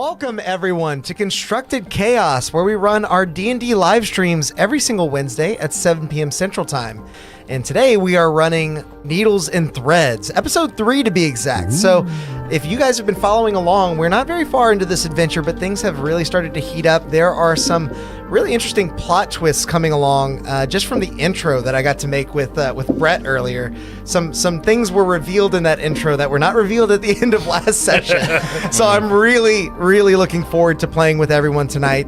Welcome everyone to Constructed Chaos, where we run our D&D live streams every single Wednesday at 7 p.m. Central Time. And today we are running Needles and Threads, episode 3 to be exact. Ooh. So if you guys have been following along, we're not very far into this adventure, but things have really started to heat up. There are some really interesting plot twists coming along just from the intro that I got to make with Brett earlier. Some things were revealed in that intro that were not revealed at the end of last session. So I'm really looking forward to playing with everyone tonight.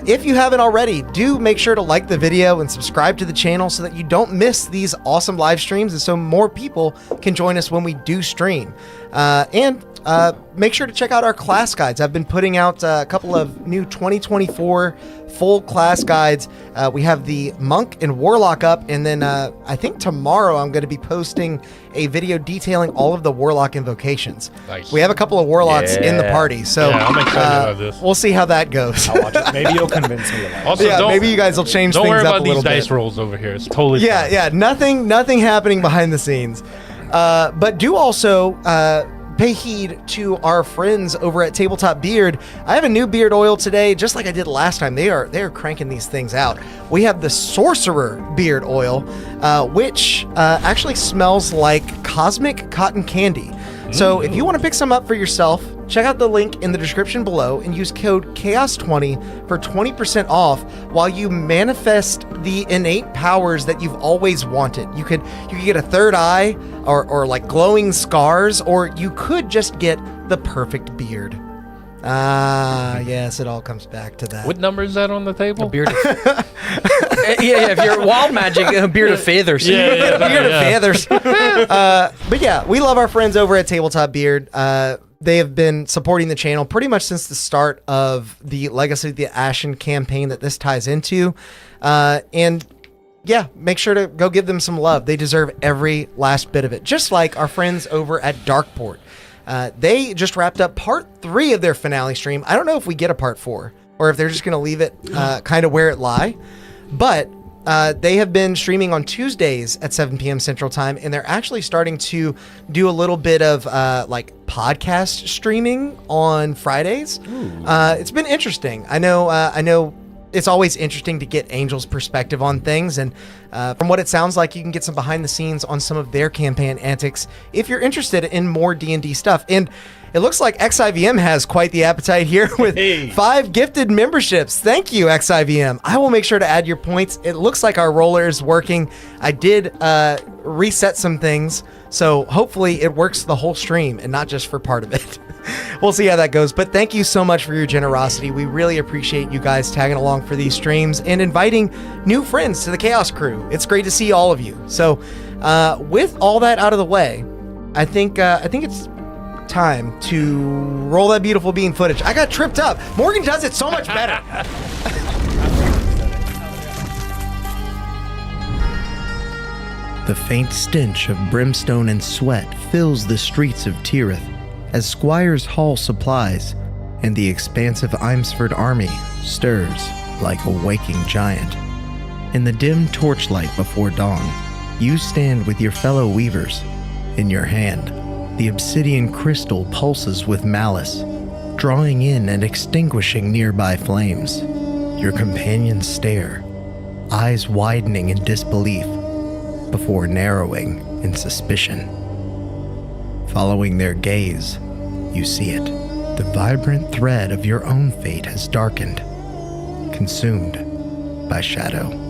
If you haven't already, do make sure to like the video and subscribe to the channel so that you don't miss these awesome live streams and so more people can join us when we do stream. And make sure to check out our class guides. I've been putting out a couple of new 2024 full class guides. We have the Monk and Warlock up, and then I think tomorrow I'm going to be posting a video detailing all of the Warlock invocations. Nice. We have a couple of Warlocks in the party, so I'm excited about this. We'll see how that goes. I'll watch it. Maybe you'll convince me. Also, maybe you guys will change things up a little bit. Don't worry about these dice rolls over here. It's totally fine. Yeah, nothing happening behind the scenes. But do also pay heed to our friends over at Tabletop Beard. I have a new beard oil today, just like I did last time. They are cranking these things out. We have the Sorcerer Beard Oil, which actually smells like cosmic cotton candy. So if you want to pick some up for yourself, check out the link in the description below and use code CHAOS20 for 20% off while you manifest the innate powers that you've always wanted. You could get a third eye or like glowing scars, or you could just get the perfect beard. Yes, it all comes back to that. What number is that on the table? A beard. Yeah, if you're wild magic, a beard of feathers. Beard of feathers. But yeah, we love our friends over at Tabletop Beard. They have been supporting the channel pretty much since the start of the Legacy of the Ashen campaign that this ties into. And yeah, make sure to go give them some love. They deserve every last bit of it. Just like our friends over at Darkeport. They just wrapped up part 3 of their finale stream. I don't know if we get a part 4 or if they're just going to leave it kind of where it lie. But they have been streaming on Tuesdays at 7 p.m. Central Time, and they're actually starting to do a little bit of like podcast streaming on Fridays. It's been interesting. I know it's always interesting to get Angel's perspective on things, and from what it sounds like, you can get some behind the scenes on some of their campaign antics if you're interested in more D&D stuff. And it looks like XIVM has quite the appetite here with 5 gifted memberships. Thank you, XIVM. I will make sure to add your points. It looks like our roller is working. I did reset some things, so hopefully it works the whole stream and not just for part of it. We'll see how that goes, but thank you so much for your generosity. We really appreciate you guys tagging along for these streams and inviting new friends to the Chaos Crew. It's great to see all of you. So with all that out of the way, I think it's time to roll that beautiful bean footage. I got tripped up. Morgan does it so much better. The faint stench of brimstone and sweat fills the streets of Tirith as squires haul supplies, and the expansive Imsford army stirs like a waking giant. In the dim torchlight before dawn, you stand with your fellow weavers. In your hand, the obsidian crystal pulses with malice, drawing in and extinguishing nearby flames. Your companions stare, eyes widening in disbelief, before narrowing in suspicion. Following their gaze, you see it. The vibrant thread of your own fate has darkened, consumed by shadow.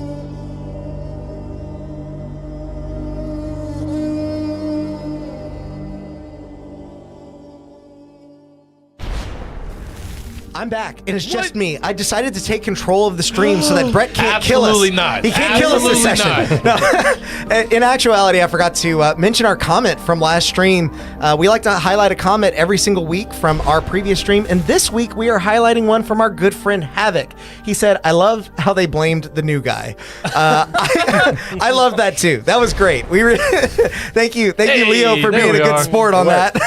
I'm back, and it's just me. I decided to take control of the stream so that Brett can't kill us. Absolutely not. He can't kill us this session. No. In actuality, I forgot to mention our comment from last stream. We like to highlight a comment every single week from our previous stream, and this week we are highlighting one from our good friend Havoc. He said, "I love how they blamed the new guy." I love that too. That was great. Thank you, Leo, for being a good sport on that.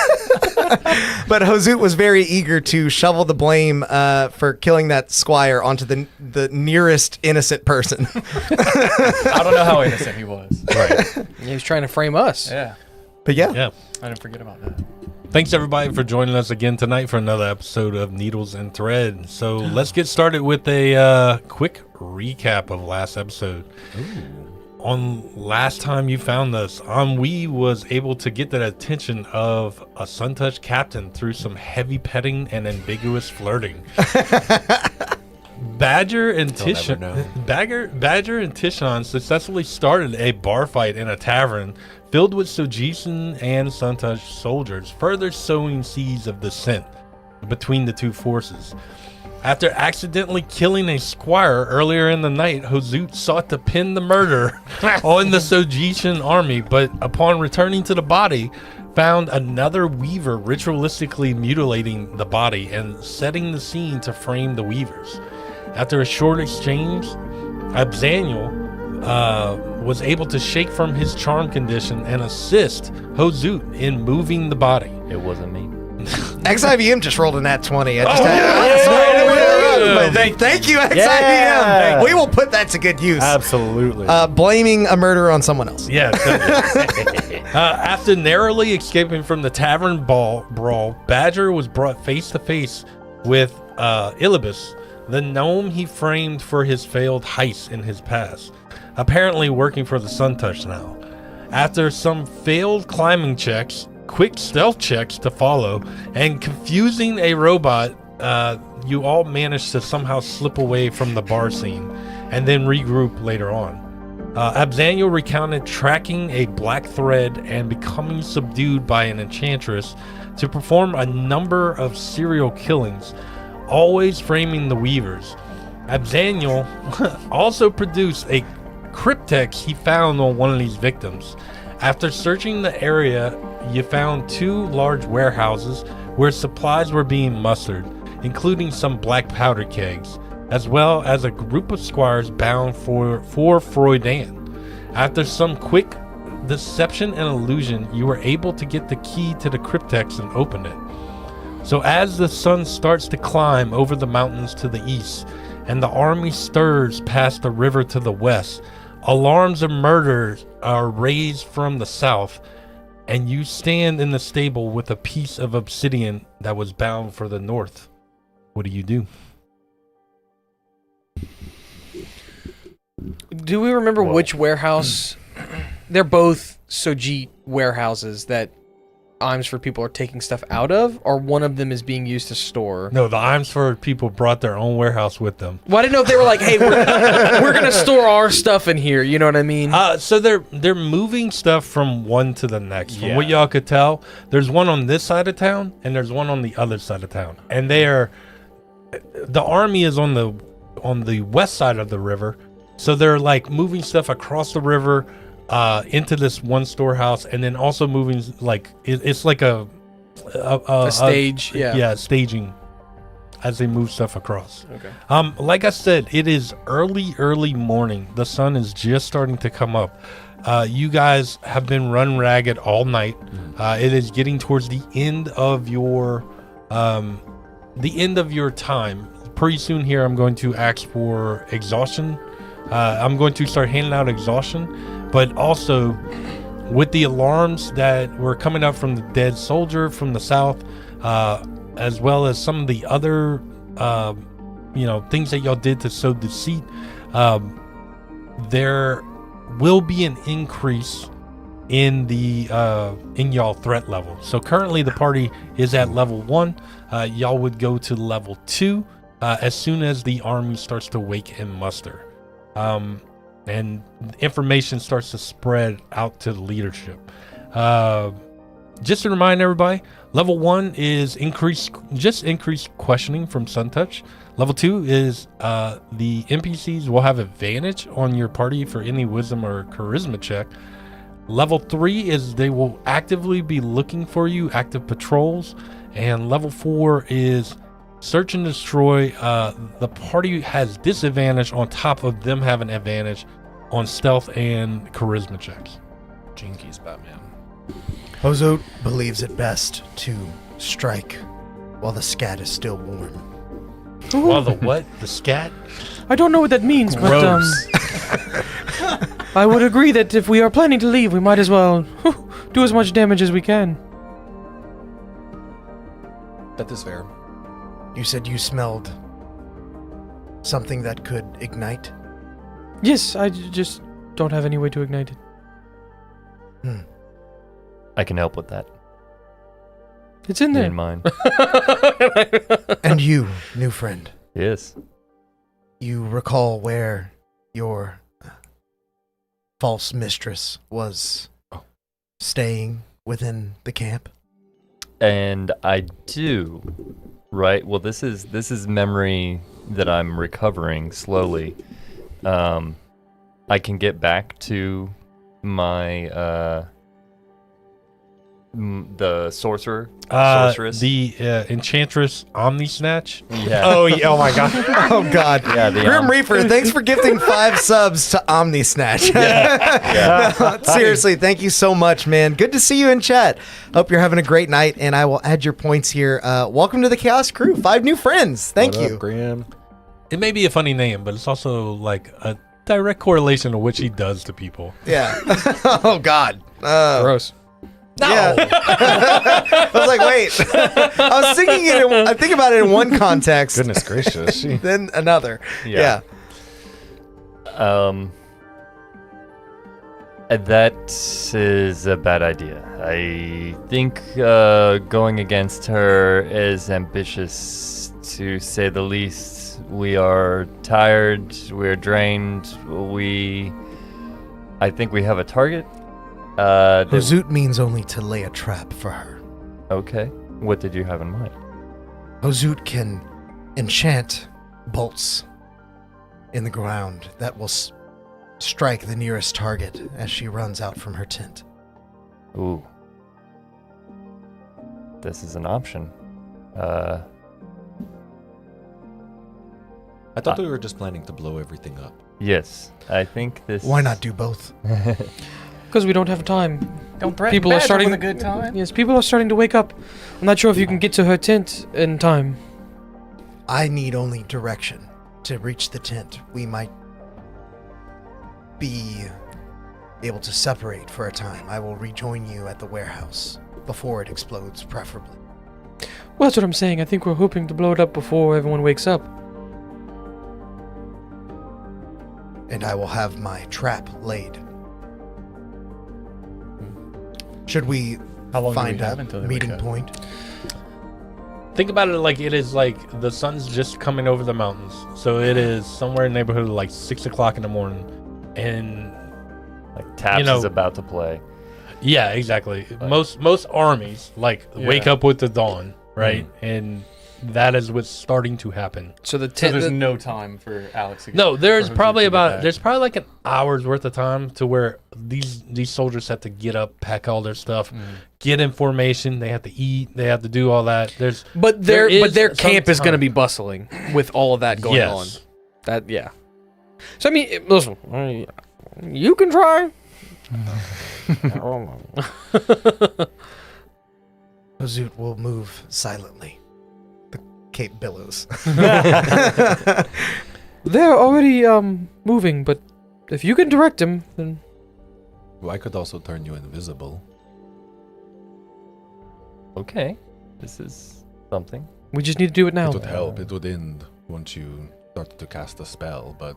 But Hozoot was very eager to shovel the blame for killing that squire onto the nearest innocent person. I don't know how innocent he was. Right. He was trying to frame us. Yeah. But yeah. I didn't forget about that. Thanks everybody for joining us again tonight for another episode of Needles and Thread. So let's get started with a quick recap of last episode. On last time you found us, we was able to get the attention of a Suntouch captain through some heavy petting and ambiguous flirting. Badger and Tishon successfully started a bar fight in a tavern filled with Sojisan and Suntouch soldiers, further sowing seeds of dissent between the two forces. After accidentally killing a squire earlier in the night, Hozut sought to pin the murder on the Sojisan army, but upon returning to the body, found another weaver ritualistically mutilating the body and setting the scene to frame the weavers. After a short exchange, Abzaniel was able to shake from his charm condition and assist Hozut in moving the body. It wasn't me. XIVM just rolled a nat 20. Thank you, XIVM. Yeah. We will put that to good use. Absolutely. Blaming a murder on someone else. Yeah. After narrowly escaping from the tavern brawl, Badger was brought face to face with Ilibis, the gnome he framed for his failed heist in his past, apparently working for the Suntouch now. After some failed climbing checks, quick stealth checks to follow, and confusing a robot, you all managed to somehow slip away from the bar scene and then regroup later on. Abzaniel recounted tracking a black thread and becoming subdued by an enchantress to perform a number of serial killings, always framing the weavers. Abzaniel also produced a cryptex he found on one of these victims. After searching the area, you found two large warehouses where supplies were being mustered, including some black powder kegs, as well as a group of squires bound for Freudan. After some quick deception and illusion, you were able to get the key to the cryptex and open it. So as the sun starts to climb over the mountains to the east, and the army stirs past the river to the west, alarms of murder are raised from the south, and you stand in the stable with a piece of obsidian that was bound for the north. What do you do? Do we remember which warehouse? They're both Sojit warehouses that Imsford people are taking stuff out of, or one of them is being used to store? No, the Imsford people brought their own warehouse with them. Well, I didn't know if they were like, hey, we're going to store our stuff in here. You know what I mean? So they're moving stuff from one to the next. From what y'all could tell, there's one on this side of town, and there's one on the other side of town. And the army is on the west side of the river, so they're like moving stuff across the river into this one storehouse, and then also moving it's like a stage, staging as they move stuff across. Okay. Like I said, it is early morning. The sun is just starting to come up. You guys have been run ragged all night. It is getting towards the end of your time. Pretty soon here, I'm going to ask for exhaustion. I'm going to start handing out exhaustion, but also with the alarms that were coming up from the dead soldier from the south, as well as some of the other, things that y'all did to sow deceit, there will be an increase in the in y'all threat level. So currently the party is at level 1. Y'all would go to level 2 as soon as the army starts to wake and muster. And information starts to spread out to the leadership. Just to remind everybody, level 1 is increased questioning from Suntouch. Level 2 is the NPCs will have advantage on your party for any wisdom or charisma check. Level 3 is they will actively be looking for you, active patrols. And level 4 is search and destroy. The party has disadvantage on top of them having advantage on stealth and charisma checks. Jinkies, Batman. Hozut believes it best to strike while the scat is still warm. While the what? The scat? I don't know what that means, Gross. but I would agree that if we are planning to leave, we might as well do as much damage as we can. That is fair. You said you smelled something that could ignite? Yes, I just don't have any way to ignite it. I can help with that. It's in Me there. and mine. And you, new friend, Yes. you recall where your false mistress was staying within the camp? And I do. Right? Well, this is memory that I'm recovering slowly. I can get back to my the sorceress. The Enchantress Omni Snatch. Yeah. Oh, yeah, oh my god. Oh god. Yeah, the Grim Reaper, thanks for gifting 5 subs to Omni Snatch. Yeah. No, seriously, thank you so much, man. Good to see you in chat. Hope you're having a great night, and I will add your points here. Welcome to the Chaos Crew. 5 new friends. Thank What you. up, Graham? It may be a funny name, but it's also like a direct correlation to what she does to people. Yeah. Oh god. Gross. Yeah. I was like, wait. I was thinking I think about it in one context, Goodness gracious. then another. Yeah. That is a bad idea. I think going against her is ambitious, to say the least. We are tired. We're drained. I think we have a target. Hozoot means only to lay a trap for her. Okay. What did you have in mind? Hozoot can enchant bolts in the ground that will strike the nearest target as she runs out from her tent. Ooh. This is an option. I thought we were just planning to blow everything up. Yes. I think this... Why not do both? Because we don't have time. Don't threaten People are Badger starting- with a good time. Yes, people are starting to wake up. I'm not sure if you can get to her tent in time. I need only direction to reach the tent. We might be able to separate for a time. I will rejoin you at the warehouse before it explodes, preferably. Well, that's what I'm saying. I think we're hoping to blow it up before everyone wakes up. And I will have my trap laid. Should we How long do find we have a until they meeting wake up? point? Think about it like it is like the sun's just coming over the mountains. So it is somewhere in the neighborhood of like 6 o'clock in the morning. And Like Taps is about to play. yeah, exactly. Most armies wake up with the dawn, right? And that is what's starting to happen. So the So tent. there's no time for Alex to get No, there's for probably Hozoot to get about back. there's probably like an hour's worth of time to where these soldiers have to get up, pack all their stuff, get information. They have to eat. They have to do all that. but there their is camp is some going to time. be bustling with all of that going Yes. on. That yeah. So I mean, listen, you can try. Hozoot will move silently. The Cape billows. They're already moving, but if you can direct them, then Well, I could also turn you invisible. Okay. This is something. we just need to do it now. It would help. It would end once you start to cast a spell, but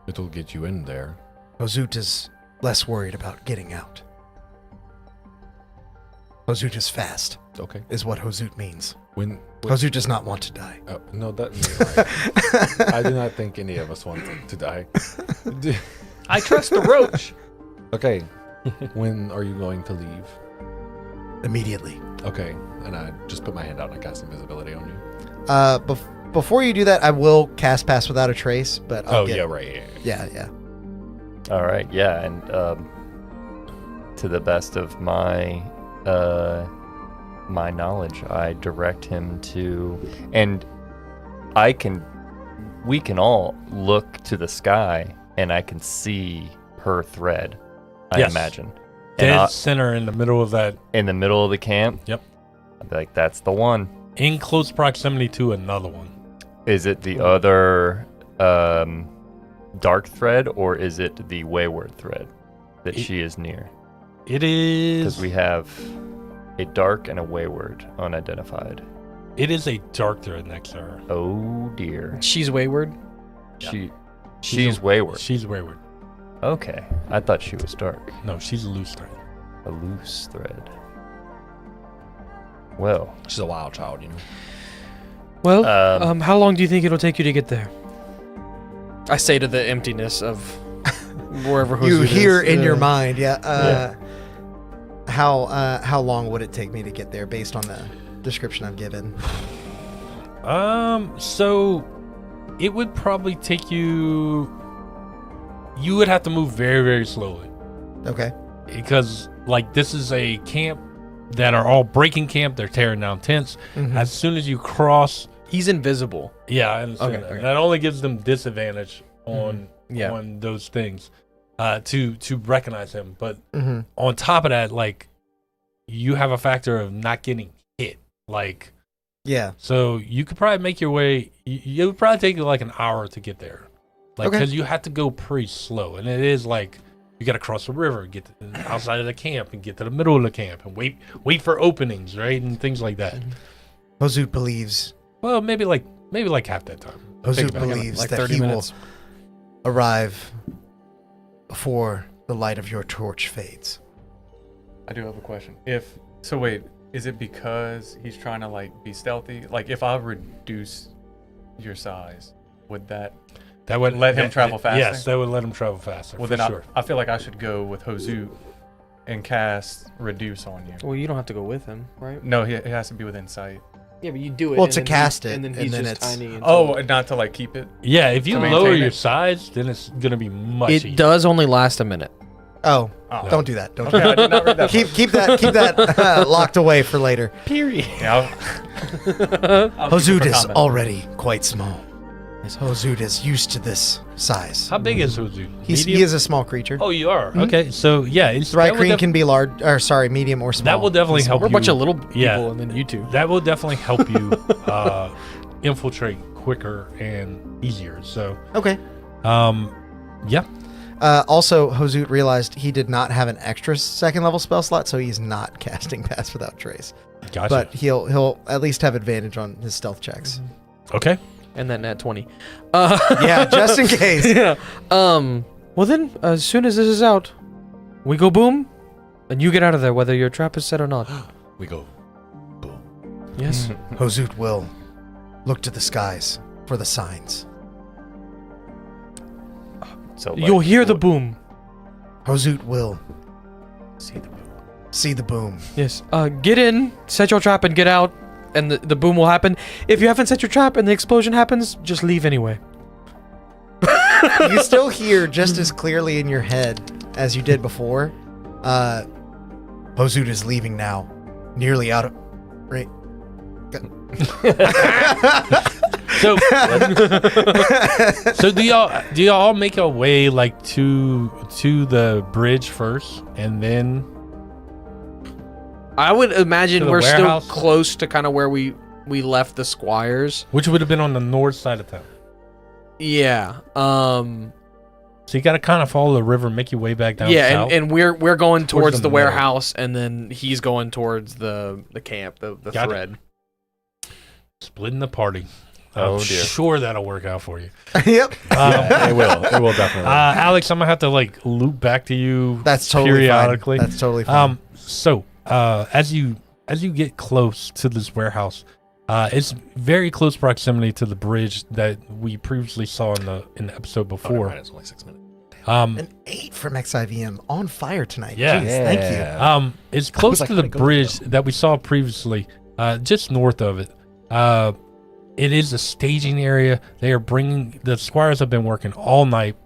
it will get you in there. Hozoot is less worried about getting out. Hozoot is fast, Okay. is what Hozoot means. When Hozoot does not want to die. no, that I do not think any of us want to die. I trust the roach. Okay. When are you going to leave? Immediately. Okay. And I just put my hand out and I cast invisibility on you. Before you do that, I will cast Pass Without a Trace, but I'll get, right. Yeah. All right. Yeah. And to the best of my my knowledge, I direct him to, and we can all look to the sky and I can see her thread, I Yes. imagine. Dead And center in the middle of that, in the middle of the camp. Yep. I'd be like, that's the one. in close proximity to another one. Is it the other dark thread, or is it the wayward thread that she is near? It Because is. we have a dark and a wayward unidentified. It is a dark thread next to her. Oh dear. She's wayward. She's wayward. She's wayward. Okay. I thought she was dark. No, she's a loose thread. A loose thread. Well. She's a wild child, you know. Well, how long do you think it'll take you to get there? I say to the emptiness of wherever You Hosu hear is. in your mind, how long would it take me to get there based on the description I've given? So it would probably take you. You would have to move very, very slowly Okay. because, like, this is a camp that are all breaking camp. They're tearing down tents. Mhm. As soon as you cross, He's invisible. yeah, I understand Okay, that. okay. That only gives them disadvantage on Yeah. on those things to recognize him. But Mm-hmm. on top of that, like, you have a factor of not getting hit. Like, Yeah. so you could probably make your way. It would probably take you like an hour to get there, like, Okay. because you have to go pretty slow, and it is like you got to cross the river, get to the outside of the camp, and get to the middle of the camp, and wait for openings, right, and things like that. Hozut believes Well, maybe like half that time. Hozut Think about it. believes like that 30 he minutes. will arrive before the light of your torch fades. I do have a question. So wait, is it because he's trying to like be stealthy? Like if I reduce your size, would that would let him travel faster? Yes, that would let him travel faster. Well, for then sure. I feel like I should go with Hozu and cast reduce on you. Well, you don't have to go with him, right? No, he has to be within sight. Yeah, but you do it. Well, and to then cast he- it, and then and he's then just it's- tiny. Oh, and not to like keep it. Yeah, if you To lower maintain your it? size, then it's gonna be much easier. It does only last a minute. Oh, Oh. don't do that. Don't do Okay, I did not read that. that. keep that locked away for later. Period. Yeah, I'll keep it Hozut for is combat. already quite small. Hozut is used to this size. How big is Hozu? He is a small creature. Oh, you are. Okay, so yeah, it's The right that would green can be large, or sorry, medium or small. that will definitely help We're a you. bunch of little people, yeah. and then you two. That will definitely help you infiltrate quicker and easier. So, Okay. yeah. Also, Hozut realized he did not have an extra second level spell slot, so he's not casting Pass Without Trace. Gotcha. But he'll at least have advantage on his stealth checks. Okay. And then nat 20. Yeah, just in case. Yeah. Well then, as soon as this is out, we go boom, and you get out of there whether your trap is set or not. We go. Boom. Yes. Hozut will look to the skies for the signs. So You'll like, hear the boom. Hozut will See the see the boom. Yes. Get in, set your trap, and get out, and the boom will happen. If you haven't set your trap and the explosion happens, just leave anyway. You still hear just as clearly in your head as you did before. Hozut is leaving now. Nearly out of... Right. So, so do y'all all make your way like to the bridge first, and then I would imagine To the we're warehouse? still close to kind of where we left the squires. which would have been on the north side of town. Yeah. So you got to kind of follow the river, make your way back down. Yeah, south. and we're going towards the the middle. warehouse, and then he's going towards the camp, the Got it. thread. Splitting the party. Oh, I'm dear. sure that'll work out for you. Yep. Yeah, it will. It will definitely. Alex, I'm gonna have to like loop back to you. That's totally periodically. fine. That's totally fine. So as you get close to this warehouse, it's very close proximity to the bridge that we previously saw in the episode Oh, never before. mind, it's only 6 minutes. An 8 from XIVM on fire tonight. Yeah. Jeez, thank you. Yeah. It's close like, to how'd the it go bridge down? that we saw previously, just north of it. It is a staging area. The squires have been working all night,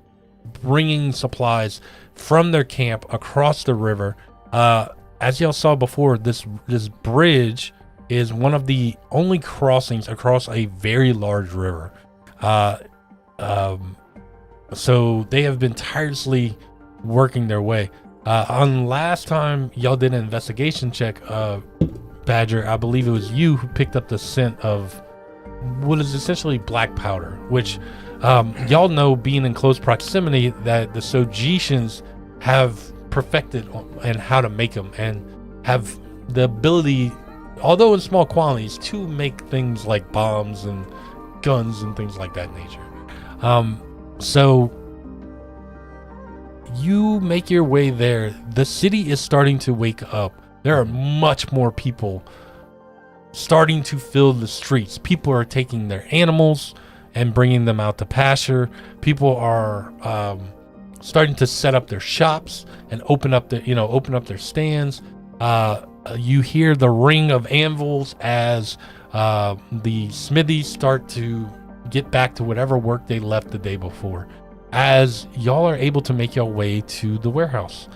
bringing supplies from their camp across the river. As y'all saw before, this bridge is one of the only crossings across a very large river. So they have been tirelessly working their way. On last time y'all did an investigation check, Badger, I believe it was you who picked up the scent of what is essentially black powder, which y'all know, being in close proximity, that the Sojitians have perfected and how to make them, and have the ability although in small quantities, to make things like bombs and guns and things like that nature. So you make your way there. The city is starting to wake up. There are much more people starting to fill the streets. People are taking their animals and bringing them out to pasture. People are starting to set up their shops and open up their stands. You hear the ring of anvils as the smithies start to get back to whatever work they left the day before. As y'all are able to make your way to the warehouse.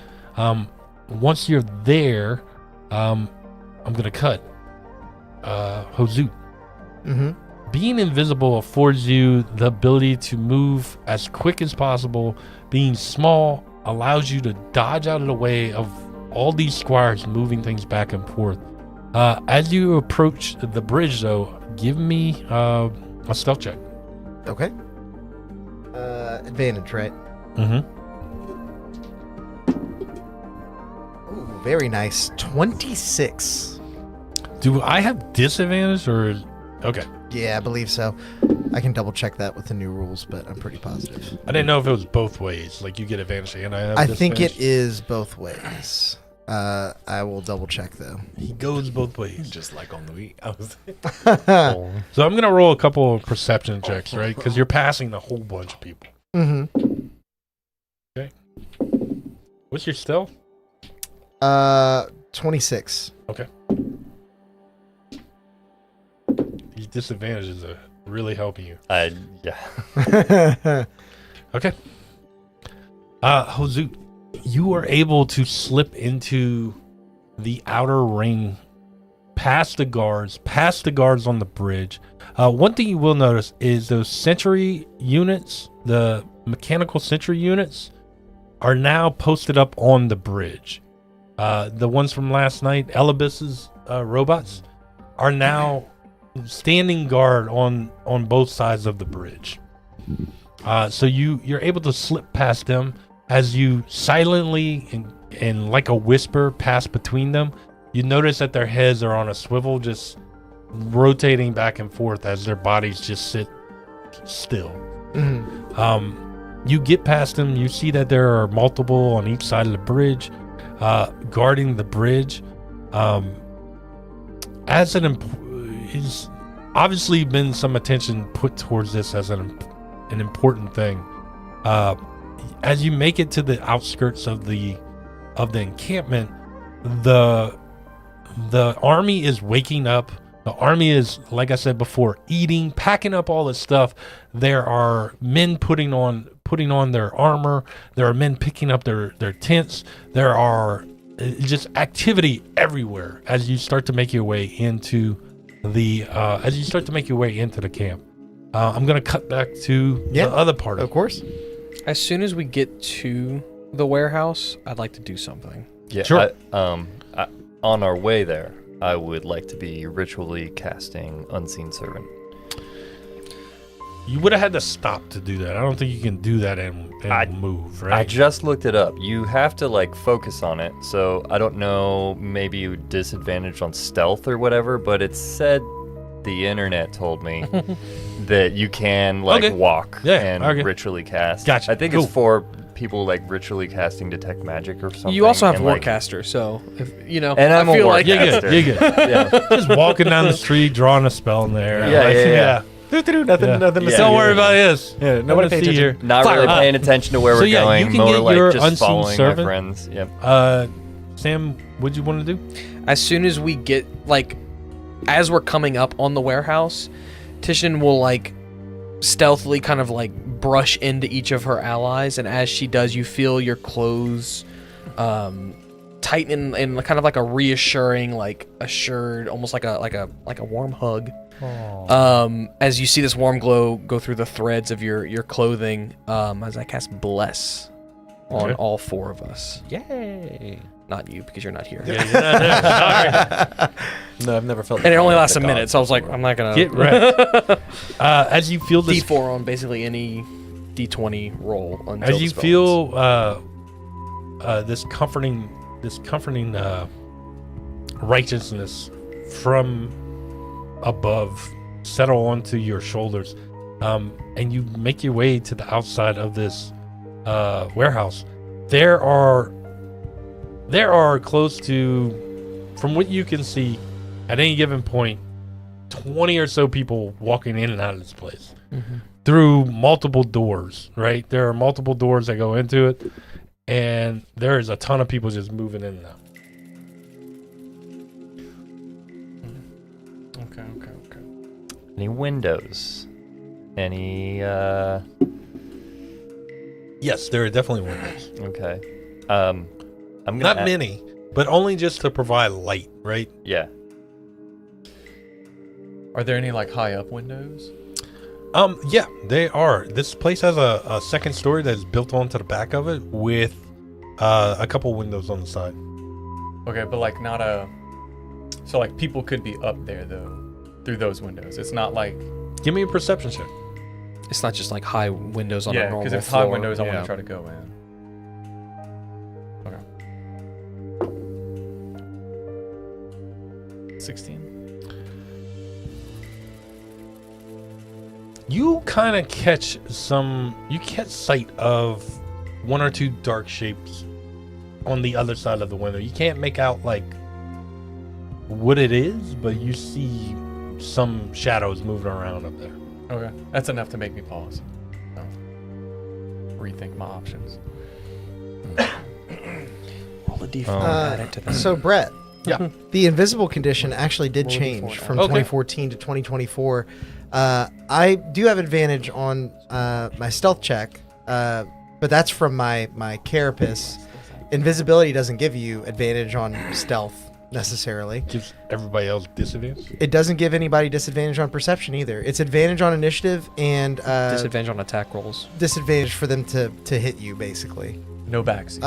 Once you're there, I'm gonna cut. Hozu. Mm-hmm. Being invisible affords you the ability to move as quick as possible. Being small allows you to dodge out of the way of all these squires moving things back and forth. As you approach the bridge, though, give me a stealth check. Okay. Advantage, right? Mm-hmm. Ooh, very nice. 26. Do I have disadvantage or? Okay. Yeah, I believe so. I can double check that with the new rules, but I'm pretty positive. I didn't know if it was both ways. Like you get advantage and I have I think it disadvantage. is both ways. I will double check though. He goes both ways. Just like on the week. I was So I'm gonna roll a couple of perception checks, right? Because you're passing a whole bunch of people. Mm-hmm. What's your stealth? 26. Okay. These disadvantages are really helping you. Yeah. Okay. Hozu, you are able to slip into the outer ring, past the guards on the bridge. One thing you will notice is those sentry units, the mechanical sentry units, are now posted up on the bridge. The ones from last night, Elibis's robots, are now standing guard on both sides of the bridge. So you're able to slip past them as you silently and like a whisper pass between them. You notice that their heads are on a swivel, just rotating back and forth as their bodies just sit still. Mm-hmm. You get past them. You see that there are multiple on each side of the bridge, guarding the bridge. Is obviously been some attention put towards this as an important thing. As you make it to the outskirts of the encampment, the army is waking up. The army is, like I said before, eating, packing up all this stuff. There are men putting on their armor. There are men picking up their tents. There are just activity everywhere as you start to make your way into the camp. I'm gonna cut back to Yeah, the other part Of course. As soon as we get to the warehouse, I'd like to do something. Yeah. Sure. On our way there, I would like to be ritually casting Unseen Servant. You would have had to stop to do that. I don't think you can do that and move, right? I just looked it up. You have to like focus on it. So I don't know, maybe you disadvantage on stealth or whatever, but it said the internet told me that you can like Okay. walk Yeah, and okay. ritually cast. Gotcha. I think Cool. it's for people like ritually casting detect magic or something. You also have and, like, Warcaster, so if you know, And I'm I a feel like You're Warcaster. good. You're good. Yeah. Just walking down the street, drawing a spell in there. Yeah, yeah. nothing, Yeah. nothing to Yeah. see. Don't worry about this. Yeah, Nothing nobody to pay see attention. here. Not really Fire. paying attention to where So we're yeah, you going, can more get your like just Unseen following Servant. my friends. Yep. Sam, what'd you want to do? as soon as we get like, as we're coming up on the warehouse, Titian will like stealthily kind of like brush into each of her allies, and as she does, you feel your clothes tighten in kind of like a reassuring, like assured, almost like a warm hug. As you see this warm glow go through the threads of your clothing, as I cast Bless on Okay. all four of us. Yay. Not you, because you're not here. No, I've never felt. And it only like lasts a the minute, gods so I was like, before. I'm not gonna Get wrecked. As you feel this, D4 on basically any D20 roll until as the you spell feel this comforting righteousness from above settle onto your shoulders, and you make your way to the outside of this warehouse. There are close to, from what you can see, at any given point, 20 or so people walking in and out of this place through multiple doors, right? There are multiple doors that go into it, and there is a ton of people just moving in and out. Okay. Any windows? Any, Yes, there are definitely windows. okay. I'm gonna Not many, but only just to provide light, right? Yeah. Are there any like high up windows? Yeah, they are. This place has a second story that's built onto the back of it with a couple windows on the side. Okay, but like not a. So like people could be up there though, through those windows. It's not like. Give me a perception check. It's not just like high windows on a Yeah, normal because if floor. high windows, I want Yeah. to try to go in. Okay. 16. You kind of catch sight of one or two dark shapes on the other side of the window. You can't make out like what it is, but you see some shadows moving around up there. Okay, that's enough to make me pause. So, rethink my options. Roll a d4 Oh. and add it to the So Brett, Yeah. the invisible condition actually did Roll a change d4 from now. Okay. 2014 to 2024. I do have advantage on my stealth check, but that's from my carapace. Invisibility doesn't give you advantage on stealth necessarily. Gives everybody else disadvantage. It doesn't give anybody disadvantage on perception either. It's advantage on initiative and disadvantage on attack rolls. disadvantage for them to hit you, basically. No backseat.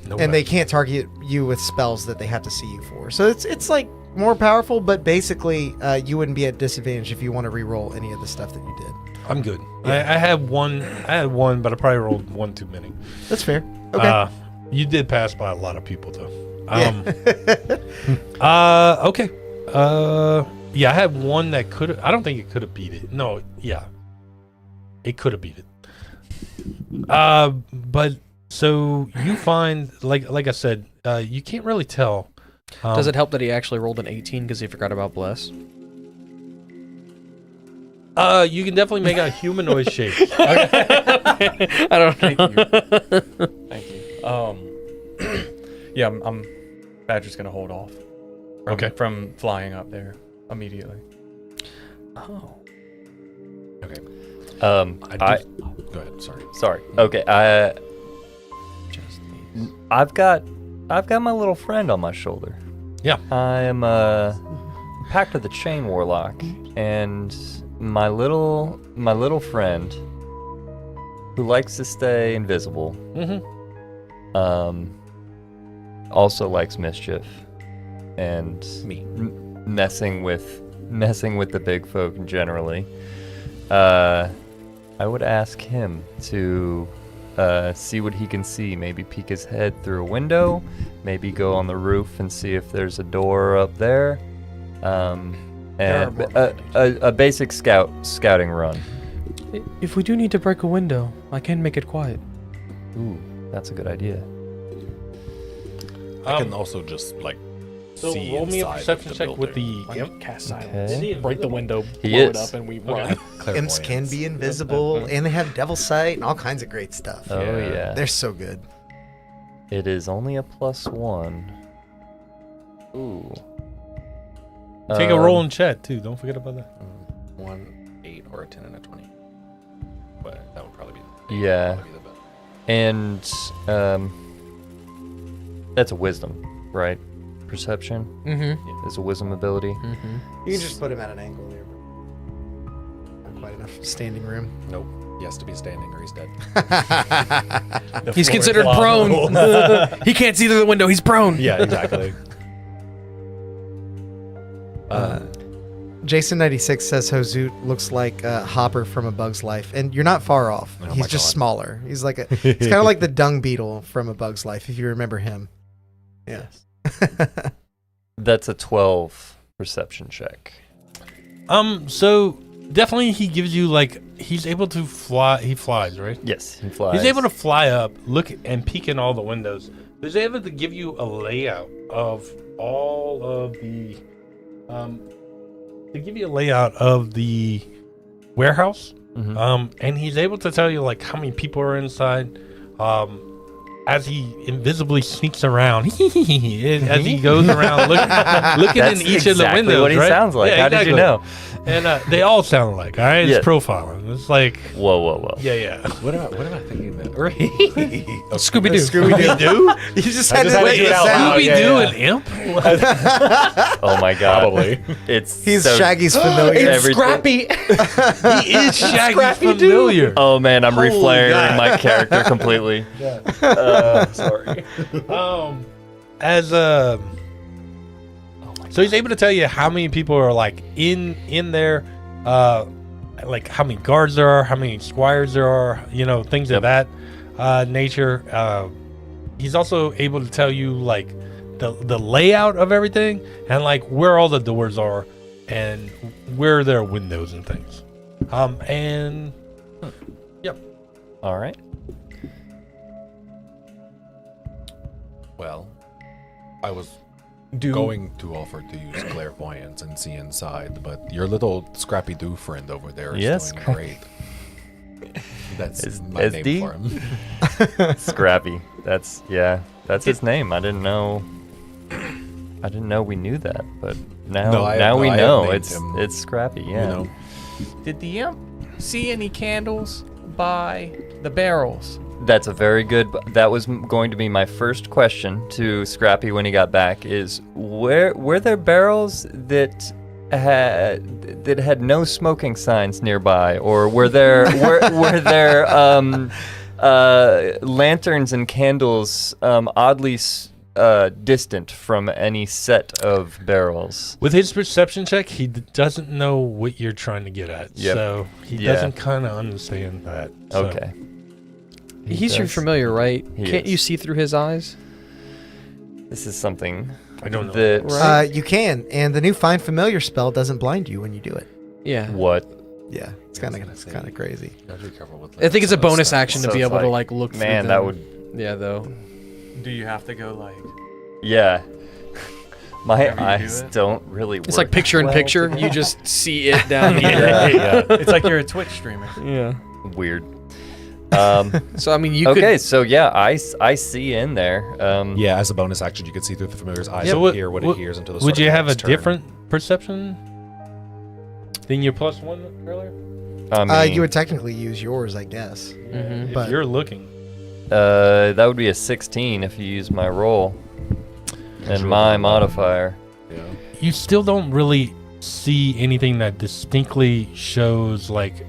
No And they backseat. can't target you with spells that they have to see you for. So it's like more powerful, but basically you wouldn't be at disadvantage if you want to re-roll any of the stuff that you did. I'm good. I had one, but I probably rolled one too many. That's fair. Okay. You did pass by a lot of people though. Yeah. Okay. Yeah, I had one that could. I don't think it could have beat it. No, yeah, it could have beat it. But so you find, like I said, you can't really tell. Does it help that he actually rolled an 18 because he forgot about bless? You can definitely make out humanoid shape. I don't Thank you. Thank you. Yeah, I'm Badger's gonna hold off. From flying up there immediately. Oh. Okay. I Go ahead. Sorry. sorry. Okay. Just these. I've got my little friend on my shoulder. Yeah. I am Pact of the Chain Warlock, and my little friend who likes to stay invisible. Mm-hmm. Also likes mischief and Me. messing with the big folk generally. I would ask him to see what he can see. Maybe peek his head through a window. Maybe go on the roof and see if there's a door up there. And a basic scouting run. If we do need to break a window, I can make it quiet. Ooh, that's a good idea. I can also just like So see roll me a inside perception of check the with building. the I'm imp. gonna cast Okay. silence. Break the window, He blow it is. up, and we run. Imps can be invisible, and they have devil sight and all kinds of great stuff. Oh yeah. They're so good. It is only a +1. Ooh. Take a roll in chat too. Don't forget about that. 1, 8, or a 10 and a 20. But that would probably be. Yeah. Probably the best. And that's a wisdom, right? Perception Mm-hmm. is a wisdom ability. Mm-hmm. You can just put him at an angle there. Not quite enough standing room. Nope. He has to be standing or he's dead. The He's floor is considered lava. prone. He can't see through the window. He's prone. Yeah, exactly. Jason96 says Hozoot looks like Hopper from A Bug's Life, and you're not far off. Oh He's my just God. smaller. He's like he's kind of like the dung beetle from A Bug's Life, if you remember him. Yeah. That's a 12 perception check. So definitely he gives you like he's able to fly. He flies, right? Yes, he flies. He's able to fly up, look and peek in all the windows. He's able to give you a layout of all of the warehouse. And he's able to tell you like how many people are inside. As he invisibly sneaks around, as he goes around looking That's in each of the exactly windows. what he right? sounds like. Yeah, How did you know? And they all sound alike. All right, Yeah. it's profiling. It's like Whoa. yeah. What am I thinking then? Scooby-Doo. Scooby-Doo? You just I had just to had to wait get it the out sound. loud. Scooby-Doo Yeah. and Imp? Oh my god. Probably. It's He's so, Shaggy's familiar. everything- Scrappy. He is Shaggy's familiar. Oh man, I'm Holy reflaring God. my character completely. Sorry. So he's able to tell you how many people are like in there, like how many guards there are, how many squires there are, things of that nature. He's also able to tell you like the layout of everything and like where all the doors are and where there are windows and things. All right. Well, I was going to offer to use clairvoyance and see inside, but your little Scrappy Doo friend over there is Yes, doing great. That's Is- my SD? name for him. Scrappy. That's his name. I didn't know we knew that, but now we I have know named it's him, it's Scrappy. Yeah. You know, Did the imp see any candles by the barrels? That's a very good. That was going to be my first question to Scrappy when he got back. Is were there barrels that had no smoking signs nearby, or were there were there lanterns and candles oddly distant from any set of barrels? With his perception check, he doesn't know what you're trying to get at. Yep. So he Yeah. doesn't kind of understand that. So. Okay. He's your does. familiar, right? He Can't is. you see through his eyes? This is something I don't know. that Right. You can, and the new Find Familiar spell doesn't blind you when you do it. Yeah. what Yeah, it's kind of crazy. you gotta be careful with I think it's a some of bonus stuff. action to So be it's able to like, like look through man, them. that would Yeah, though. Do you have to go like? yeah. My Whenever you do eyes it? don't really work. It's like picture in well picture. together. You just see it down the Yeah, yeah. It's like you're a Twitch streamer. Yeah. Weird. So I mean, you Okay, could. so yeah, I see in there. Yeah, as a bonus action, you can see through the familiar's eyes So and what- hear what what- it hears until the Would start you of the have a next turn. different perception than your +1 earlier? I mean, You would technically use yours, I guess. Mhm. If But- you're looking. that would be a 16 if you use my roll and my modifier. Yeah. You still don't really see anything that distinctly shows like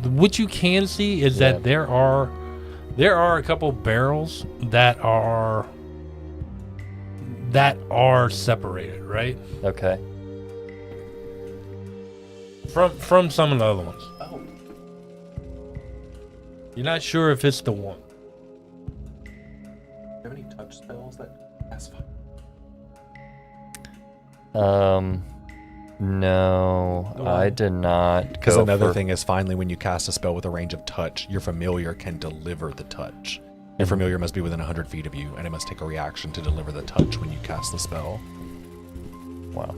what you can see is Yeah. that there are a couple barrels that are separated, right? Okay. From some of the other ones. Oh. You're not sure if it's the one. Do you have any touch spells that cast fire? No, I did not. Because go another for- thing is, finally, when you cast a spell with a range of touch, your familiar can deliver the touch. Your familiar must be within 100 feet of you, and it must take a reaction to deliver the touch when you cast the spell. Wow.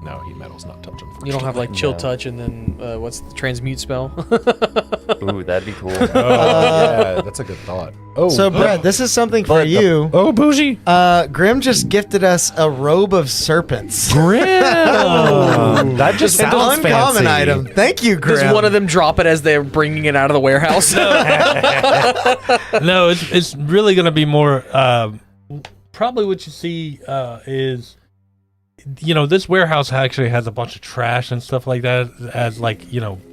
No, heat metal's not touch, unfortunately. You don't have like chill No. touch and then what's the transmute spell? Ooh, that'd be cool. yeah, that's a good thought. Oh, So, Brett, this is something for you. oh, bougie. Grim just gifted us a robe of serpents. That just An sounds uncommon fancy. item. Thank you, Grim. Does one of them drop it as they're bringing it out of the warehouse? No, it's really gonna be more. Probably what you see is, this warehouse actually has a bunch of trash and stuff like that. As like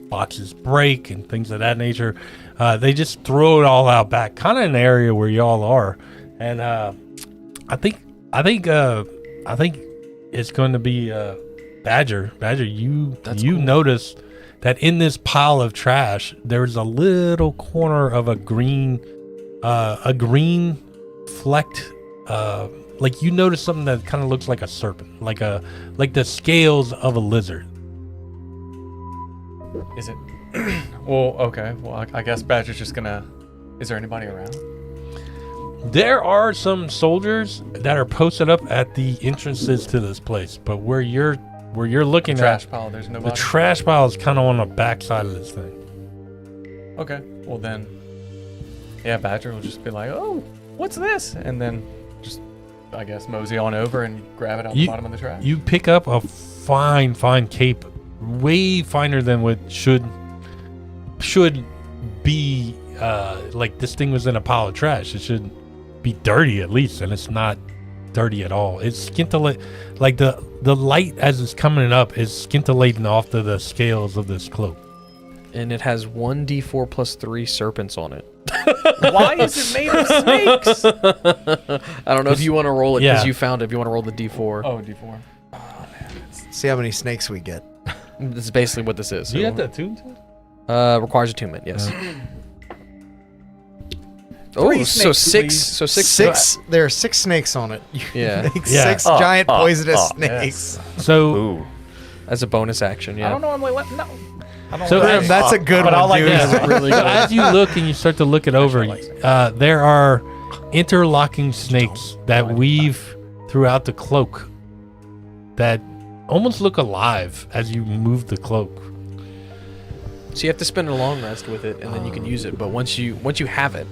boxes break and things of that nature. They just throw it all out back, kind of an area where y'all are, and I think it's going to be Badger. Badger, you cool. notice that in this pile of trash, there's a little corner of a green flecked like you notice something that kind of looks like a serpent, like the scales of a lizard. Is it? Well, okay. Well, I guess Badger's just gonna. Is there anybody around? There are some soldiers that are posted up at the entrances to this place, but where you're looking Trash at pile. There's the nobody. trash pile is kind of on the back side of this thing. Okay. Well then, yeah, Badger will just be like, "Oh, what's this?" And then just, I guess, mosey on over and grab it out the bottom of the trash. You pick up a fine cape, way finer than what should be like this thing was in a pile of trash. It should be dirty at least, and it's not dirty at all. It's scintillating, like the light as it's coming up is scintillating off to the scales of this cloak. And it has 1d4 plus 3 serpents on it. Why is it made of snakes? I don't know if you want to roll it because Yeah. you found it. If you want to roll the d4, Oh, D4. See how many snakes we get. this is basically what this is. Do you So, have that tuned? requires attunement. Yes. Three so snakes, six. please. So six. Six. There are 6 snakes on it. Yeah. Make Yeah. 6 giant poisonous yes. snakes. So Ooh. As a bonus action. Yeah. I don't normally let. No. I don't So let- as- That's a good but I one, like dude. that. yeah, really so good. as you look and you start to look it over, I like snakes. there are interlocking snakes that weave throughout the cloak that almost look alive as you move the cloak. So you have to spend a long rest with it, and then you can use it. But once you have it,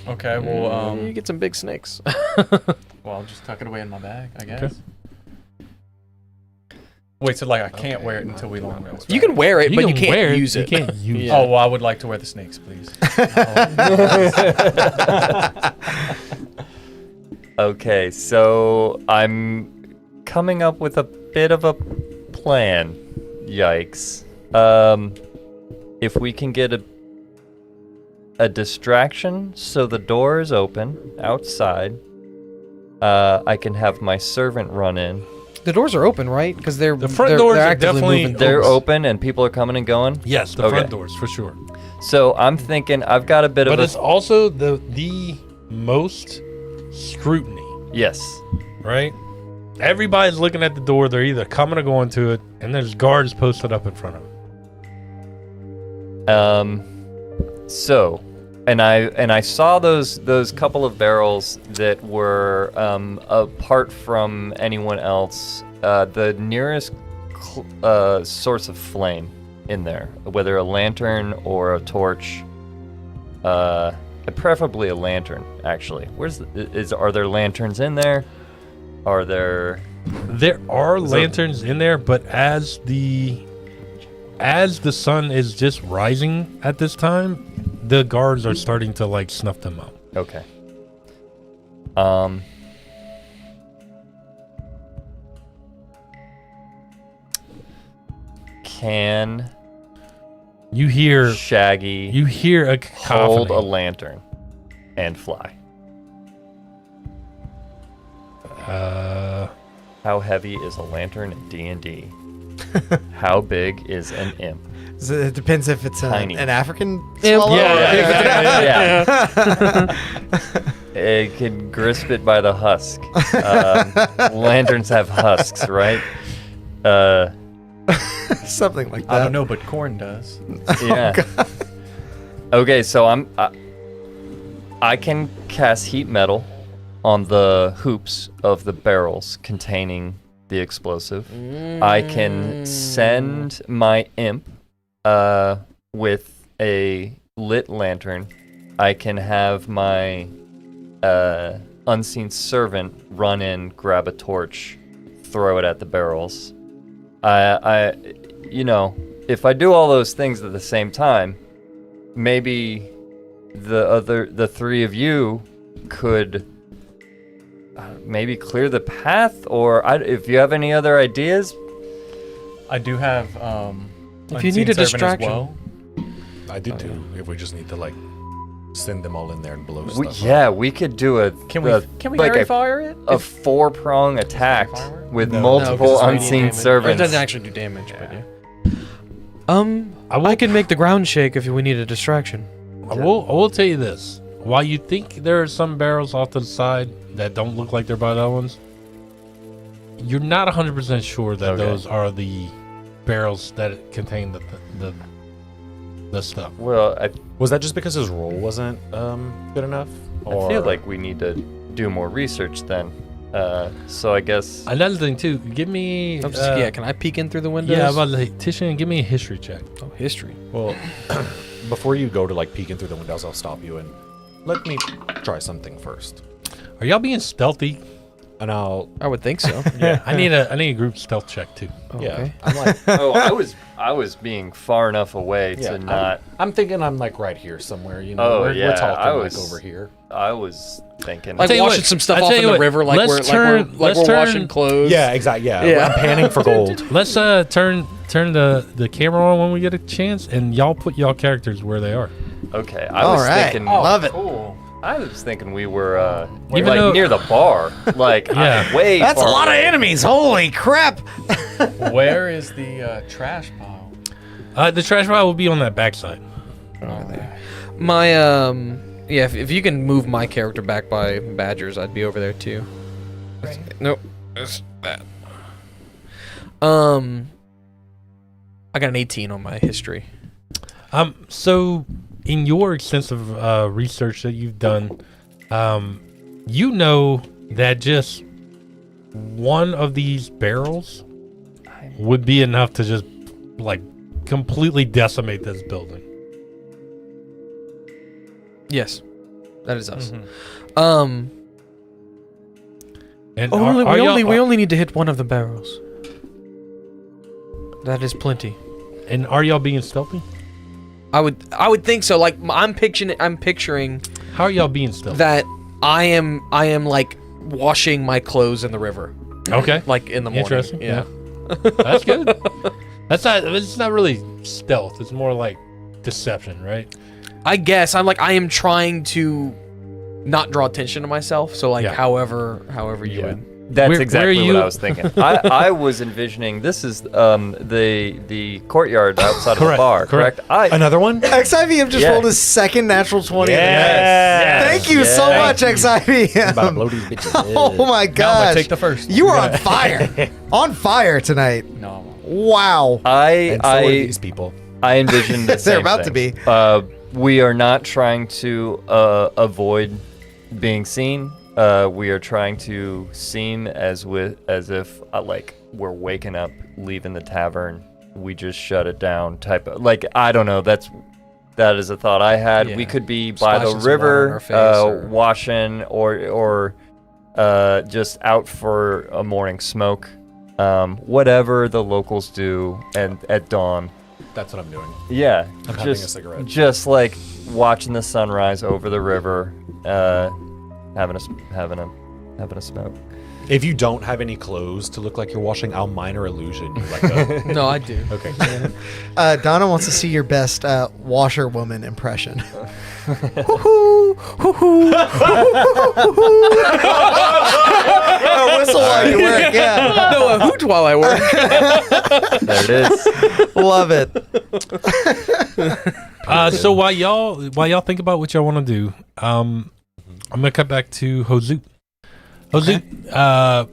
Okay. Well, you get some big snakes. well, I'll just tuck it away in my bag, I guess. Wait, so like I can't wear it until we long rest. You right? can wear it, but you can can't wear use it. You can't use Yeah. Oh well, I would like to wear the snakes, please. Okay, so I'm coming up with a bit of a plan. Yikes. If we can get a distraction so the door is open outside, I can have my servant run in. The doors are open, right? Because they're The front they're, doors they're are actively definitely- moving They're things. open and people are coming and going. Yes, the Okay. front doors for sure. So I'm thinking I've got a bit But of it's also the most scrutiny, yes. right? Everybody's looking at the door. They're either coming or going to it, and there's guards posted up in front of it. So, and I saw those couple of barrels that were apart from anyone else. The nearest source of flame in there, whether a lantern or a torch. Preferably a lantern, actually. Are there lanterns in there? Are there? There are lanterns in there, but as the sun is just rising at this time, the guards are starting to like snuff them out. Okay. Can You hear Shaggy a hold a cacophony. lantern and fly? How heavy is a lantern in D&D? How big is an imp? So it depends if it's Tiny. an African Yeah, swallow. Yeah. It can grasp it by the husk. Lanterns have husks, right? Something like that. I don't know, but corn does. Yeah. Okay, so I can cast heat metal on the hoops of the barrels containing the explosive. I can send my imp with a lit lantern. I can have my unseen servant run in, grab a torch, throw it at the barrels. If I do all those things at the same time, maybe the three of you could maybe clear the path, or if you have any other ideas. I do have. If you need a Unseen Servant as distraction. well. I do too. If we just need to like send them all in there and blow stuff up. Yeah, we could do Can we like fairy a fire it? a 4-prong attack firework? with No. multiple 'cause it's radiant unseen damage. Or it servants. doesn't actually do damage, but yeah. I can make the ground shake if we need a distraction. I will tell you this. while you think there are some barrels off to the side that don't look like they're by the other ones, you're not 100% sure that those are the barrels that contain the stuff. Well, Was that just because his roll wasn't good enough? I feel like we need to do more research then. So I guess Another thing too, give me. yeah, can I peek in through the windows? Yeah, about the Tishan, give me a history check. Oh, history. Well, before you go to like peeking through the windows, I'll stop you and let me try something first. Are y'all being stealthy? And I would think so. I need a group stealth check too. Okay. I'm like, I was being far enough away to not. I'm thinking I'm like right here somewhere. You know, we're talking like over here. I was thinking. Like tell you washing what, some stuff I'll off tell in you the what, river, like let's we're turn- washing clothes. Yeah, exactly. Yeah, Yeah. I'm panning for gold. Let's turn the camera on when we get a chance, and y'all put y'all characters where they are. Okay, I All was right. thinking. Love it. Cool. I was thinking we were Even like though- near the bar, like Yeah. way. That's a far lot of away. enemies. Holy crap! Where is the trash pile? The trash pile will be on that backside. My yeah, if you can move my character back by badgers, I'd be over there too. Nope, it's that. I got an 18 on my history. So in your extensive research that you've done, you know that just one of these barrels would be enough to just like completely decimate this building. Yes, that is us. And we only need to hit one of the barrels. That is plenty. And are y'all being stealthy? I would think so. Like I'm picturing How are y'all being stealthy? that I am like washing my clothes in the river, Okay, like in the morning. interesting. Yeah. That's good. It's not really stealth. It's more like deception, right? I guess I am trying to not draw attention to myself. So like Yeah. however you Yeah. would. That's Where exactly you- what I was thinking. I was envisioning this is the courtyard outside of the Correct, bar, correct. correct? Another one? XIVM just Yeah. rolled his second natural 20. Yes. Thank you so Yes. much, XIVM. About to blow these bitches. Oh my No, but gosh. take the first. You are on fire. On fire tonight. No. Wow. And so are I these people. I envisioned the They're same about to thing. be. We are not trying to avoid being seen. We are trying to seem as if like we're waking up, leaving the tavern. We just shut it down. Type of like I don't know. That is a thought I had. Yeah. We could be by the Splashing some water in river, our face or- washing, or just out for a morning smoke. Whatever the locals do, and at dawn. That's what I'm doing. Yeah, I'm having a cigarette. just like watching the sunrise over the river, having a smoke. If you don't have any clothes to look like you're washing, I'll minor illusion you like a... No, I do. Okay. Donna wants to see your best washerwoman impression. A whistle while you work, yeah. No, a hoot while I work. There it is. Love it. So while y'all think about what y'all want to do, I'm gonna cut back to Hozu. Hozu,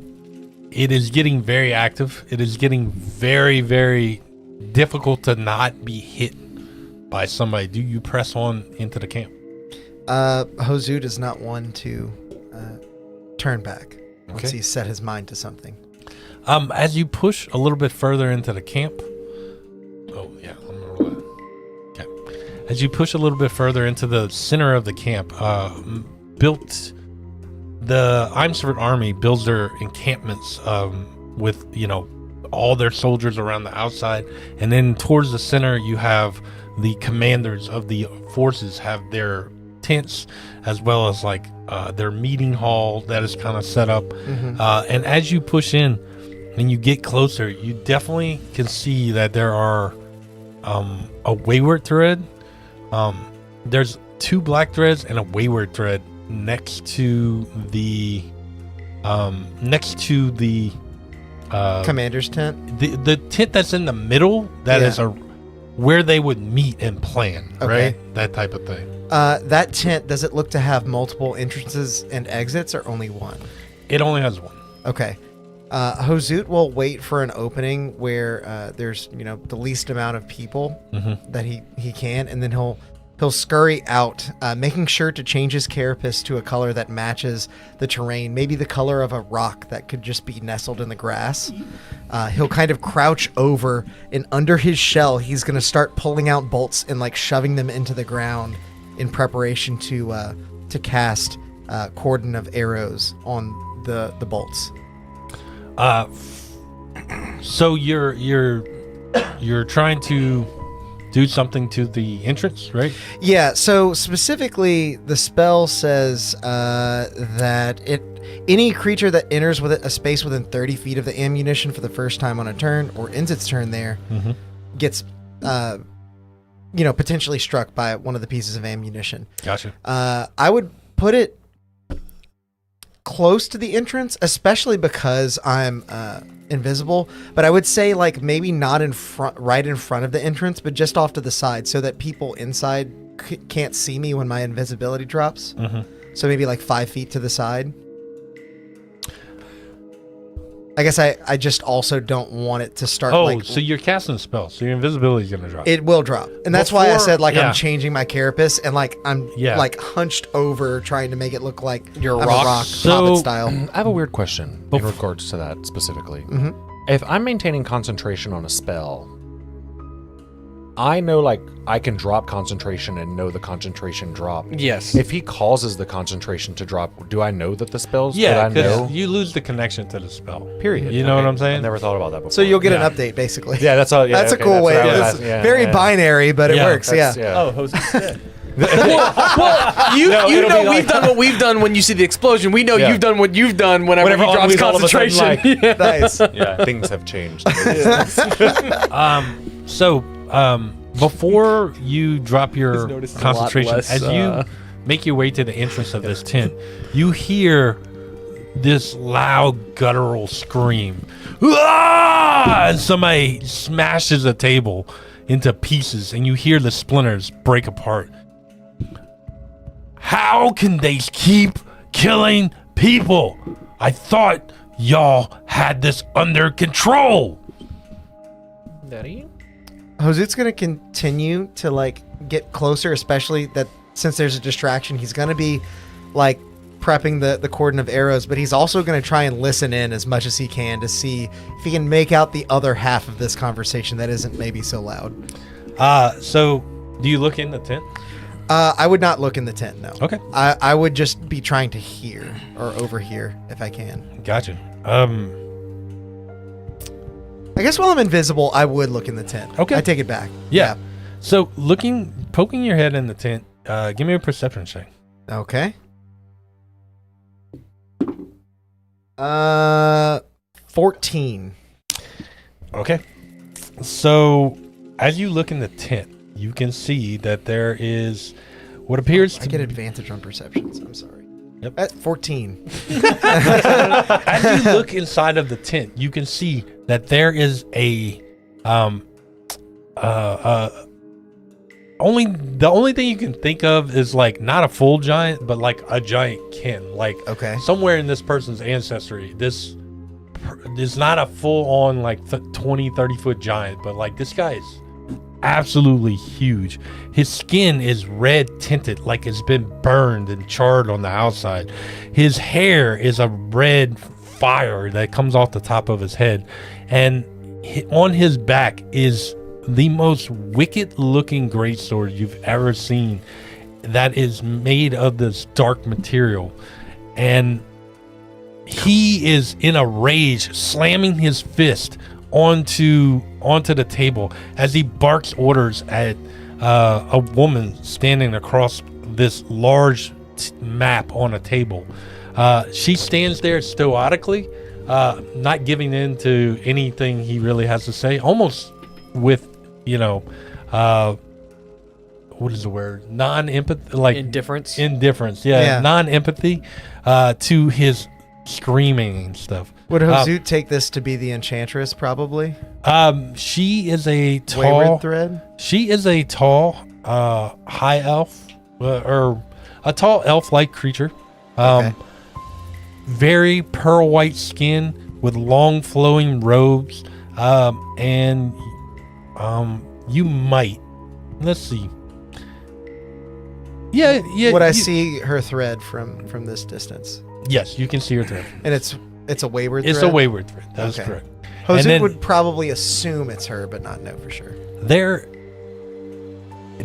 it is getting very active. It is getting very, very difficult to not be hit by somebody. Do you press on into the camp? Hozu is not one to turn back once Okay. he's set his mind to something. As you push a little bit further into the camp. Oh yeah, I'm gonna roll that. Okay. As you push a little bit further into the center of the camp, the Imsford army builds their encampments with all their soldiers around the outside, and then towards the center you have the commanders of the forces have their tents as well as like their meeting hall that is kind of set up. And as you push in and you get closer, you definitely can see that there are a wayward thread. There's 2 black threads and a wayward thread next to the Commander's tent. the tent that's in the middle. That is where they would meet and plan, Okay. right? That type of thing. That tent, does it look to have multiple entrances and exits or only one? It only has one. Okay. Hozut will wait for an opening where there's, the least amount of people that he can, and then he'll scurry out, making sure to change his carapace to a color that matches the terrain, maybe the color of a rock that could just be nestled in the grass. He'll kind of crouch over, and under his shell, he's going to start pulling out bolts and like shoving them into the ground in preparation to cast cordon of arrows on the bolts. So you're trying to do something to the entrance, right? Yeah, so specifically the spell says that any creature that enters with a space within 30 feet of the ammunition for the first time on a turn or ends its turn there gets potentially struck by one of the pieces of ammunition. Gotcha. I would put it close to the entrance, especially because I'm invisible, but I would say like maybe not right in front of the entrance, but just off to the side so that people inside can't see me when my invisibility drops. So maybe like 5 feet to the side. I guess I just also don't want it to start. So you're casting a spell, so your invisibility is going to drop. It will drop, and that's why I said yeah. I'm changing my carapace and I'm like hunched over, trying to make it look like You're I'm rock. a rock So- hobbit style. I have a weird question in regards to that specifically. If I'm maintaining concentration on a spell, I know I can drop concentration and know the concentration drop. Yes. If he causes the concentration to drop, do I know that the spell's Yeah, Did I know? because you lose the connection to the spell. Period. You know what I'm saying? I never thought about that before. So you'll get an update, basically. Yeah, that's all. Yeah, That's a cool way. what I was It's asking. Yeah, very yeah. binary, but it Yeah, works. Yeah. That's- Oh, Jose's dead. You it'll know be we've done what we've done when you see the explosion. We know Yeah. you've done what you've done whenever he drops Emily's all of a sudden concentration. Nice. Yeah, things have changed. Before you drop your noticed a lot concentration, less, as you make your way to the entrance of this tent, you hear this loud guttural scream. "Ah!" And somebody smashes a table into pieces, and you hear the splinters break apart. How can they keep killing people? I thought y'all had this under control. Hozut's going to continue to get closer, especially that since there's a distraction, he's going to be prepping the cordon of arrows, but he's also going to try and listen in as much as he can to see if he can make out the other half of this conversation that isn't maybe so loud. So do you look in the tent? I would not look in the tent, no. Okay. I would just be trying to hear or overhear if I can. Gotcha. I guess while I'm invisible, I would look in the tent. Okay. I take it back. Yeah. So poking your head in the tent, give me a perception check. Okay. 14. Okay. So as you look in the tent, you can see that there is what appears I to get advantage on perceptions. I'm sorry. Yep. At 14. As you look inside of the tent, you can see that there is the only thing you can think of is not a full giant, but a giant kin. Okay. Somewhere in this person's ancestry, this is not a full on 20, 30 foot giant, but this guy is absolutely huge. His skin is red tinted, like it's been burned and charred on the outside. His hair is a red fire that comes off the top of his head, and on his back is the most wicked looking greatsword you've ever seen, that is made of this dark material. And he is in a rage, slamming his fist onto the table as he barks orders at a woman standing across this large map on a table. She stands there stoically, not giving in to anything he really has to say, almost with what is the word? Non-empathy, Indifference. Indifference, yeah. Non-empathy to his screaming and stuff. Would Hozut take this to be the enchantress, probably? She is a tall Wayward thread? She is a tall, high elf. or a tall elf-like creature. Okay. Very pearl white skin with long flowing robes. And you might, let's see. Yeah. Would I see her thread from this distance? Yes, you can see her thread. And it's a wayward thread? It's a wayward thread. That's Okay. correct. Jose And then- would probably assume it's her, but not know for sure. There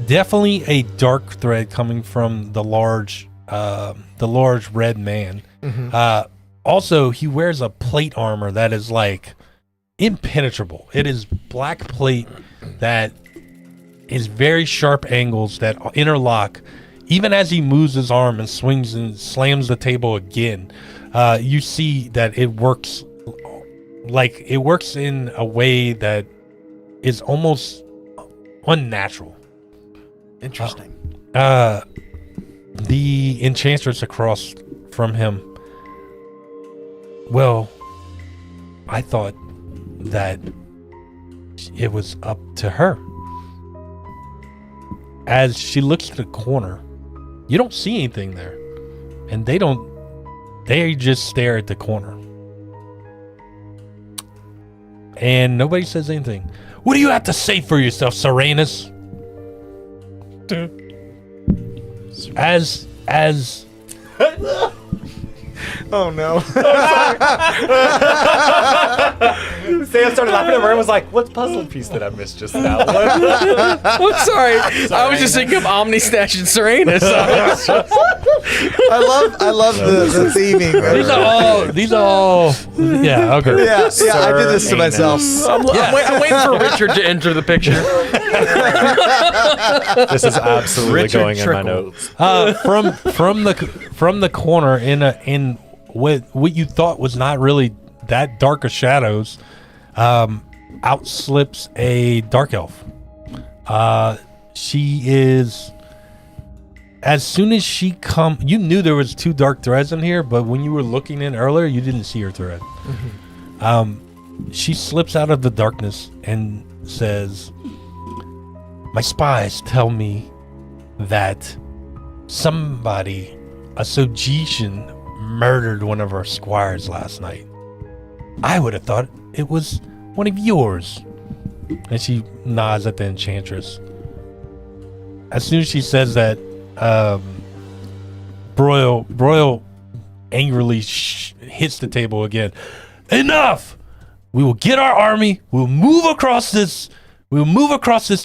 definitely a dark thread coming from the large red man. Also, he wears a plate armor that is like impenetrable. It is black plate that is very sharp angles that interlock. Even as he moves his arm and swings and slams the table again, you see that it works in a way that is almost unnatural. Interesting. The enchantress across from him, well, I thought that it was up to her. As she looks to the corner, you don't see anything there. And they just stare at the corner. And nobody says anything. What do you have to say for yourself, Serenus? As Oh no. Sam started laughing at her and was like, what puzzle piece did I miss just now? What? I'm sorry. I was just thinking of Omnistash and Serenus. I love the theming. these are all yeah, okay. Yeah, I did this to myself. I'm waiting for Richard to enter the picture. This is absolutely Richard going in my Trickle. notes. From the corner in what you thought was not really that dark of shadows, out slips a dark elf. She is. As soon as she you knew there was 2 dark threads in here, but when you were looking in earlier, you didn't see her thread. She slips out of the darkness and says, "My spies tell me that somebody, a Sojician, murdered one of our squires last night. I would have thought it was one of yours." And she nods at the enchantress. As soon as she says that, Broil angrily hits the table again. "Enough! We will get our army. We'll move across this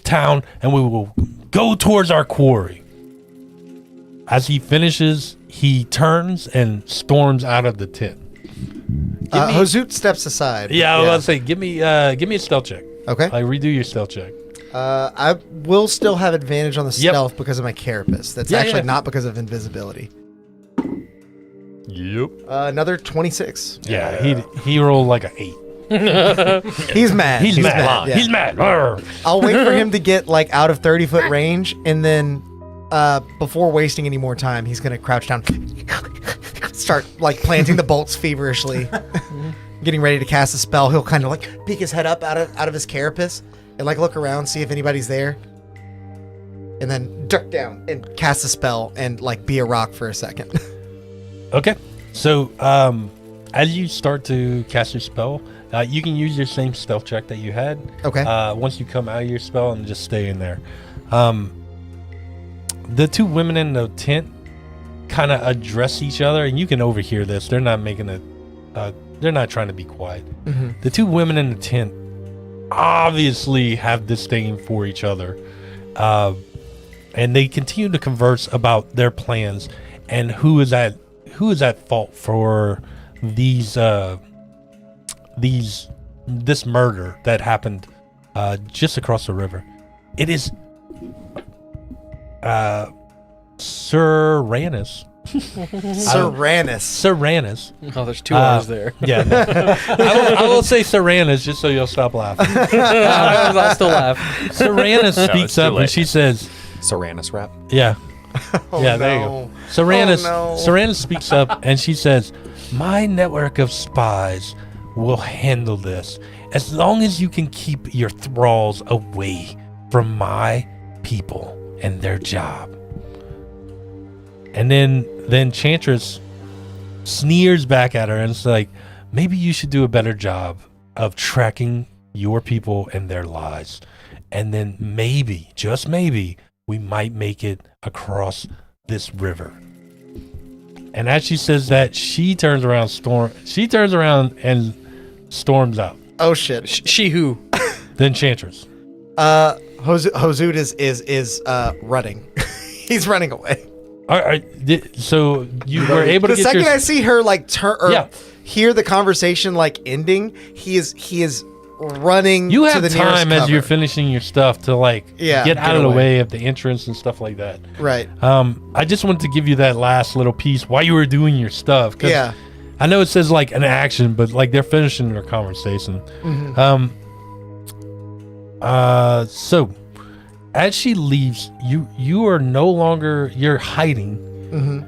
town, and we will go towards our quarry." As he finishes, he turns and storms out of the tent. Hozoot steps aside. Yeah, I was about to say, give me a stealth check. Okay. Like, redo your stealth check. I will still have advantage on the Yep. stealth because of my carapace. That's Yeah, actually yeah. not because of invisibility. Yep. Another 26. Yeah, he rolled like an 8. He's mad. He's mad. Yeah. He's mad. Arr. I'll wait for him to get like out of 30-foot range, and then before wasting any more time, he's gonna crouch down, start like planting the bolts feverishly, getting ready to cast a spell. He'll kind of like peek his head up out of his carapace and like look around, see if anybody's there, and then duck down and cast a spell and like be a rock for a second. Okay. So, as you start to cast your spell, you can use your same stealth check that you had. Okay. Once you come out of your spell and just stay in there. The 2 women in the tent kind of address each other, and you can overhear this. They're not making it. They're not trying to be quiet. The 2 women in the tent obviously have disdain for each other, and they continue to converse about their plans and who is at fault for this murder that happened just across the river. It is Serenus. Serenus. Oh, there's 2 R's there. Yeah. I will say Serenus just so you'll stop laughing. I'll still laugh. Serenus it's speaks too up late. and she says, Serenus rap. yeah. Yeah, there you no. go. Serenus, Oh, no. Serenus speaks up and she says, "My network of spies will handle this as long as you can keep your thralls away from my people and their job." And then the Enchantress sneers back at her and it's like, maybe you should do a better job of tracking your people and their lies. And then maybe, just maybe, we might make it across this river. And as she says that, she turns around and storms out. Oh shit. She who? The Enchantress. Hozud is running. He's running away. So you were able to The get second your... I see her like turn or Yeah. hear the conversation like ending, he is running. You to have the nearest time as cover. you're finishing your stuff to like get out of the way of the entrance and stuff like that. Right. I just wanted to give you that last little piece while you were doing your stuff. 'Cause Yeah. I know it says like an action, but like they're finishing their conversation. Mm-hmm. So as she leaves, you are no longer, you're hiding. Mm-hmm.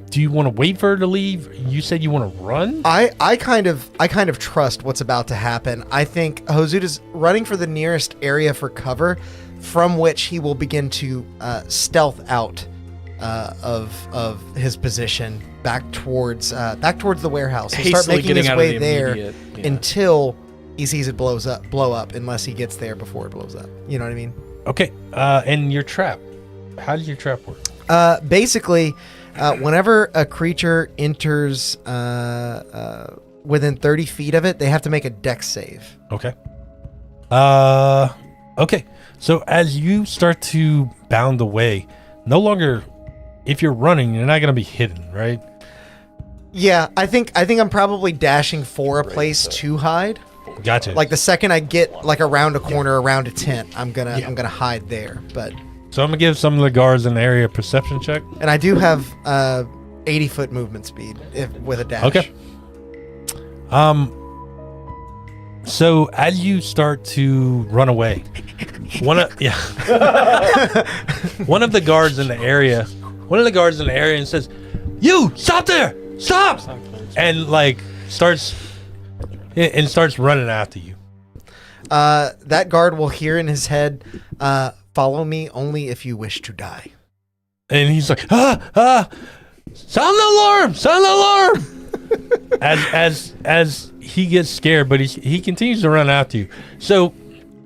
Do you want to wait for her to leave? You said you want to run? I kind of trust what's about to happen. I think Hozud is running for the nearest area for cover, from which he will begin to stealth out of his position back towards the warehouse. He'll start Hastily making getting his out of way the there immediate- yeah. until he sees it blow up, unless he gets there before it blows up. You know what I mean? Okay. And your trap. How does your trap work? Basically, whenever a creature enters within 30 feet of it, they have to make a dex save. Okay. Okay. So as you start to bound away, no longer, if you're running, you're not going to be hidden, right? Yeah, I think I'm probably dashing for a place to hide. Gotcha. Like the second I get like around a corner, around a tent, I'm gonna hide there. But So I'm gonna give some of the guards in the area a perception check. and I do have 80-foot movement speed with a dash. Okay. So as you start to run away, one of the guards in the area, and says, "You stop there! Stop!" And like starts running after you. That guard will hear in his head, "Follow me only if you wish to die." And he's like, sound the alarm! Sound the alarm! as he gets scared, but he continues to run after you. So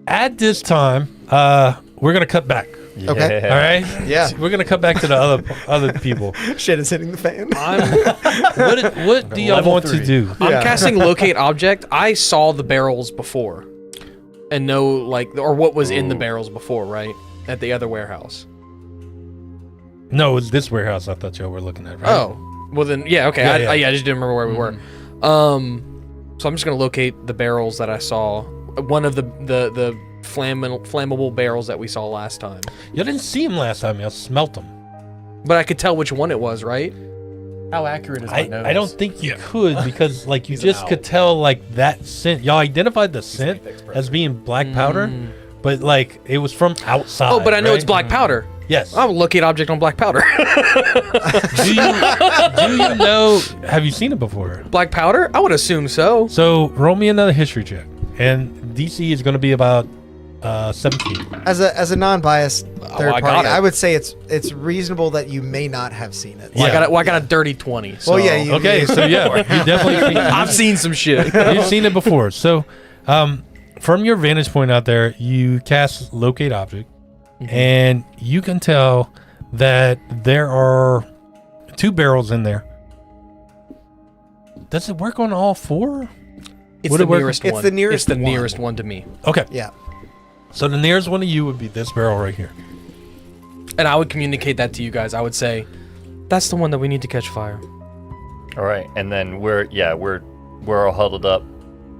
at this time, we're gonna cut back. Okay. All right. Yeah. We're gonna cut back to the other people. Shit is hitting the fan. What do y'all Level want to 3. do? I'm Yeah. casting locate object. I saw the barrels before, and know like or what was in the barrels before, right? At the other warehouse. No, it's this warehouse. I thought y'all were looking at. Right? Oh, well then, yeah, okay. Yeah, yeah. I just didn't remember where we were. So I'm just gonna locate the barrels that I saw. One of the flammable barrels that we saw last time. Y'all didn't see him last time. Y'all smelt him. But I could tell which one it was, right? How accurate is my nose? I don't think you could because like you just could tell like that scent. Y'all identified the scent as being black powder, but like it was from outside. Oh, but I know it's right? black powder. Yes. I'll locate object on black powder. Do you know? Have you seen it before? Black powder? I would assume so. So roll me another history check, and DC is going to be about 17. As a non-biased third I got party, it. I would say it's reasonable that you may not have seen it. Yeah. I got a dirty 20. So. Well, yeah. You, Okay, so yeah, you definitely I've seen some shit. you've seen it before. So, from your vantage point out there, you cast locate object, and you can tell that there are 2 barrels in there. Does it work on all 4? It's Would the it work? nearest It's one. the nearest It's the one. nearest one to me. Okay, yeah. so the nearest one to you would be this barrel right here. And I would communicate that to you guys. I would say, that's the one that we need to catch fire. All right, and then we're all huddled up,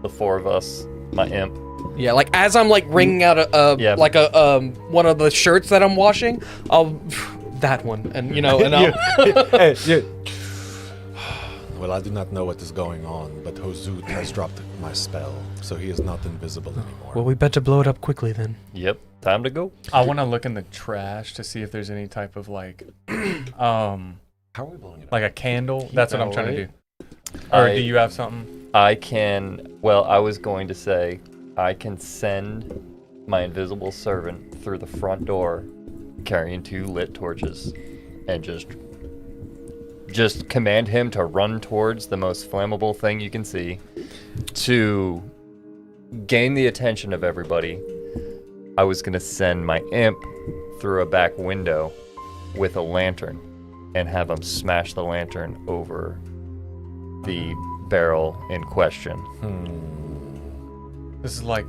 the 4 of us, my imp. Yeah, like as I'm like wringing out Yeah. like a one of the shirts that I'm washing, I'll that one, and you know, and I'll Well, I do not know what is going on, but Hozud has dropped my spell, so he is not invisible anymore. Well, we better blow it up quickly then. Yep, time to go. I want to look in the trash to see if there's any type of like, How are we blowing it up? like a candle. That's what I'm trying to do. I- Or do you have something? I can. Well, I was going to say, I can send my invisible servant through the front door, carrying 2 lit torches, and just command him to run towards the most flammable thing you can see to gain the attention of everybody. I was going to send my imp through a back window with a lantern and have him smash the lantern over the barrel in question. This is like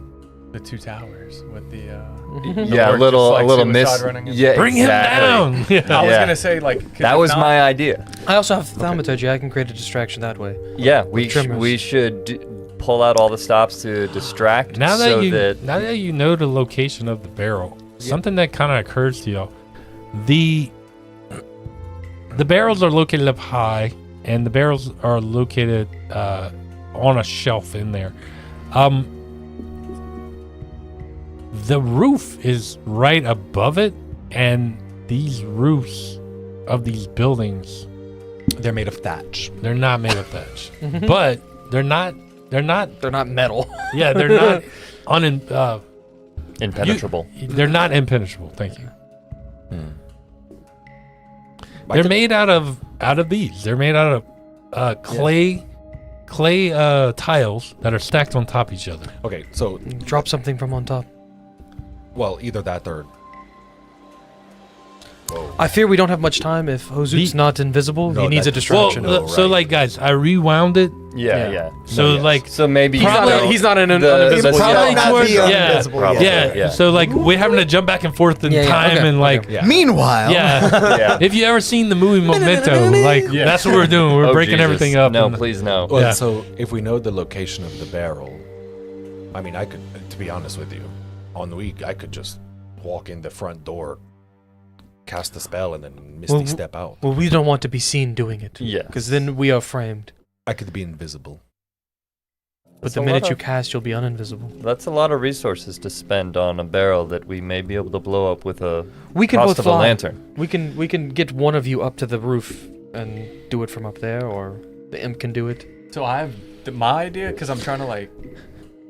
the two towers with the Yeah, a orc little just, like, miss. suicide running in. Yeah, Bring exactly. him down. Yeah. I was Yeah. gonna say like 'cause That if was not- my idea. I also have thaumaturgy. I can create a distraction that way. Yeah, trimmers. we should pull out all the stops to distract. Now that so you that now that you know the location of the barrel, something that kind of occurs to y'all, the barrels are located up high, and the barrels are located on a shelf in there. The roof is right above it, and these roofs of these buildings, They're made of thatch. they're not made of thatch, but they're not. They're not metal. Yeah, they're not impenetrable. They're not impenetrable. Thank you. I They're could- made out of these. They're made out of clay tiles that are stacked on top of each other. Okay, so Drop something from on top. well, either that or I fear we don't have much time. If Hozut's The- not invisible, No, he needs a that's- distraction. Well, so right. like guys, I rewound it. Yeah, Yeah. yeah. So yes. like So maybe he's not an the- invisible. the- Probably not towards- the yeah, invisible probably. yet. yeah, Yeah. So like we're having to jump back and forth in Yeah, yeah, time okay, and like yeah. Meanwhile, yeah. Yeah. If you ever seen the movie Memento, like Yeah. that's what we're doing. We're Oh, breaking Jesus. everything up. No, and- please no. Well, Yeah. so if we know the location of the barrel, I mean, I could, to be honest with you, on the week, I could just walk in the front door, cast the spell, and then misty Well, step out. Well, we don't want to be seen doing it. Yeah. Because then we are framed. I could be invisible. But That's the a minute lot you of- cast, you'll be uninvisible. That's a lot of resources to spend on a barrel that we may be able to blow up with a We can cost both of a fly. lantern. We can get one of you up to the roof and do it from up there, or the imp can do it. So I have my idea because I'm trying to like.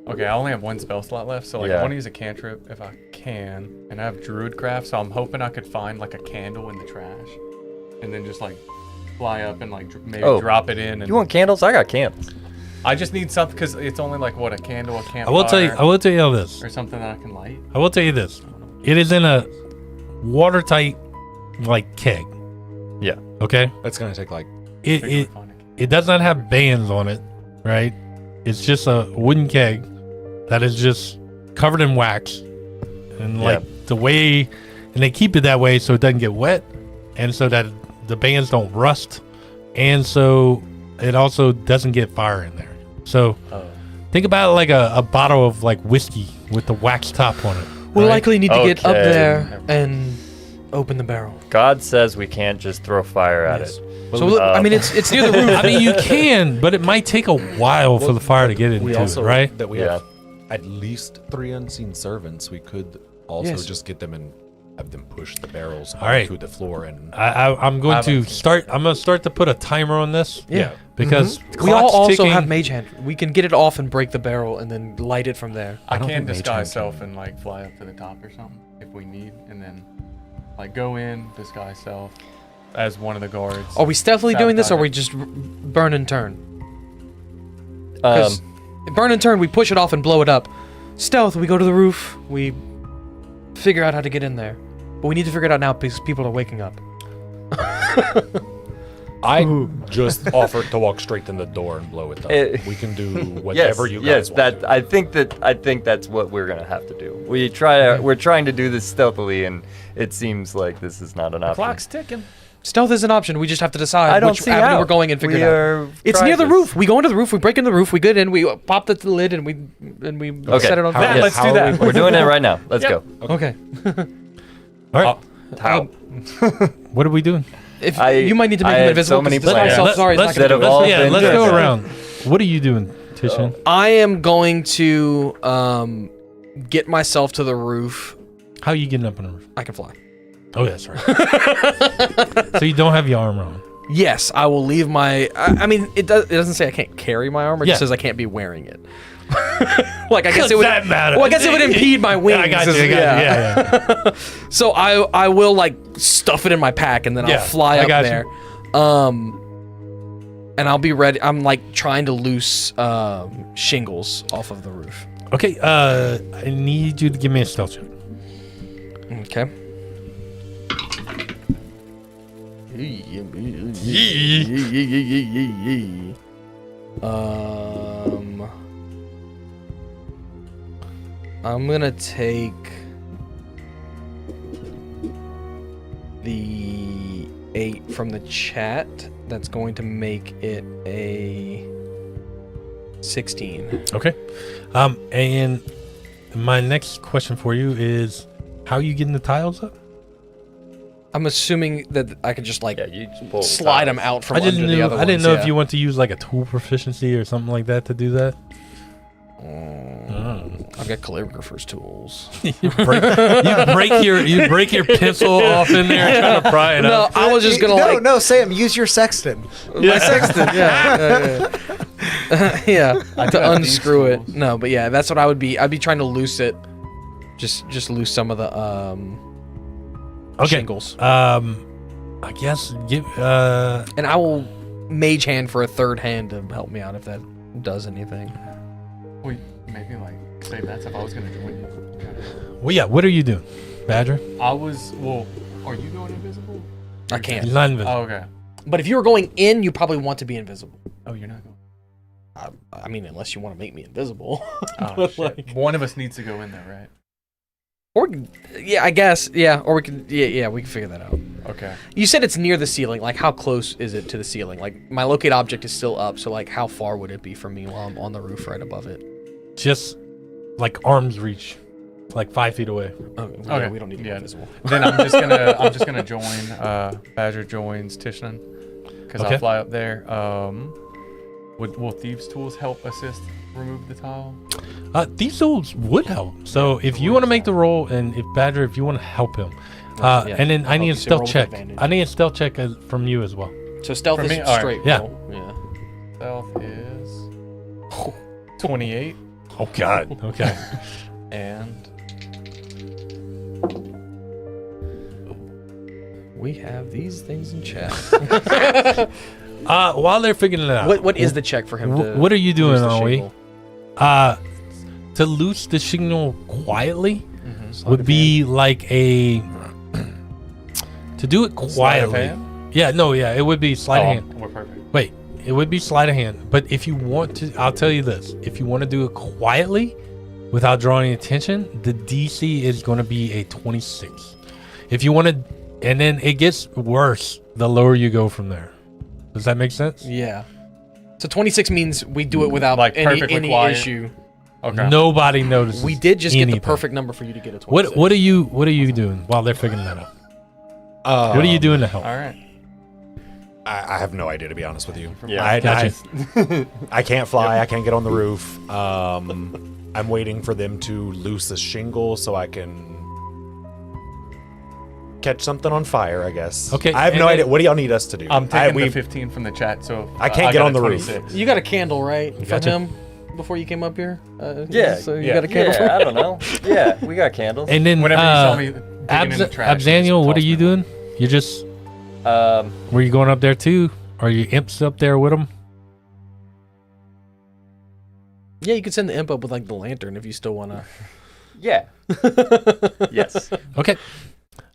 Okay, I only have one spell slot left, so like Yeah. I want to use a cantrip if I can, and I have druidcraft, so I'm hoping I could find like a candle in the trash, and then just like fly up and like maybe Oh. drop it in. And You want candles? I got candles. I just need something because it's only like what a candle, a campfire, I will tell you all this. or something that I can light. I will tell you this. It is in a watertight like keg. Yeah. Okay. It's gonna take like It it does not have bands on it, right? It's just a wooden keg that is just covered in wax, and like the way, and they keep it that way so it doesn't get wet, and so that the bands don't rust, and so it also doesn't get fire in there. So think about it like a bottle of like whiskey with the wax top on it. We'll right? likely need to get up Okay. there and open the barrel. God says we can't just throw fire at Yes. it. So look, I mean, it's near the roof. I mean, you can, but it might take a while for the fire to get we into also it, right? that we Yeah. have at least 3 unseen servants. We could also Yes. just get them and have them push the barrels All right. onto the floor and I'm going to start. I'm going to start to put a timer on this. Yeah. Because We all clock's also ticking. have mage hand. We can get it off and break the barrel and then light it from there. I don't can think mage disguise hand self can. and like fly up to the top or something if we need, and then like go in, disguise self as one of the guards. Are we stealthily doing this, or are Sabotage we just burn and turn? Um, Because burn and turn, we push it off and blow it up. Stealth, we go to the roof, we figure out how to get in there. But we need to figure it out now because people are waking up. I just offered to walk straight in the door and blow it up. We can do whatever you guys want. I think that's what we're gonna have to do. We're trying to do this stealthily, and it seems like this is not an option. Clock's ticking. Stealth is an option. We just have to decide I don't which see avenue how. we're going and figure We it out. are It's near the trying roof. We go into the roof. We break in the roof. We get in. We pop the lid and we Okay. set it on How- fire. yes. Let's do that. We're doing it right now. Let's Yep. go. Okay. All right. How? What are we doing? If I- you might need to make I him had invisible. so many 'cause this plans. myself, sorry, let's, it's not That gonna have all do it. yeah, been let's go done. around. What are you doing, Tishan? I am going to get myself to the roof. How are you getting up on the roof? I can fly. Oh, that's right. So you don't have your armor on. Yes, I will leave my. I mean, it doesn't say I can't carry my armor. It Yeah. just says I can't be wearing it. Like I guess it would. that matter? Well, I guess it would impede my wings. Yeah, I got you. Yeah. So I will like stuff it in my pack and then Yeah, I'll fly I up got there. And I'll be ready. I'm like trying to loose shingles off of the roof. Okay, I need you to give me a stealth check. Okay. I'm gonna take the 8 from the chat. That's going to make it a 16. Okay. And my next question for you is, how are you getting the tiles up? I'm assuming that I could just like Yeah, you just pull the slide them tiles. out from I under the other I didn't ones, know yeah. if you want to use like a tool proficiency or something like that to do that. I've got calligrapher's tools. you break your pencil off in there trying to pry it No, up. I was just gonna like No, Sam, use your sextant. my sextant. Yeah, to unscrew it. No, but yeah, that's what I would be. I'd be trying to loose it. Just loose some of the shingles. I guess give And I will mage hand for a third hand to help me out if that does anything. Wait, maybe like save that stuff. I was gonna join you. well, yeah. What are you doing, Badger? I was. Well, are you going invisible? I can't. He's not invisible. Oh, okay. But if you were going in, you probably want to be invisible. Oh, you're not going. I mean, unless you want to make me invisible. Oh shit. One of us needs to go in there, right? Or, yeah, I guess, yeah. Or we can, yeah, we can figure that out. Okay. You said it's near the ceiling. Like, how close is it to the ceiling? Like, my locate object is still up, so like, how far would it be from me while I'm on the roof right above it? Just like arm's reach, like 5 feet away. Oh, yeah, Okay. we don't need to be Yeah. invisible. Then I'm just gonna join. Badger joins Tishnan because Okay. I'll fly up there. Will thieves' tools help assist remove the tile? These tools would help. So if you want to make the roll, and if Badger, if you want to help him, Yeah. and then I Oh, need you a said roll stealth with check. advantage. I need a stealth check from you as well. So stealth For is me? All right. straight. Yeah. roll. Yeah. Stealth is 28 Oh God. Okay. and We have these things in chat. While they're figuring it out, what is the check for him to what are you doing, lose the Ollie? shingle? To loose the signal quietly Mm-hmm. would be like a to do it Sleight of quietly. hand? Yeah, no, yeah, it would be sleight of Oh, hand. we're perfect. Wait, it would be sleight of hand. But if you want to, I'll tell you this: if you want to do it quietly, without drawing attention, the DC is going to be a 26. If you want to, and then it gets worse the lower you go from there. Does that make sense? Yeah. So 26 means we do it without Like any perfectly quiet. issue. Okay. Nobody notices. We did just get anything. the perfect number for you to get a 26. What are you doing while they're figuring that out? What are you doing to help? All right. I have no idea, to be honest with you. Yeah. I can't fly. I can't get on the roof. I'm waiting for them to loose the shingle so I can catch something on fire, I guess. Okay, I have and no then- idea. What do y'all need us to do? I'm taking we- the 15 from the chat, so I can't get got on a the roof. 26. You got a candle, right? From Gotcha. him before you came up here? Yeah. So you yeah, got a candle from Yeah, I don't know. Yeah, we got candles. And then Whenever you saw me digging in the trash, Abdaniel, just what are toss you me one. doing? You just were you going up there too? Are you imps up there with them? Yeah, you could send the imp up with like the lantern if you still want to. Yeah. Yes. Okay.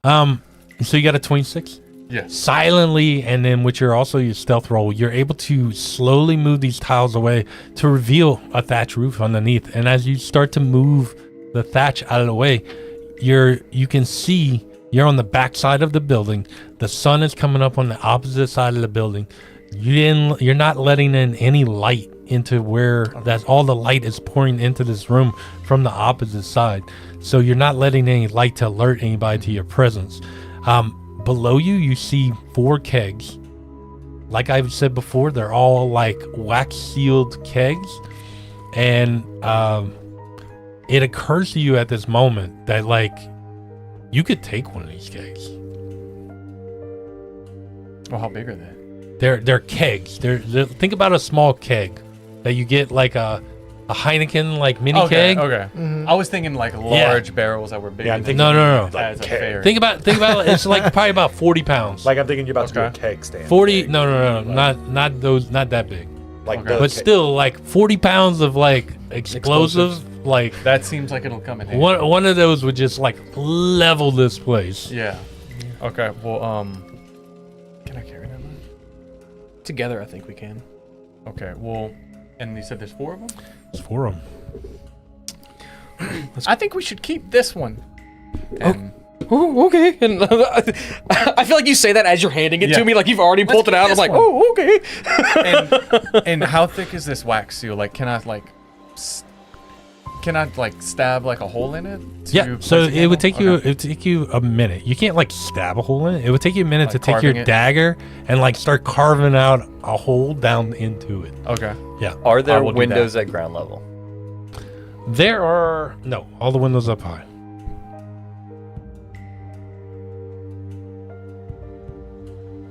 So you got a 26? Yes. Silently, and then with your stealth roll, you're able to slowly move these tiles away to reveal a thatch roof underneath. And as you start to move the thatch out of the way, you can see you're on the back side of the building. The sun is coming up on the opposite side of the building. You're not letting in any light into where that's all the light is pouring into this room from the opposite side. So you're not letting any light to alert anybody to your presence. Below you, you see 4 kegs. Like I've said before, they're all like wax sealed kegs. And it occurs to you at this moment that like you could take one of these kegs. Well, how big are they? They're kegs. They're think about a small keg that you get like a a Heineken like mini Okay. keg. Okay. I was thinking like large barrels that were big. Yeah, I'm enough thinking- No. as a fair. Think about it. It's like probably about 40 pounds. Like I'm thinking you're about to do a Okay. keg stand. 40. No. Not those. Not that big. Like Okay. the But keg- still, like 40 pounds of like explosive. Like That seems like it'll come in handy. one of those would just like level this place. Yeah. Okay. Well, can I carry that? Together, I think we can. Okay. Well, and you said there's 4 of them. It's for 'em. I think we should keep this one. And Oh, okay. And I feel like you say that as you're handing it Yeah. to me, like you've already pulled it out. I was this like, one. oh, okay. and how thick is this wax seal? Like, can I stab like a hole in it? to Yeah. place So a it would candle? take you a minute. You can't like stab a hole in it. It would take you a minute Like to take your carving it? dagger and like start carving out a hole down into it. Okay. Yeah. Are there will do windows at ground level? There are no all the windows up high.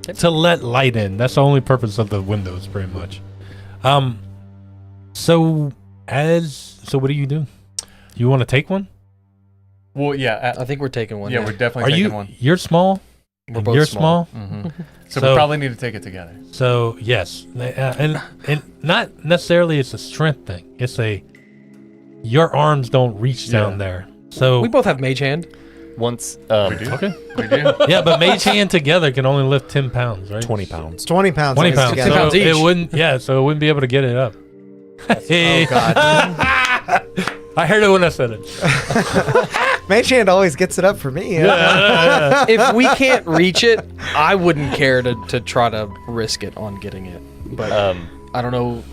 To let light in. That's the only purpose of the windows, pretty much. So what do you do? You want to take one? Well, yeah. I think we're taking one. Yeah, we're definitely Are taking you? one. You're small. We're and both you're small. small. So, So- we probably need to take it together. So yes, and not necessarily it's a strength thing. It's your arms don't reach down Yeah. there. So We both have mage hand. Once We do. okay. We do. Yeah, but mage hand together can only lift 10 pounds, right? 20 pounds. 20 pounds. 20 I guess, pounds. together. So 10 pounds it each. wouldn't. Yeah, so it wouldn't be able to get it up. Oh, God. I heard it when I said it. Mage hand always gets it up for me. If we can't reach it, I wouldn't care to try to risk it on getting it. But I don't know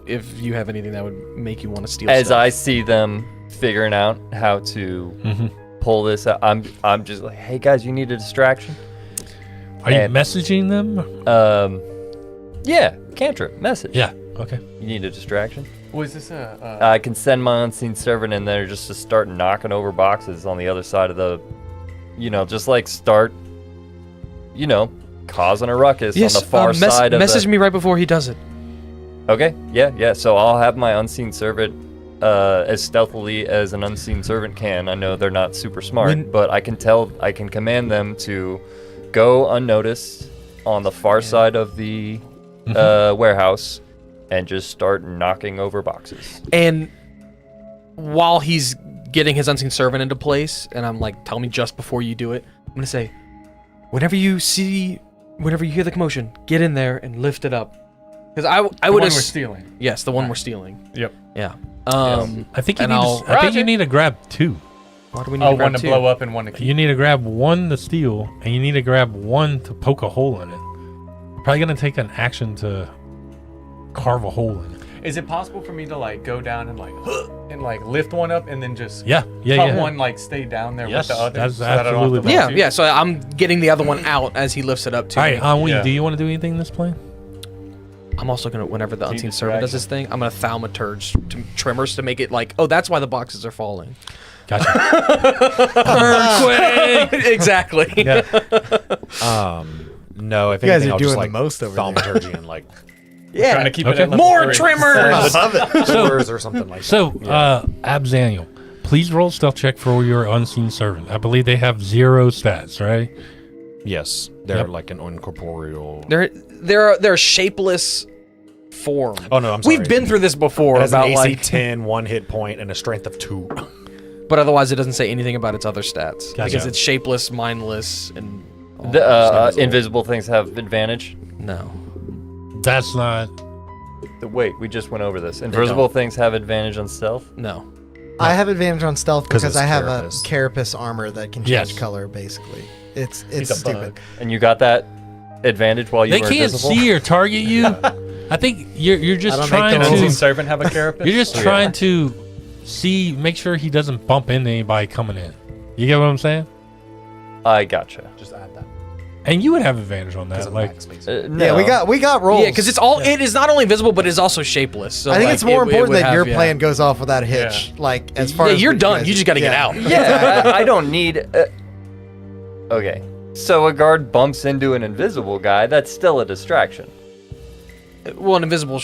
if you have anything that would make you want to steal as stuff. I see them figuring out how to pull this out, I'm just like, hey guys, you need a distraction? Are you And- messaging them? Yeah, cantrip, message. Yeah. Okay. You need a distraction? Was this a? I can send my unseen servant in there just to start knocking over boxes on the other side of the, just like start, causing a ruckus on the far side of message the... me right before he does it. Okay, yeah. So I'll have my unseen servant as stealthily as an unseen servant can. I know they're not super smart, but I can command them to go unnoticed on the far side of the warehouse and just start knocking over boxes. And while he's getting his unseen servant into place, and I'm like, tell me just before you do it, I'm gonna say, whenever you hear the commotion, get in there and lift it up. Because I the would one we're stealing. Yes, the one we're stealing. Yep. Yeah. I think you And need. I'll- I think you need to grab 2. Why do we need Oh, to grab one to two? blow up and one to keep. You need to grab 1 to steal, and you need to grab 1 to poke a hole in it. Probably gonna take an action to carve a hole in it. Is it possible for me to like go down and like lift one up and then just Yeah. cut one like stay down there Yes, with the other? that's so that I don't have to absolutely lift Yeah, two? yeah. So I'm getting the other one out as he lifts it up to All me. right, Anwi, Yeah. do you want to do anything in this plan? I'm also gonna, whenever the Keep unseen servant does his thing, I'm gonna thaumaturge trimmers to make it like, oh, that's why the boxes are falling. Gotcha. Earthquake. Exactly. Yeah. No, if You guys anything, are I'll doing just the like most over there. thaumaturgy and like Trying to keep Okay. it at level More 3. trimmers. doors or something like So, that. Abzaniel, please roll stealth check for your unseen servant. I believe they have 0 stats, right? Yes, they're Yep. like an incorporeal. They're shapeless form. Oh no, I'm sorry. We've been through this before It has an about AC like, 10, 1 hit point, and a strength of 2. but otherwise it doesn't say anything about its other stats Gotcha. because it's shapeless, mindless, and all The that. invisible things have advantage. No. That's not. Wait, we just went over this. Invisible things have advantage on stealth? No. I have advantage on stealth 'Cause because it's I have carapace. a carapace armor that can change Yes. color, basically. It's He's a stupid. bug. And you got that advantage while you They were can't invisible? see or target you. I think you're I just don't trying make An unseen to. servant have a carapace? You're just trying to make sure he doesn't bump into anybody coming in. You get what I'm saying? I gotcha. Just add that. And you would have advantage on that. Like, No. Yeah, we got rolls. Yeah, because it is not only invisible, but it's also shapeless. So I think like, it's more it important would that have- your yeah. plan goes off without a hitch. Like as far Yeah, as you're what done. guys You just got to get out. Yeah, I don't need... okay. So a guard bumps into an invisible guy, that's still a distraction. Well, an invisible...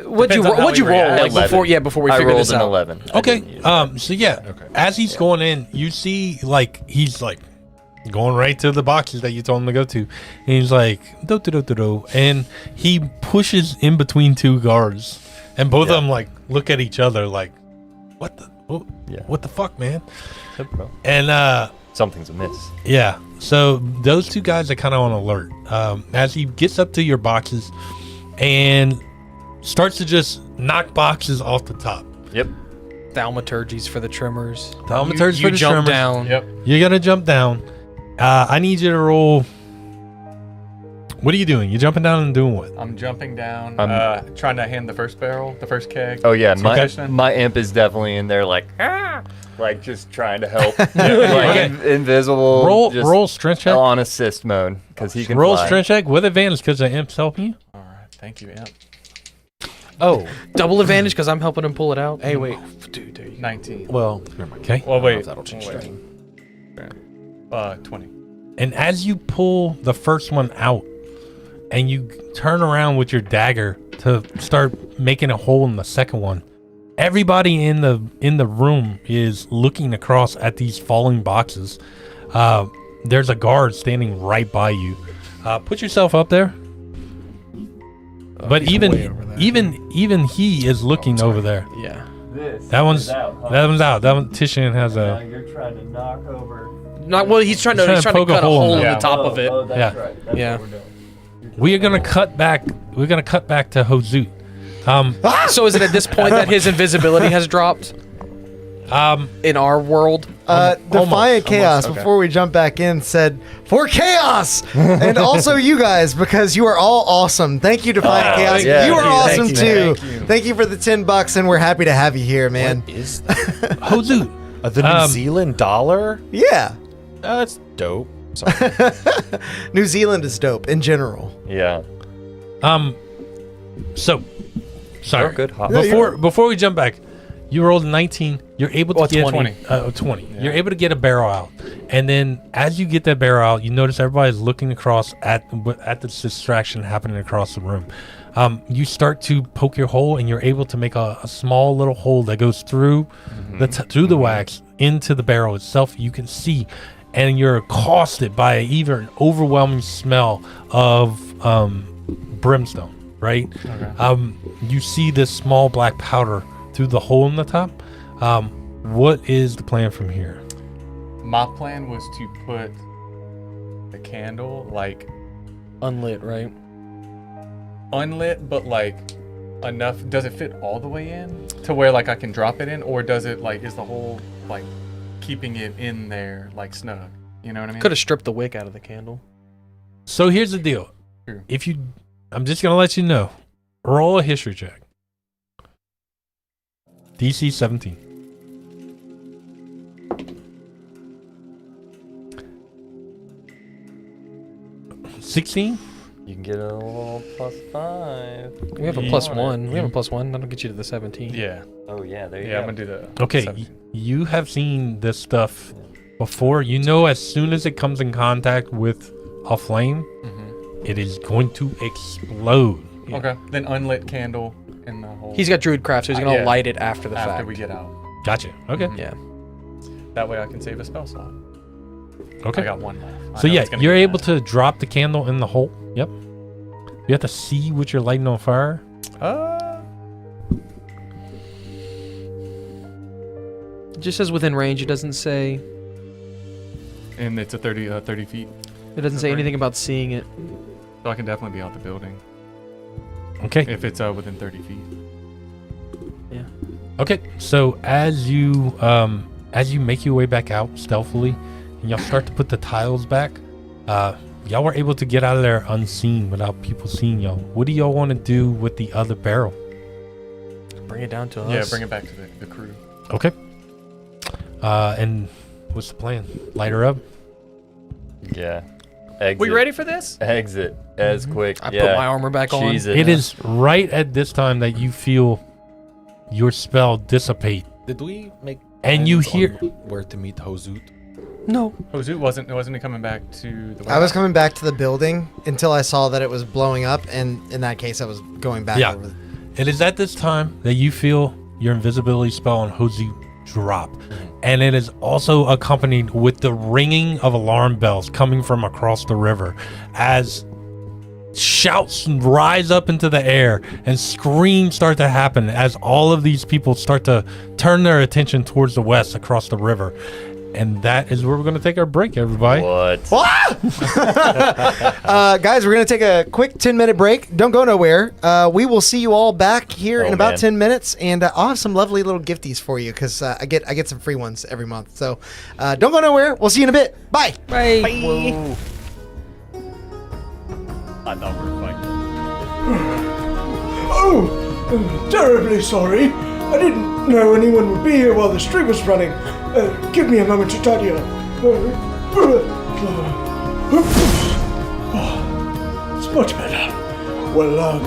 What'd you Depends on how what'd you we roll react. like before? Yeah, before we I figure rolled this an out. 11. I Okay. didn't use it. So yeah, as he's going in, you see like he's like going right to the boxes that you told him to go to, and he's like do do do do do, and he pushes in between two guards, and both of them like look at each other like, what the what the fuck, man? Yep, bro. And Something's amiss. yeah, so those two guys are kind of on alert. As he gets up to your boxes and starts to just knock boxes off the top. Yep. Thaumaturgies for the trimmers. Thaumaturgies for You the jump trimmers. down. Yep. You're gonna jump down. I need you to roll. What are you doing? You jumping down and doing what? I'm jumping down, I'm- trying to hand the first barrel, the first keg. Oh yeah, Okay. my imp is definitely in there, like just trying to help, like invisible. Roll strength check. on assist mode because he can Roll fly. strength check with advantage because the imp's helping you. All right, thank you, Imp. Oh, Double advantage because I'm helping him pull it out. hey, wait. Dude, there you 19. Well, never mind. Okay. Well, I don't know wait. if that'll change Wait. anything. 20. And as you pull the first one out, and you turn around with your dagger to start making a hole in the second one, everybody in the room is looking across at these falling boxes. There's a guard standing right by you. Put yourself up there. But even he is looking over there. Yeah. That one's out. That one Titian has a. You're trying to knock over. Not well. He's trying to poke a cut a hole in hole in there. the top of it. Yeah. right. That's Yeah. what we're doing. We are gonna cut back. We're gonna cut back to Hozut. So is it at this point that his invisibility has dropped in our world? Defiant Chaos, okay. before we jump back in, said, "For chaos!" and also you guys, because you are all awesome. Thank you, Defiant Chaos. yeah. You are Thank awesome you. too. Thank you. Thank you for the $10, and we're happy to have you here, man. What is that? Hozut. The New Zealand dollar? Yeah. That's dope. Sorry. New Zealand is dope in general. Yeah. So, sorry. Oh, good. Hop. Before we jump back, you rolled a 19. You're able to get 20. 20. You're able to get a barrel out, and then as you get that barrel out, you notice everybody's looking across at this distraction happening across the room. You start to poke your hole, and you're able to make a small little hole that goes through through the wax into the barrel itself. You can see, and you're accosted by an overwhelming smell of brimstone. Right? Okay. You see this small black powder through the hole in the top. What is the plan from here? My plan was to put the candle like Unlit, right? unlit, but like enough. Does it fit all the way in to where like I can drop it in, or does it like is the whole like keeping it in there like snug? You know what I mean? Could have stripped the wick out of the candle. So here's the deal. True. I'm just gonna let you know. Roll a history check. DC 17. $16? You can get a little +5. We have a Yeah. +1. We have a +1. That'll get you to the 17. Yeah. Oh yeah, there you Yeah. go. I'm gonna do the. Okay, 17. you have seen this stuff before. You know, as soon as it comes in contact with a flame, it is going to explode. Okay. Then unlit candle in the whole. He's got Druidcraft, so he's gonna Yeah. light it after the after fact. we get out. Gotcha. Okay. Yeah. That way I can save a spell slot. Okay. I got one left. I So know yeah, it's gonna you're be able bad. to drop the candle in the hole. Yep. You have to see what you're lighting on fire. It just says within range. It doesn't say. And it's a 30 feet, It doesn't say anything about seeing it. so I can definitely be out the building Okay. if it's within 30 feet. Okay. So as you make your way back out stealthily, and y'all start to put the tiles back, y'all were able to get out of there unseen without people seeing y'all. What do y'all want to do with the other barrel? Bring it down to us. Yeah, bring it back to the crew. Okay. And what's the plan? Light her up. Yeah. Exit. We ready for this? Exit as quick. I yeah. put my armor back on. Jesus. It is right at this time that you feel your spell dissipate. Did we make And you plans hear- on where to meet Hozut? No. Hozu wasn't he coming back to the I was coming back to the building until I saw that it was blowing up, and in that case, I was going back Yeah. over. It is at this time that you feel your invisibility spell on Hosey drop. And it is also accompanied with the ringing of alarm bells coming from across the river as shouts rise up into the air and screams start to happen as all of these people start to turn their attention towards the west across the river. And that is where we're going to take our break, everybody. What? Guys, we're going to take a quick 10-minute break. Don't go nowhere. We will see you all back here in about 10 minutes. And I'll have some lovely little gifties for you because I get some free ones every month. So don't go nowhere. We'll see you in a bit. Bye. Bye. Whoa. I thought we were fighting. Oh, I'm terribly sorry. I didn't know anyone would be here while the stream was running. Give me a moment to tidy up. It's much better. Well,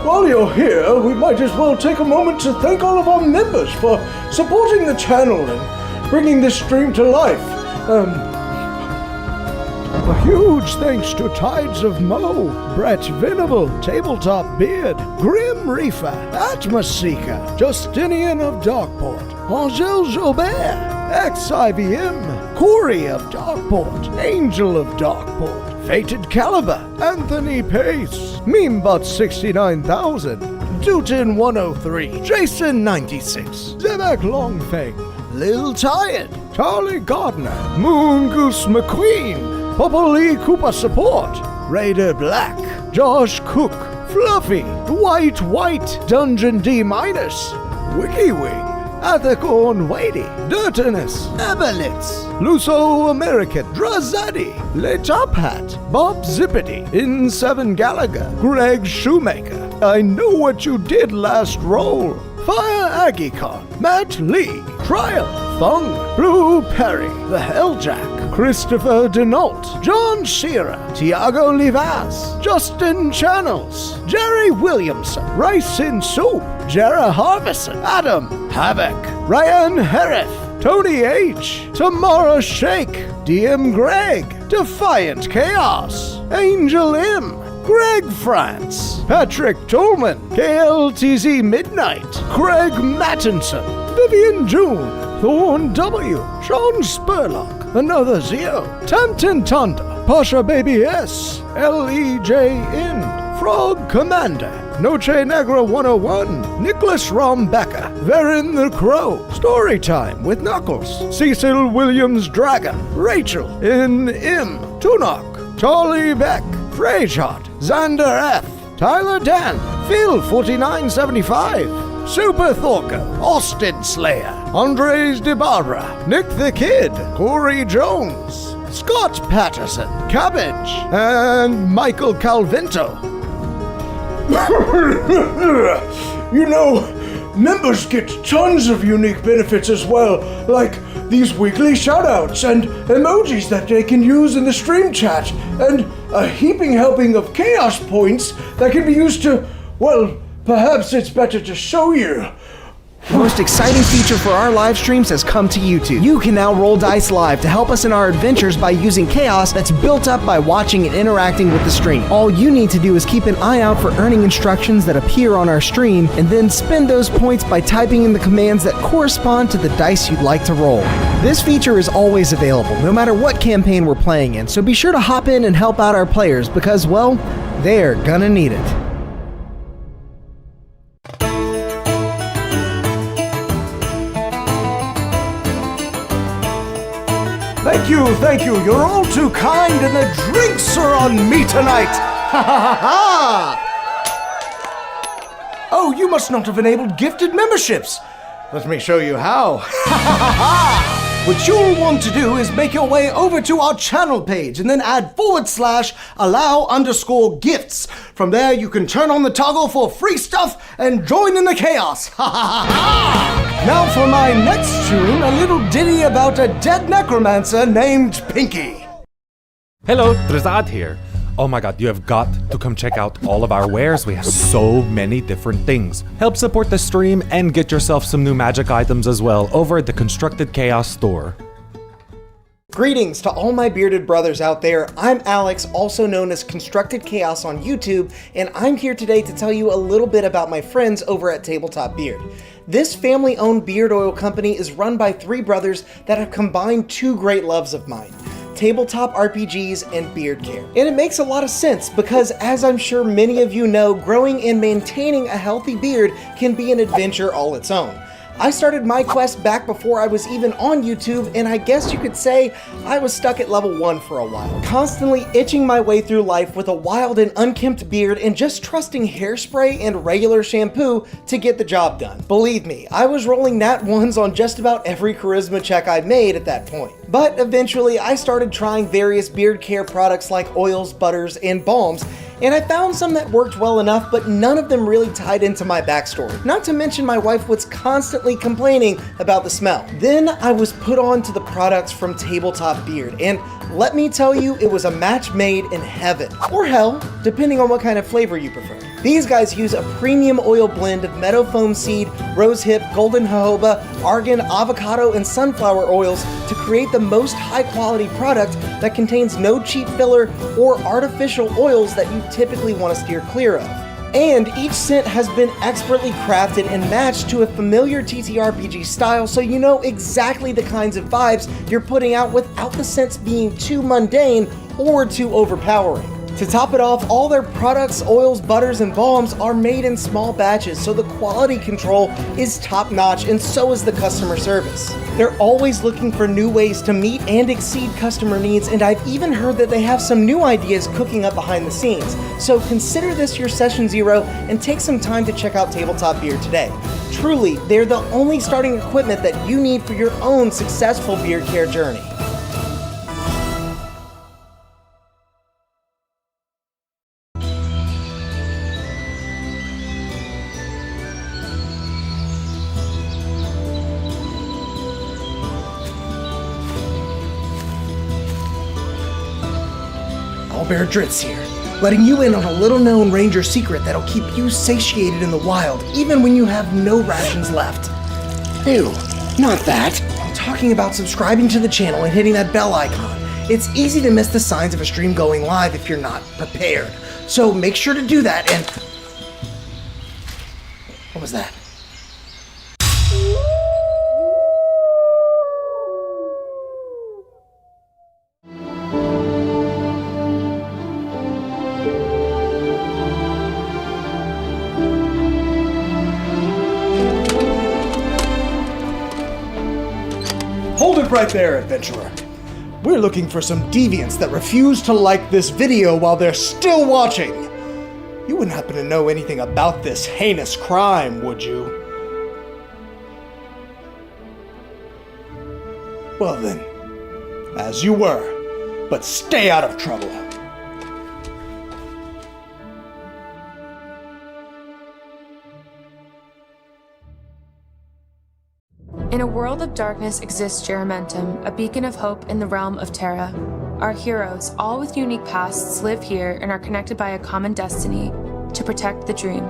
while you're here, we might as well take a moment to thank all of our members for supporting the channel and bringing this stream to life. A huge thanks to Tides of Mo, Brett Venable, Tabletop Beard, Grim Reaper, Atmos Seeker, Justinian of Darkport, Angel Jobert, XIVM, Corey of Darkport, Angel of Darkport, Fated Caliber, Anthony Pace, Memebot 69000, Dutin 103, Jason 96, Zebek Longfang, Lil Tired, Charlie Gardner, Moon Goose McQueen, Popoli Koopa Support, Raider Black, Josh Cook, Fluffy, White, Dungeon D-, WikiWing, Athacorn Wadey, Dirtiness, Abolitz, Luso American, Drazadi, Le Top Hat, Bob Zippity, In7 Gallagher, Greg Shoemaker, I Know What You Did Last Roll, Fire Agicon, Matt Lee, Trial, Thung, Blue Perry, The Helljack, Christopher Denault, John Shearer, Tiago Livas, Justin Channels, Jerry Williamson, Rice in Soup, Jera Harvison, Adam Havoc, Ryan Hereth, Tony H, Tamara Shake, DM Greg, Defiant Chaos, Angel M, Greg France, Patrick Tolman, KLTZ Midnight, Craig Mattinson, Vivian June, Thorn W, Sean Spurlock, Another Zio, Tamton Tonda, Pasha Baby S, LEJ Ind, Frog Commander, Noche Negra 101, Nicholas Rombecca, Verin the Crow, Storytime with Knuckles, Cecil Williams Dragon, Rachel in M, Tunok, Charlie Beck, Freyshot, Xander F, Tyler Dan, Phil 4975, Super Thorko, Austin Slayer, Andres DeBarbara, Nick the Kid, Corey Jones, Scott Patterson, Cabbage, and Michael Calvinto. You know, members get tons of unique benefits as well, like these weekly shoutouts and emojis that they can use in the stream chat, and a heaping helping of chaos points that can be used to, well, perhaps it's better to show you. The most exciting feature for our live streams has come to YouTube. You can now roll dice live to help us in our adventures by using chaos that's built up by watching and interacting with the stream. All you need to do is keep an eye out for earning instructions that appear on our stream, and then spend those points by typing in the commands that correspond to the dice you'd like to roll. This feature is always available, no matter what campaign we're playing in, so be sure to hop in and help out our players because, well, they're gonna need it. Thank you, you're all too kind, and the drinks are on me tonight! Ha ha ha ha! Oh, you must not have enabled gifted memberships! Let me show you how. Ha ha ha ha! What you'll want to do is make your way over to our channel page and then add /allow_gifts. From there, you can turn on the toggle for free stuff and join in the chaos. Ha ha ha! Now for my next tune, a little ditty about a dead necromancer named Pinky. Hello, Drazad here. Oh my god, you have got to come check out all of our wares. We have so many different things. Help support the stream and get yourself some new magic items as well over at the Constructed Chaos store. Greetings to all my bearded brothers out there. I'm Alex, also known as Constructed Chaos on YouTube, and I'm here today to tell you a little bit about my friends over at Tabletop Beard. This family-owned beard oil company is run by three brothers that have combined two great loves of mine: tabletop RPGs and beard care. And it makes a lot of sense because, as I'm sure many of you know, growing and maintaining a healthy beard can be an adventure all its own. I started my quest back before I was even on YouTube, and I guess you could say I was stuck at level 1 for a while, constantly itching my way through life with a wild and unkempt beard and just trusting hairspray and regular shampoo to get the job done. Believe me, I was rolling nat 1s on just about every charisma check I made at that point. But eventually I started trying various beard care products like oils, butters, and balms, and I found some that worked well enough, but none of them really tied into my backstory. Not to mention my wife was constantly complaining about the smell. Then I was put on to the products from Tabletop Beard, and let me tell you, it was a match made in heaven. Or hell, depending on what kind of flavor you prefer. These guys use a premium oil blend of meadow foam seed, rosehip, golden jojoba, argan, avocado, and sunflower oils to create the most high quality product that contains no cheap filler or artificial oils that you typically want to steer clear of. And each scent has been expertly crafted and matched to a familiar TTRPG style, so you know exactly the kinds of vibes you're putting out without the scents being too mundane or too overpowering. To top it off, all their products, oils, butters, and balms are made in small batches, so the quality control is top-notch, and so is the customer service. They're always looking for new ways to meet and exceed customer needs, and I've even heard that they have some new ideas cooking up behind the scenes. So consider this your session 0 and take some time to check out Tabletop Beard today. Truly, they're the only starting equipment that you need for your own successful beard care journey. Bear Dritz here, letting you in on a little-known ranger secret that'll keep you satiated in the wild, even when you have no rations left. Ew, not that. I'm talking about subscribing to the channel and hitting that bell icon. It's easy to miss the signs of a stream going live if you're not prepared. So make sure to do that and... What was that? Hold it right there, adventurer. We're looking for some deviants that refuse to like this video while they're still watching. You wouldn't happen to know anything about this heinous crime, would you? Well then, as you were, but stay out of trouble. In a world of darkness exists Geramentum, a beacon of hope in the realm of Terra. Our heroes, all with unique pasts, live here and are connected by a common destiny to protect the dream.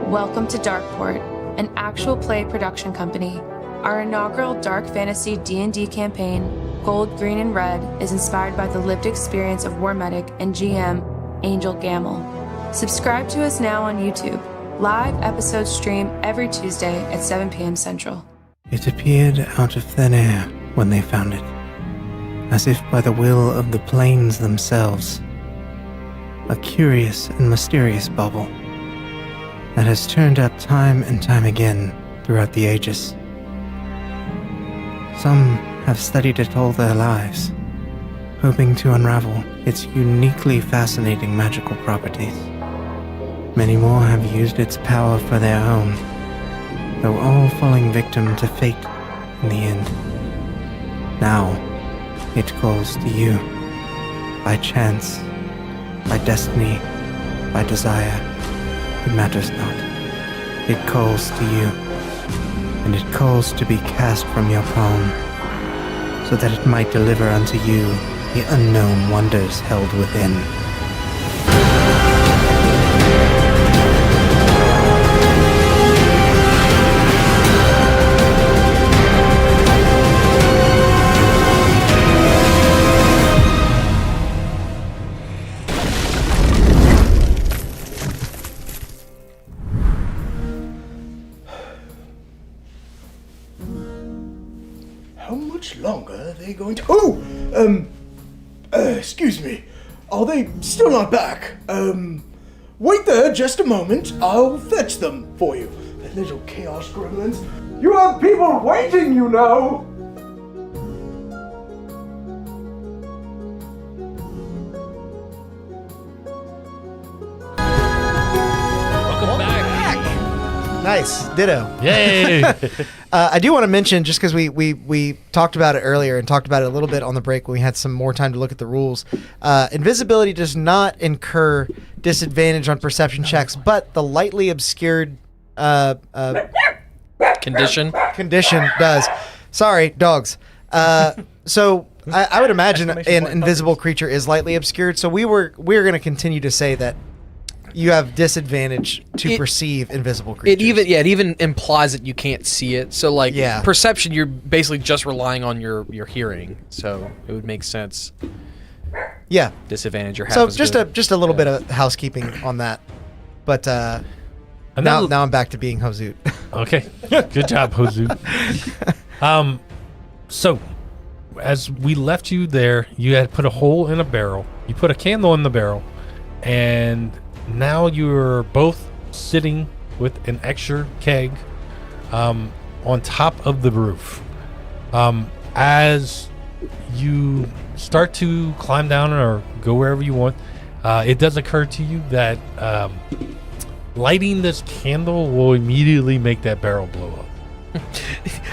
Welcome to Darkeport, an actual play production company. Our inaugural dark fantasy D&D campaign, Gold, Green, and Red, is inspired by the lived experience of War Medic and GM Angel Gamble. Subscribe to us now on YouTube. Live episodes stream every Tuesday at 7 p.m. Central. It appeared out of thin air when they found it, as if by the will of the plains themselves. A curious and mysterious bauble that has turned up time and time again throughout the ages. Some have studied it all their lives, hoping to unravel its uniquely fascinating magical properties. Many more have used its power for their own, though all falling victim to fate in the end. Now, it calls to you. By chance, by destiny, by desire, it matters not. It calls to you, and it calls to be cast from your palm, so that it might deliver unto you the unknown wonders held within. they going to... Oh! Excuse me. Are they still not back? Wait there just a moment. I'll fetch them for you. The little chaos gremlins. You have people waiting, you know! Welcome back. Nice. Ditto. Yay. I do want to mention, just because we talked about it earlier and talked about it a little bit on the break when we had some more time to look at the rules. Invisibility does not incur disadvantage on perception checks, but the lightly obscured Condition. condition does. Sorry, dogs. So I would imagine an invisible creature is lightly obscured. So we're going to continue to say that you have disadvantage to perceive invisible creatures. It even implies that you can't see it. So like Yeah. perception, you're basically just relying on your hearing. So it would make sense. Yeah. Disadvantage your half. So as just good. a little bit of housekeeping on that. But now I'm back to being Hozoot. Okay. Good job, Hozu. So as we left you there, you had put a hole in a barrel. You put a candle in the barrel, and now you're both sitting with an extra keg on top of the roof. As you start to climb down or go wherever you want, it does occur to you that lighting this candle will immediately make that barrel blow up.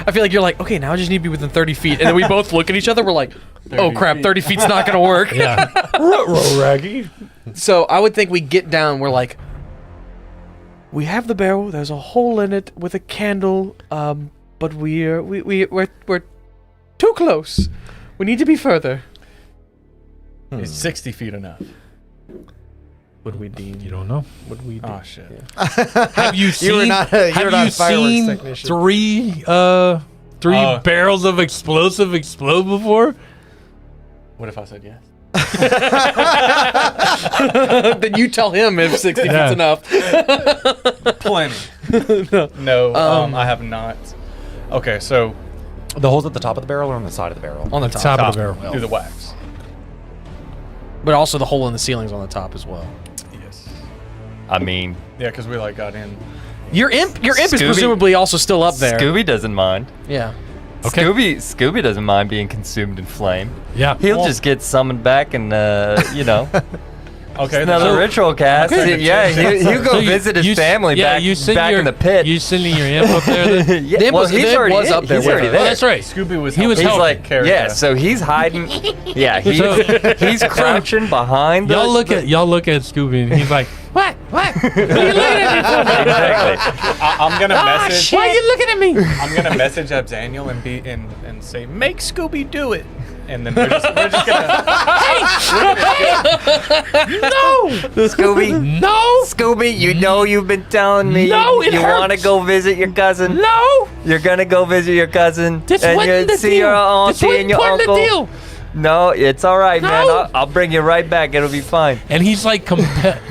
I feel like you're like, okay, now I just need to be within 30 feet. And then we both look at each other. We're like, oh crap, 30 feet's not going to work. Yeah. Raggy. So I would think we get down. We're like, we have the barrel. There's a hole in it with a candle. But we're too close. We need to be further. Is 60 feet enough? Would we deem? You don't know. Would we? Oh shit. Have you seen? were not a have you fireworks seen technician. three Oh. barrels of explosive explode before? What if I said yes? Then you tell him if 60 Yeah. feet's enough. Plenty. No, I have not. Okay, so The hole's at the top of the barrel or on the side of the barrel? On the top. Top of the barrel. through the wax. But also the hole in the ceiling's on the top as well. Yes. I mean, Yeah, because we like got in. Your imp is Scooby- presumably also still up there. Scooby doesn't mind. Yeah. Okay. Scooby doesn't mind being consumed in flame. Yeah. He'll just get summoned back and Okay. another ritual cast. Okay. Yeah, he'll go So you- visit his you s- family yeah, back, you send back your- in the pit. You sending your imp up there? Then? Yeah, The imp well, was- he's the imp already was in. up there He's with already us. there. Oh, that's right. Scooby was. He was He's helping. like, yeah, so he's hiding. Yeah, he's crouching behind the. Y'all look at Scooby and he's like, what? What? What are you looking at me for? Exactly. I'm gonna message. Why are you looking at me? I'm gonna message Abzaniel and say, make Scooby do it. And then we're just gonna. No! Scooby. No! Scooby, you know you've been telling me No, it you want to hurts. go visit your cousin. No! You're gonna go visit your cousin This and wasn't you the see deal. your This auntie and wasn't your part of uncle. the deal. No, it's all right, man. No. I'll bring you right back. It'll be fine. And he's like,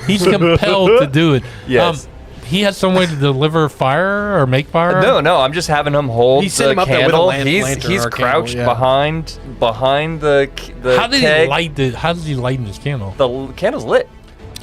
he's compelled to do it. Yes. He has some way to deliver fire or make fire. No, I'm just having him hold He's the sitting up there with a candle. lantern He's or a crouched candle, yeah. behind the How did keg. he light the? How does he light his candle? The candle's lit.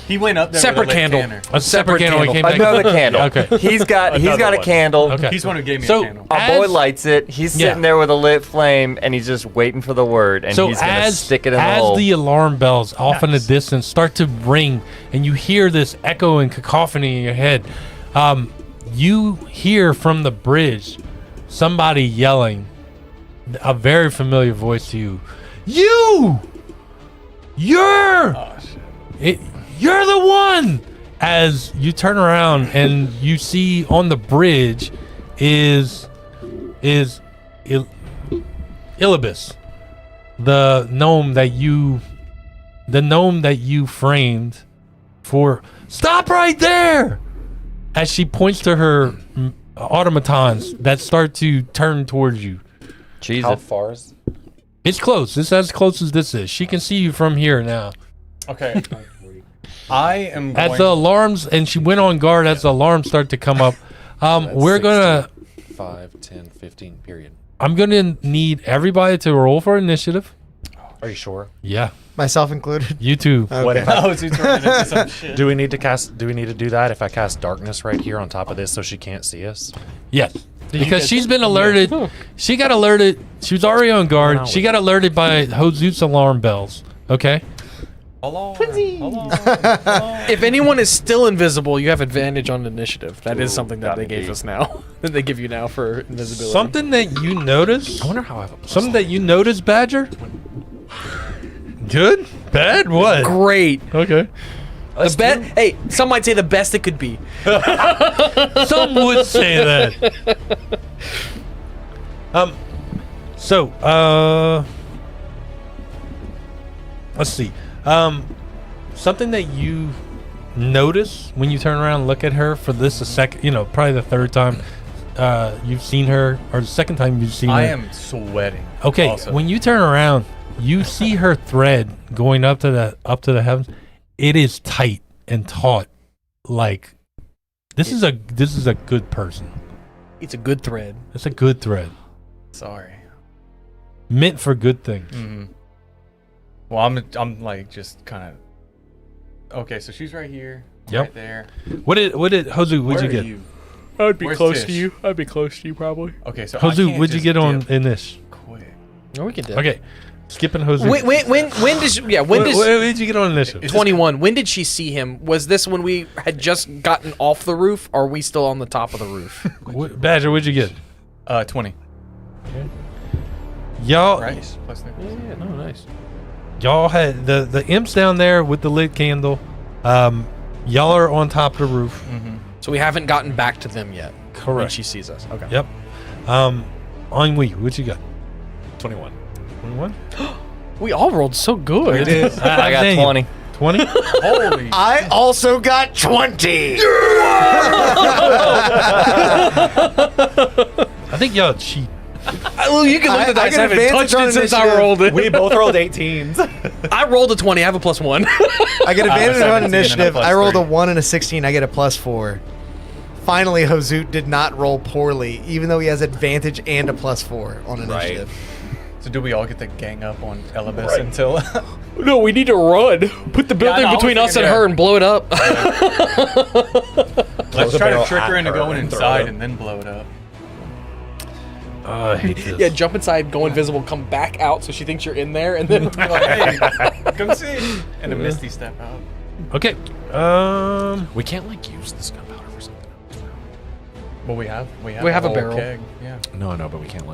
He went up there. Separate with a lit candle. canner. A separate candle. He came back. Another candle. Okay. He's got a candle. Okay. He's the one who gave me So- a candle. Our boy As- lights it. He's Yeah. sitting there with a lit flame, and he's just waiting for the word, and So he's gonna as stick it in the hole. the alarm bells off in the distance start to ring, and you hear this echo and cacophony in your head, you hear from the bridge somebody yelling, a very familiar voice to you. You're the one. As you turn around and you see on the bridge is Ilibis, the gnome that you framed for. Stop right there! As she points to her automatons that start to turn towards you. Jesus. How far is? It's close. It's as close as this is. She can see you from here now. Okay. I am going. As the alarms, and she went on guard as the alarms start to come up. We're gonna 5, 10, 15, period. I'm gonna need everybody to roll for initiative. Are you sure? Yeah, Myself included. you two. What if Oh, so turning into some shit. do we need to cast? Do we need to do that if I cast darkness right here on top of this so she can't see us? Yes. Because she's been alerted. She got alerted. She was already on guard. She got alerted by Hozu's alarm bells. Okay. If anyone is still invisible, you have advantage on initiative. That is something that they gave us now. That they give you now for invisibility. Something that you notice. I wonder how I have a plus Something that you notice, Badger. Good. Bad. What? Great. Okay. The best. Hey, some might say the best it could be. Some would say that. Let's see. Something that you notice when you turn around and look at her for this a second, probably the third time you've seen her, or the second time you've seen her. I am sweating. Okay, also. when you turn around, you see her thread going up to the heavens. It is tight and taut. Like this is a good person. It's a good thread. It's a good thread. Sorry. Meant for good things. Mm-hmm. Well, I'm like just kind of. Okay, so she's right here. Yep. Right there. What did Hozu? What'd you Where are get? I'd be Where's close Tish? to you. I'd be close to you probably. Okay, so I Hozu, can't what'd you just get on dip in this? quick. No, we can do. Okay, skipping Hozu. When did she, when What did you get on initiative? 21? When did she see him? Was this when we had just gotten off the roof, or are we still on the top of the roof? Badger, what'd you get? 20. Y'all, Right. Plus the- Yeah, no, nice. y'all had the imps down there with the lit candle. Y'all are on top of the roof. Mhm. So we haven't gotten back to them yet. When Correct. she sees us. Okay. Yep. Ennui, what you got? 21. 21? We all rolled so good. I got 20. 20? Holy. I also got 20. I think y'all cheat. Well, you can look at the dice. I haven't touched it since I rolled it. We both rolled 18s. I rolled a 20. I have a +1. I get advantage on 17 and a initiative. plus I rolled a 3. 1 and a 16. I get a +4. Finally, Hozoot did not roll poorly, even though he has advantage and a +4 on initiative. So do we all get to gang up on Elibis until? No, we need to run. Put the building no, I was between us and thinking her and blow it up. Let's the try to barrel trick her at into her going and throw inside it. and then blow it up. Oh, I hate this. Yeah, jump inside, go invisible, come back out so she thinks you're in there, and then Be like, hey, come see. And a misty step out. Okay. We can't use this gunpowder for something else. Well, we have We have a whole barrel. Keg. Yeah. No, I know, but we can't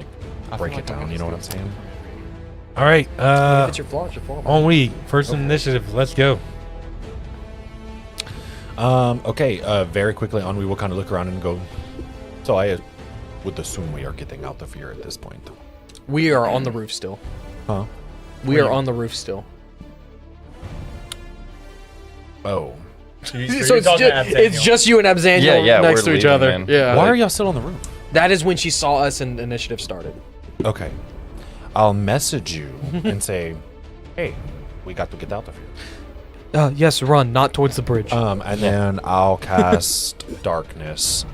I break feel it like down. we You know what I'm can saying? All right. if it's your flaw, it's your flaw. Ennui, first initiative. Let's go. Okay. Very quickly on, we will kind of look around and go. So I would assume we are getting out of here at this point. We are on the roof still. Huh? We are on the roof still. Oh. So it's just you and Abzaniel Yeah, next we're to each leaving, other. man. Yeah. Why are y'all still on the roof? That is when she saw us and initiative started. Okay. I'll message you and say, hey, we got to get out of here. Yes, run, not towards the bridge. And then I'll cast darkness.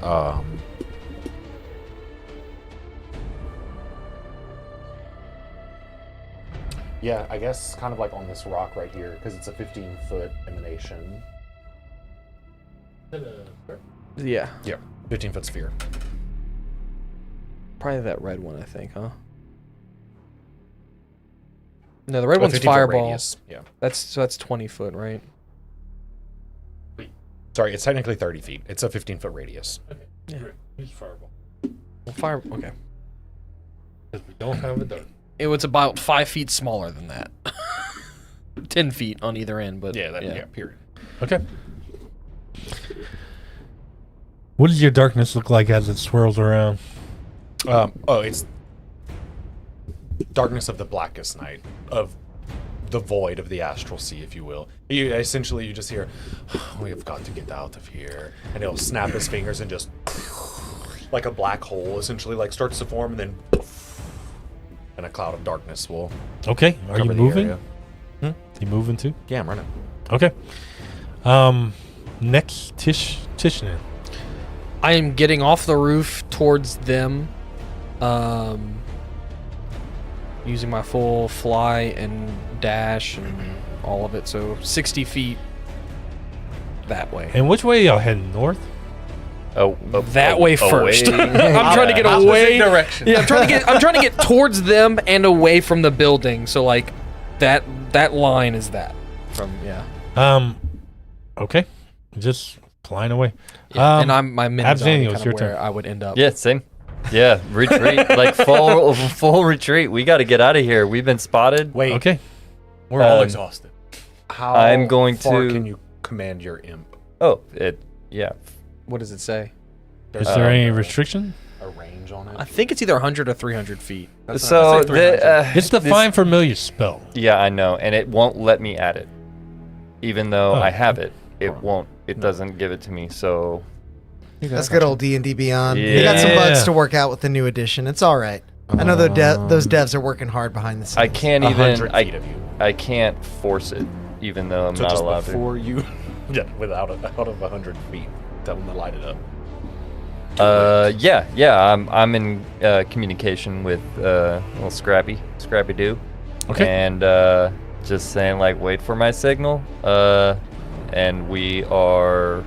Yeah, I guess kind of like on this rock right here, because it's a 15-foot emanation. Yeah. Yeah, 15-foot sphere. Probably that red one, I think, huh? No, the red Oh, one's 15-foot fireball. radius, yeah. That's 20 foot, right? Sorry, it's technically 30 feet. It's a 15-foot radius. Yeah. Use fireball. Well, fire. Okay. Because we don't have a dart. It was about 5 feet smaller than that. 10 feet on either end, but Yeah, period. Okay. What does your darkness look like as it swirls around? It's darkness of the blackest night, of the void of the astral sea, if you will. You just hear, we have got to get out of here, and he'll snap his fingers and just like a black hole essentially like starts to form, and then and a cloud of darkness will Okay. Are you cover the moving? area. You moving too? Yeah, I'm running. Okay. Next, Tishnan. I am getting off the roof towards them. using my full fly and dash and all of it. So 60 feet that way. And which way y'all heading? North? That way first. Away. I'm trying to get Opposite away. direction. Yeah, I'm trying to get towards them and away from the building. So like that line is that from Okay. Just flying away. Yeah, and my minutes Abzaniel, kind it's of your where turn. I would end up. Yeah, same. Yeah, retreat. Like full retreat. We got to get out of here. We've been spotted. Wait, Okay. We're all Um, exhausted. how I'm going far to- can you command your imp? Oh, yeah. What does it say? Is there any restriction? A range on I it? think it's either 100 or 300 feet. So It's the this- Find Familiar spell. Yeah, I know, and it won't let me add it. Even though Oh. I have it, it won't. It doesn't give it to me. So That's good old D&D Beyond. They got some bugs Yeah. to work out with the new edition. It's all right. I know those devs are working hard behind the scenes. I can't 100 even. feet of you. I can't force it, even though I'm So not just allowed before you, yeah, out of 100 feet, tell them to light it up. Yeah. I'm in communication with little Scrappy Doo. Okay. And just saying like, wait for my signal. And we are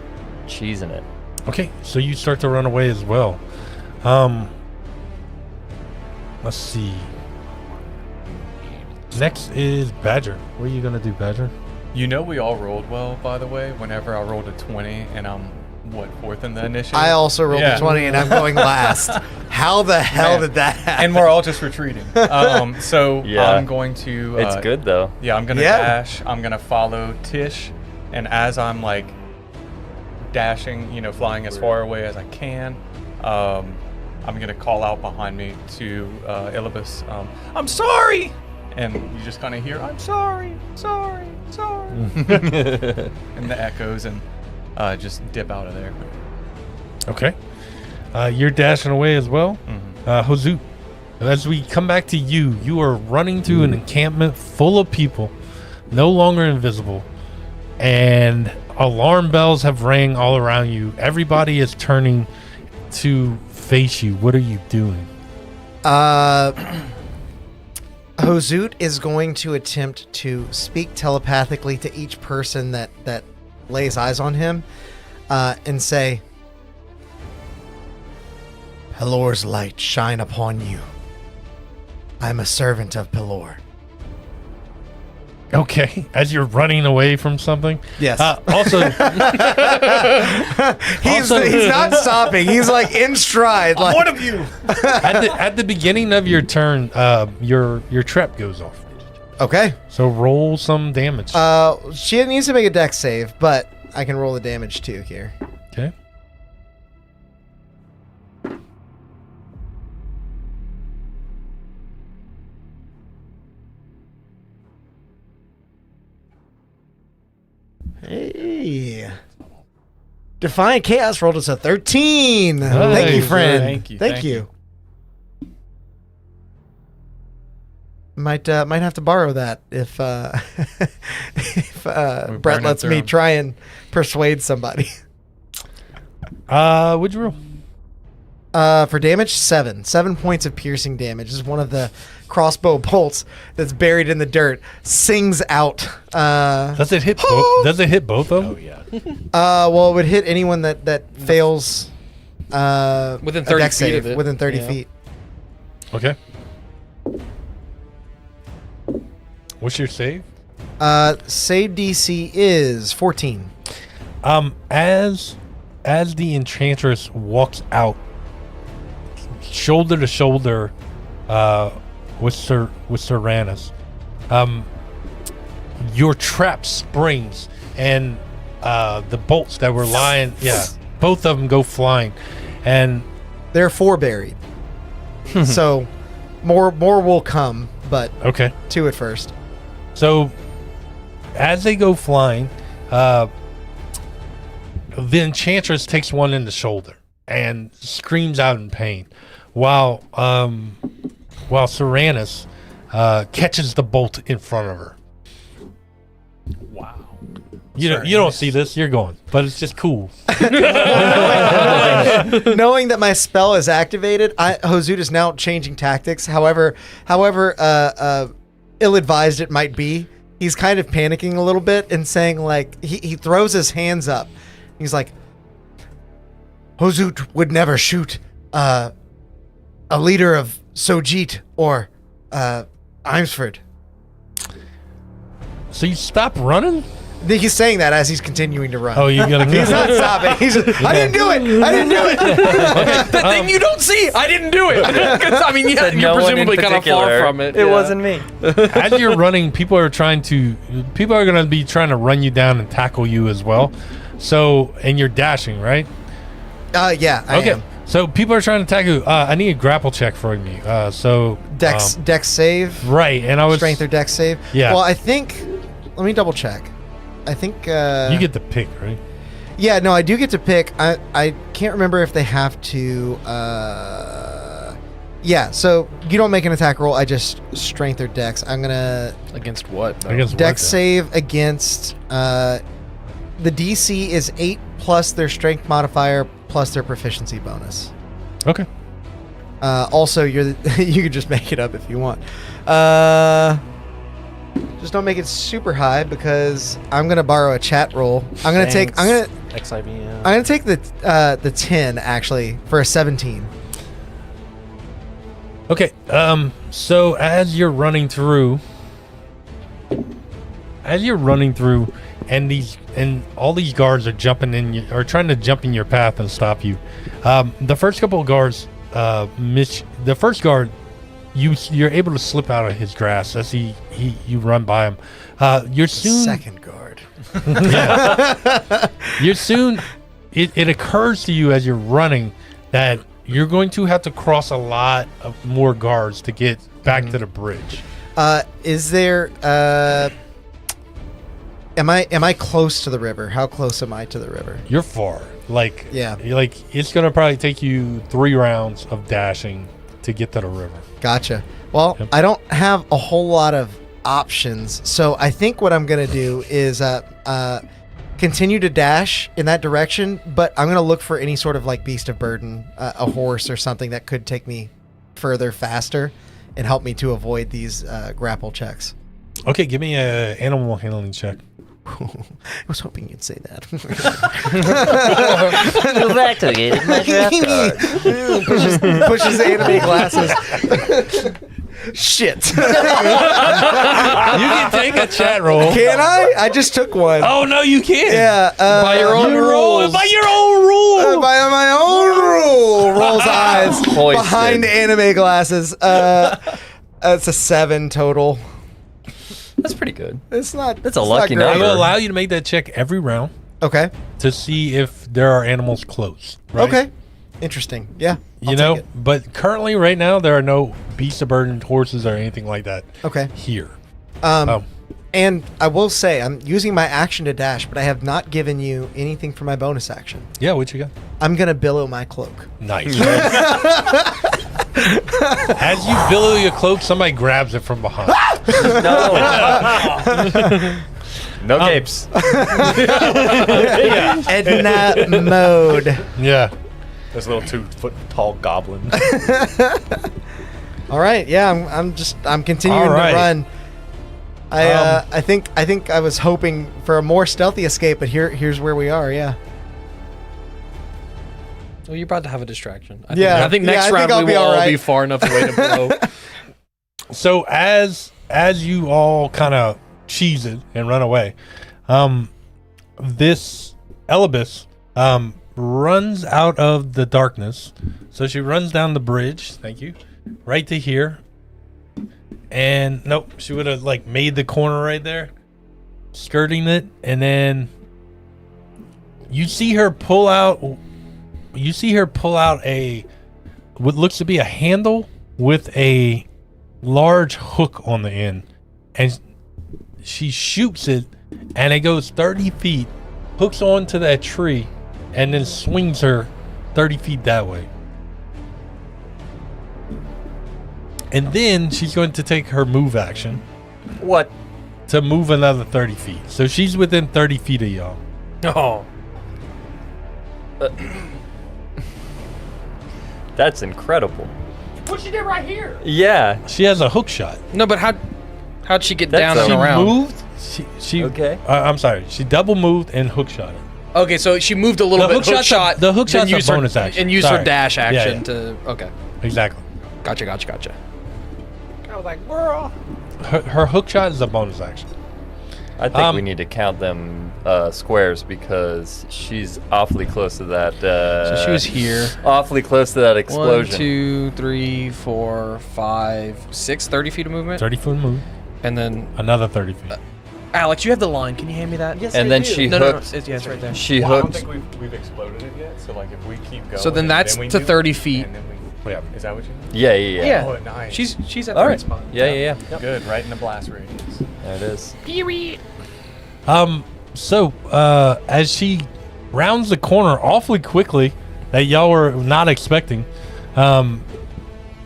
cheesing it. Okay, so you start to run away as well. Let's see. Next is Badger. What are you gonna do, Badger? You know we all rolled well, by the way. Whenever I rolled a 20 and I'm fourth in the initiative. I also rolled Yeah. a 20 and I'm going last. How the hell Man. did that happen? And we're all just retreating. So Yeah. I'm going to. It's good though. Yeah, I'm gonna Yeah. dash. I'm gonna follow Tish, and as I'm like dashing, flying as far away as I can, I'm gonna call out behind me to Ilibus. I'm sorry, and you just kind of hear, "I'm sorry, sorry, sorry," and the echoes, and just dip out of there. Okay. You're dashing away as well. Mm-hmm. Hozu, as we come back to you, you are running through an encampment full of people, no longer invisible, and alarm bells have rang all around you. Everybody is turning to face you. What are you doing? Hozoot is going to attempt to speak telepathically to each person that lays eyes on him and say, Pelor's light shine upon you. I'm a servant of Pelor. Okay, as you're running away from something. Yes. Also, He's not stopping. He's like in stride. Like, one of you. at the beginning of your turn, your trap goes off. Okay. So roll some damage. She needs to make a dex save, but I can roll the damage too here. Okay. Hey. Defiant Chaos rolled us a 13. Thank you, Nice. friend. Thank you. Might have to borrow that if burn Brett it lets through me 'em. try and persuade somebody. What'd you roll? For damage, 7 points of piercing damage. This is one of the crossbow bolts that's buried in the dirt. Sings out. Does it hit both? Does it hit both of them? Oh yeah. Well, it would hit anyone that fails. Within a 30 dex feet save, of it. Within 30 Yeah. feet. Okay. What's your save? Save DC is 14. As the enchantress walks out, shoulder to shoulder, with Serranus, your trap springs and the bolts that were lying, both of them go flying, and There are 4 buried. So more will come, but okay. 2 at first. So, as they go flying, the enchantress takes one in the shoulder and screams out in pain, while Serranus catches the bolt in front of her. You don't see this. You're going, but it's just cool. Knowing that my spell is activated, Hozut is now changing tactics. However, ill-advised it might be, he's kind of panicking a little bit and saying, like, he throws his hands up. He's like, Hozut would never shoot a leader of Sojit or Imsford. So you stop running? He's saying that as he's continuing to run. Oh, you gotta. He's not stopping. He's just, I didn't do it. I didn't do it. The thing you don't see, I didn't do it. 'Cause, I mean, yeah, Said you're no one in presumably kind of far particular. from it. It yeah. wasn't me. As you're running, people are going to be trying to run you down and tackle you as well. So, and you're dashing, right? Yeah, I am. So people are trying to tackle you. I need a grapple check from you. Dex save. Right, and I was Strength or dex save. Yeah. Well, I think. Let me double check. I think you get the pick, right? Yeah, no, I do get to pick. I can't remember if they have to. Yeah, so you don't make an attack roll. I just strength or dex. I'm gonna Against what? though? Against dex what, save against. The DC is 8 plus their strength modifier plus their proficiency bonus. Okay. Also, you could just make it up if you want. Just don't make it super high because I'm gonna borrow a chat roll. I'm gonna take the 10 actually for a 17. Okay. So as you're running through, and all these guards are jumping in, are trying to jump in your path and stop you. The first couple of guards, the first guard, you're able to slip out of his grasp as you run by him. You're soon Second guard. You're soon. It occurs to you as you're running that you're going to have to cross a lot of more guards to get back to the bridge. Is there? Am I close to the river? How close am I to the river? You're far. Yeah. It's gonna probably take you 3 rounds of dashing to get to the river. Gotcha. Well, Yep. I don't have a whole lot of options, so I think what I'm gonna do is continue to dash in that direction, but I'm gonna look for any sort of like beast of burden, a horse or something that could take me further faster and help me to avoid these grapple checks. Okay, give me a animal handling check. I was hoping you'd say that. Move activated. My draft card. pushes anime glasses. Shit. You can take a chat roll. Can I? I just took one. Oh no, you can't. Yeah. By your own rules. By your own rule. By my own rule. Rolls eyes Hoisted. behind anime glasses. It's a 7 total. That's pretty good. It's not. That's a it's lucky not I great. will allow you to make that check every round Okay. to see if there are animals close. Right? Okay. Interesting. Yeah. I'll take it. But currently, right now, there are no beasts of burden, horses, or anything like that Okay. here. And I will say, I'm using my action to dash, but I have not given you anything for my bonus action. Yeah, what you got? I'm gonna billow my cloak. Nice. As you billow your cloak, somebody grabs it from behind. No capes. Edna mode. Yeah. This little 2-foot-tall goblin. All right. Yeah. I'm continuing All right. to run. I think I was hoping for a more stealthy escape, but here's where we are. Yeah. Well, you're about to have a distraction. I Yeah, think next I think round I'll we be will all all right. be far enough away to blow. So as you all kind of cheese it and run away, this Elibis runs out of the darkness. So she runs down the bridge. Thank you. Right to here. And nope, she would have like made the corner right there, skirting it, and then you see her pull out a what looks to be a handle with a large hook on the end, and she shoots it, and it goes 30 feet, hooks onto that tree, and then swings her 30 feet that way. And then she's going to take her move action What? to move another 30 feet. So she's within 30 feet of y'all. Oh. That's incredible. What she did right here? Yeah. She has a hook shot. No, but how'd she get That's down a- and She around? moved. She Okay. I'm sorry. She double moved and hook shot it. Okay, so she moved a little The bit. hook shot- the hook then shot's a used her- bonus action. And used Sorry. her dash Yeah, action yeah. to. Okay. Exactly. Gotcha. I was like, girl. Her hook shot is a bonus action. I think we need to count them squares because she's awfully close to that. So she was here. Awfully close to that 1, explosion. 2, 3, 4, 5, 6, 30 feet of movement. 30-foot move. And then, Another 30 feet. Alex, you have the line. Can you hand me that? Yes, and I then do. she No, hooked. It's, yeah, it's right there. She Well, I don't hooked. think we've exploded it yet. So like if we keep going. So then that's we to do- 30 feet. And then we, Yeah. Is that what you mean? Yeah. Yeah. Oh, nice. She's at All the right. right spot. Yeah. Good. Right in the blast radius. There it is. So as she rounds the corner awfully quickly that y'all were not expecting,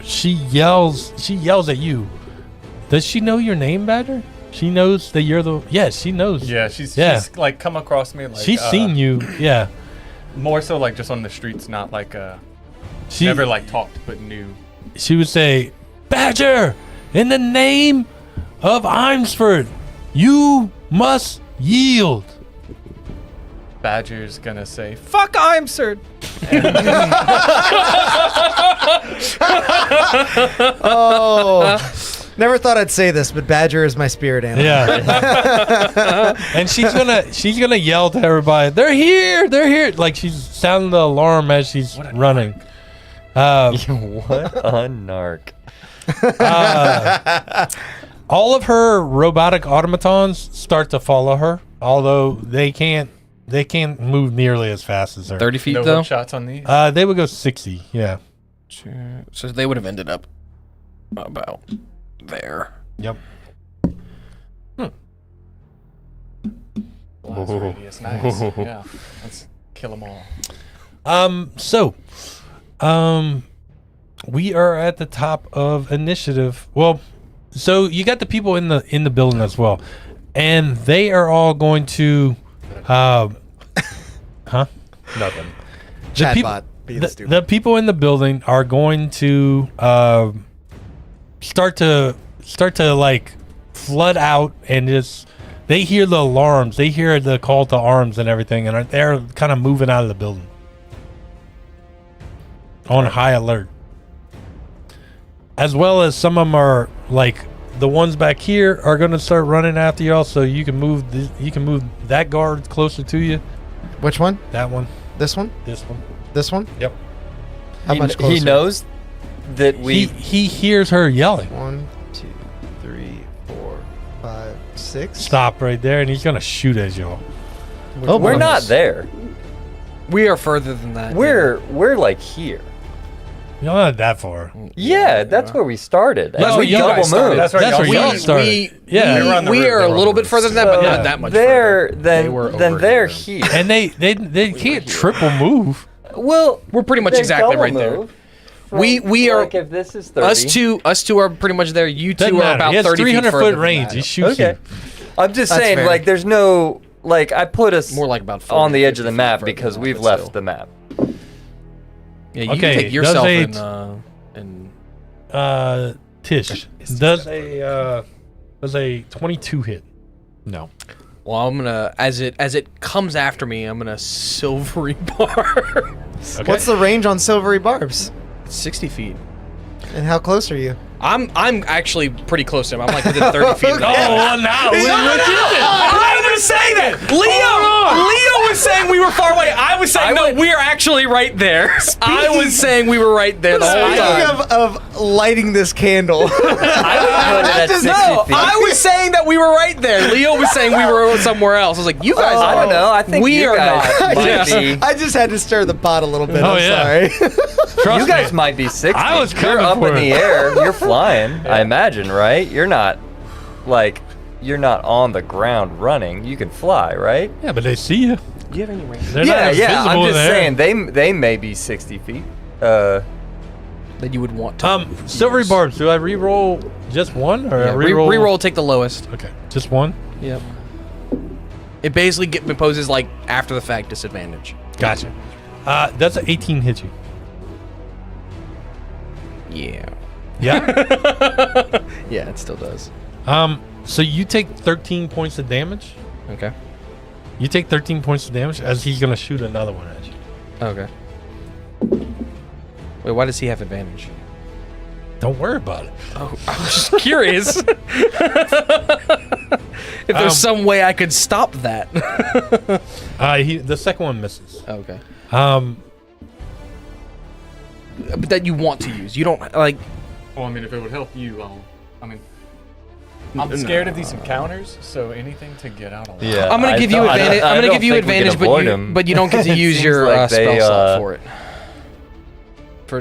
she yells at you. Does she know your name, Badger? She knows that you're the. Yes, she knows. Yeah, she's like come across me like She's seen you. Yeah. more so like just on the streets, not like She never like talked but knew. She would say, "Badger, in the name of Imsford, you must yield." Badger's gonna say, Fuck, I'm sir. Oh, never thought I'd say this, but Badger is my spirit animal. Yeah. And she's gonna yell to everybody, "They're here! They're here!" Like she's sounding the alarm as she's running. What a narc. All of her robotic automatons start to follow her, although they can't move nearly as fast as her. 30 feet no though. hook shots on these. They would go 60. Yeah. So they would have ended up about there. Yep. Blast radius, nice. Yeah, let's kill them all. We are at the top of initiative. Well, so you got the people in the building as well, and they are all going to, Nothing. Chatbot being stupid. the people in the building are going to start to like flood out, and just they hear the alarms, they hear the call to arms and everything, and they're kind of moving out of the building on high alert. As well as some of them are like the ones back here are going to start running after y'all, so you can move that guard closer to you. Which one? That one, This one? this one. This one? Yep. How much closer? He knows that we. He hears her yelling. 1, 2, 3, 4, 5, 6. Stop right there, and he's gonna shoot at y'all. Oh, We're my not goodness. there. We are further than that. We're like here. You're not that far. Yeah, that's where we started. That's And where we you double guys started. moved. That's right. That's where y'all y'all started. Yeah. They were on the we roof, are they a were little on bit the further roof. than that, but So not that much they're further. then They were then over they're here. here. And they can't triple move. Well, We're pretty much then exactly double right there. move We from, are like, if this is 30. us two are pretty much there. You Doesn't two are matter. about He has 30 feet 300 further foot than range. that. He shoots Okay. I'm just That's saying, fair. like, there's no like I put us More like about 40, on the edge of the 50 map further because than we've that, left still. the map. Yeah, you Okay, can take yourself does and Tish does a 22 hit. No. well, I'm gonna as it comes after me, I'm gonna silvery bar. What's the range on silvery barbs? 60 feet. And how close are you? I'm actually pretty close to him. I'm like within 30 feet of him. well, now I didn't say that. Leo was saying we were far away. I was saying no, we are actually right there. I was saying we were right there the whole time. Speaking of lighting this candle, I would put it at 60 No, feet. I was saying that we were right there. Leo was saying we were somewhere else. I was like, you guys. I don't know. I think We you are guys not. might Yes. be. I just had to stir the pot a little bit. Oh, I'm yeah. sorry. Trust You guys me. might be 60. I was You're coming up for in it. the air. You're flying. I imagine, right? You're not like you're not on the ground running. You can fly, right? Yeah, but they see you. Do you have any range? They're Yeah, not yeah. I'm visible just there. saying they may be 60 feet. that you would want to. Silvery barbs. Do I re-roll just one, or Yeah, re-roll? re-roll, take the lowest. Okay, just one. Yep. It basically imposes like after the fact disadvantage. Gotcha. Does an 18 hit you? Yeah. Yeah. Yeah, it still does. So you take 13 points of damage. Okay. You take 13 points of damage as he's gonna shoot another one at you. Okay. Wait, why does he have advantage? Don't worry about it. Oh, I was just curious. If there's some way I could stop that. The second one misses. Okay. Um, But that you want to use. You don't like. Well, I mean, if it would help you, I'm scared of these encounters, so anything to get out of it. Yeah, I'm gonna give you advantage. I'm gonna give you advantage, but you don't get to It use seems your like spell they, slot for it.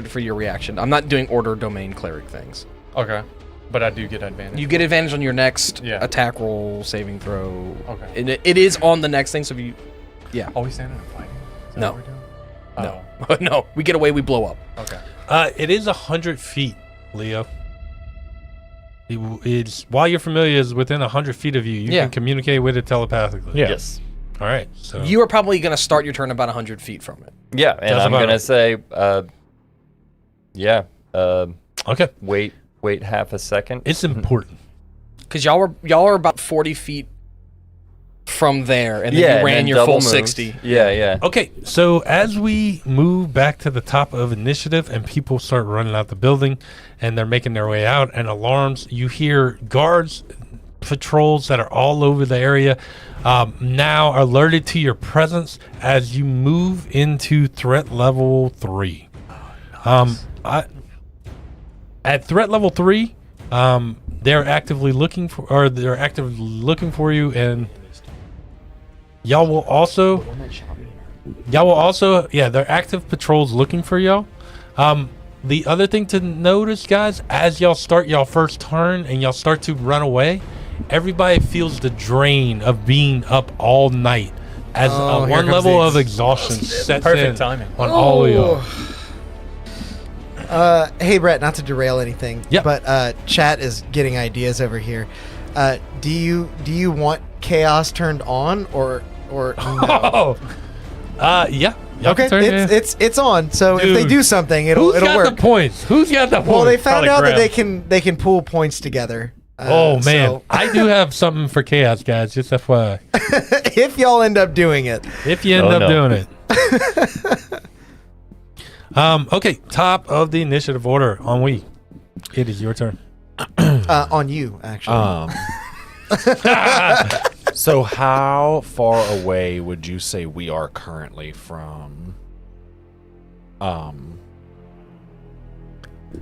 For your reaction, I'm not doing order domain cleric things. Okay, but I do get advantage. You get advantage on your next attack roll, saving throw. Okay. It is on the next thing, so if you. Yeah. Are we standing and fighting? Is that No. what we're doing? No. No. We get away, we blow up. Okay. it is 100 feet, Leo. It's while you're familiar is within 100 feet of you. You can communicate with it telepathically. Yeah. Yes. All right. So You are probably going to start your turn about 100 feet from it. Yeah, and That's I'm about gonna it. say, okay. Wait half a second. It's important because y'all are about 40 feet from there, and then you ran your full 60. Yeah. Okay, so as we move back to the top of initiative and people start running out the building and they're making their way out and alarms, you hear guards, patrols that are all over the area now alerted to your presence as you move into threat level 3. At threat level 3, they're actively looking for you, and y'all will also, they're active patrols looking for y'all. The other thing to notice, guys, as y'all start y'all first turn and y'all start to run away, everybody feels the drain of being up all night as one level of exhaustion sets Perfect in timing. on all of y'all. Hey Brett, not to derail anything, but chat is getting ideas over here. Do you want chaos turned on or no? Yeah. Okay, it's on. So Dude, if they do something, it'll Who's got work. the points? Who's got the points? Well, they found Probably out that Graham. they can pool points together. Oh man, so- I do have something for chaos, guys. Just FYI. if y'all end up doing it. If you end up doing it. Okay, top of the initiative order on we. It is your turn. On you, actually. So how far away would you say we are currently from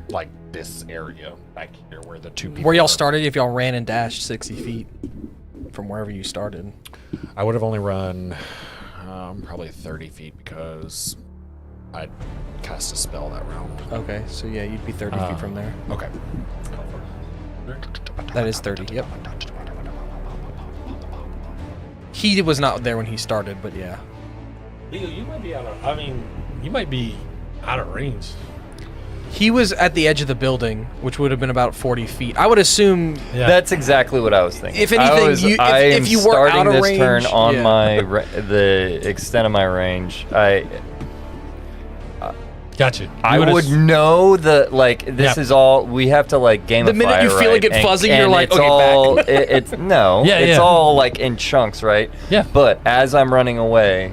like this area back here where the two people Where y'all are? started, if y'all ran and dashed 60 feet from wherever you started. I would have only run probably 30 feet because I cast a spell that round. Okay, so yeah, you'd be 30 feet from there. Okay. That is 30, yep. He was not there when he started, but yeah. Leo, you might be you might be out of range. He was at the edge of the building, which would have been about 40 feet. I would assume... Yeah. That's exactly what I was thinking. If anything, if you were out of range... I am starting this turn on yeah. the extent of my range. Gotcha. I would know this is all we have to gamify. The minute you feel right? it get fuzzy, and you're like, it's okay, all, back. it's no, Yeah, it's yeah. all in chunks, right? Yeah. But as I'm running away,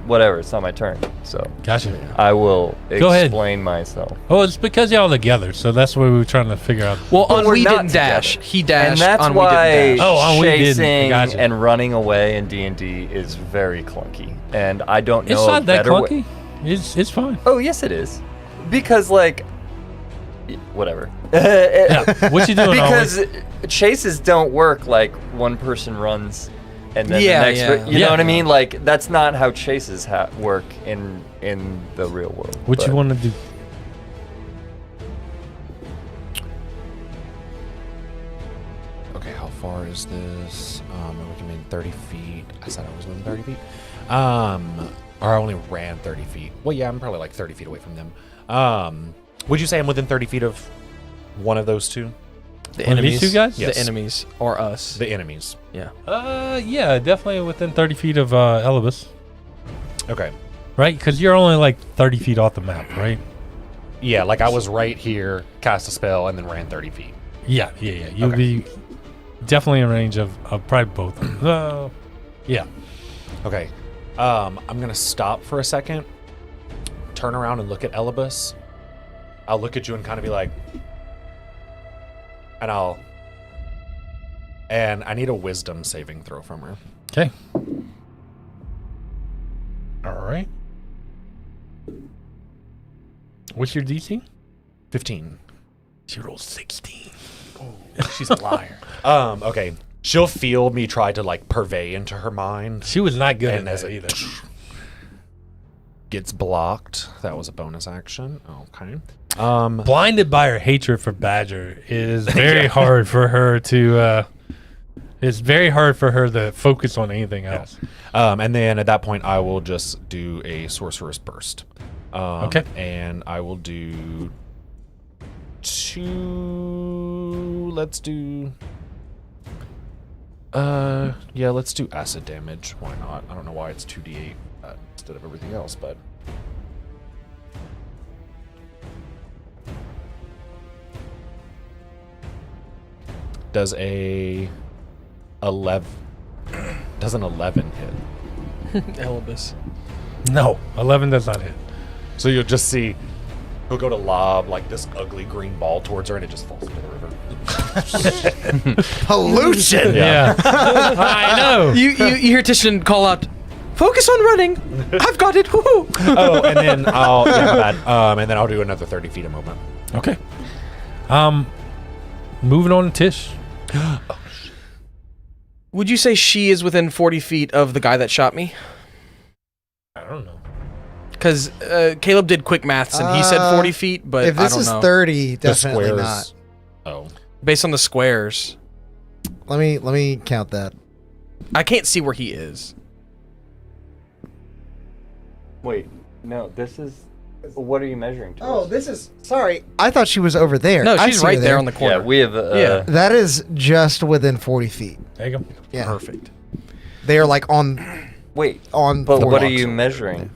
whatever, it's not my turn, so Gotcha. I will Go ahead. explain myself. Oh, it's because y'all together, so that's what we were trying to figure out. Well, But on we're we not didn't dash. together. He dashed. And that's on why we didn't dash. Oh, on we didn't. I chasing gotcha. and running away in D&D is very clunky, and I don't know. It's a not that better clunky. way. It's fine. Oh, yes, it is. Because whatever. Yeah. What you doing? Because chases don't work like one person runs and then Yeah, the next. yeah. You know what I mean? That's not how chases work in the real world. What you But want to do? Okay, how far is this? We can mean 30 feet. I said I was within 30 feet. Or I only ran 30 feet. Well, yeah, I'm probably 30 feet away from them. Would you say I'm within 30 feet of one of those two? The One of these enemies. two guys? Yes. The enemies or us. The enemies. Yeah. Yeah, definitely within 30 feet of Elibus, Okay. right? Because you're only like 30 feet off the map, right? Yeah, like I was right here, cast a spell, and then ran 30 feet. Yeah. You'll Okay. be definitely in range of probably both. Yeah. Okay. I'm gonna stop for a second, turn around and look at Elibus. I'll look at you and kind of be like, and I need a wisdom saving throw from her. Okay. All right. What's your DC? 15. She rolled 16. She's a liar. Okay. She'll feel me try to like purvey into her mind. She was not good And at as that it either. gets blocked. That was a bonus action. Okay. Blinded by her hatred for Badger, it is very hard for her to. It's very hard for her to focus on anything else. And then at that point, I will just do a sorcerer's burst. Okay. And I will do 2. Let's do. Yeah, let's do acid damage. Why not? I don't know why it's 2d8 instead of everything else, but. Does an 11 hit? Elibus. No, 11 does not hit. So you'll just see he'll go to lob like this ugly green ball towards her, and it just falls into the river. Pollution. Yeah. I know. You hear Titian call out, "Focus on running. I've got it." Woo-hoo." Oh, and then I'll and then I'll do another 30 feet a movement. Okay. Moving on to Tish. Would you say she is within 40 feet of the guy that shot me? I don't know. Because Caleb did quick maths and he said 40 feet, but if I this don't is know. 30, The definitely squares. not. Oh. Based on the squares, Let me count that. I can't see where he is. Wait, no, this is. What are you measuring to? Oh, this is. Sorry, I thought she was over there. No, I she's see her right there on the corner. Yeah, we have. Yeah. That is just within 40 feet. There you go. Yeah, Perfect. they are like on. Wait, On. but 40. what are you measuring?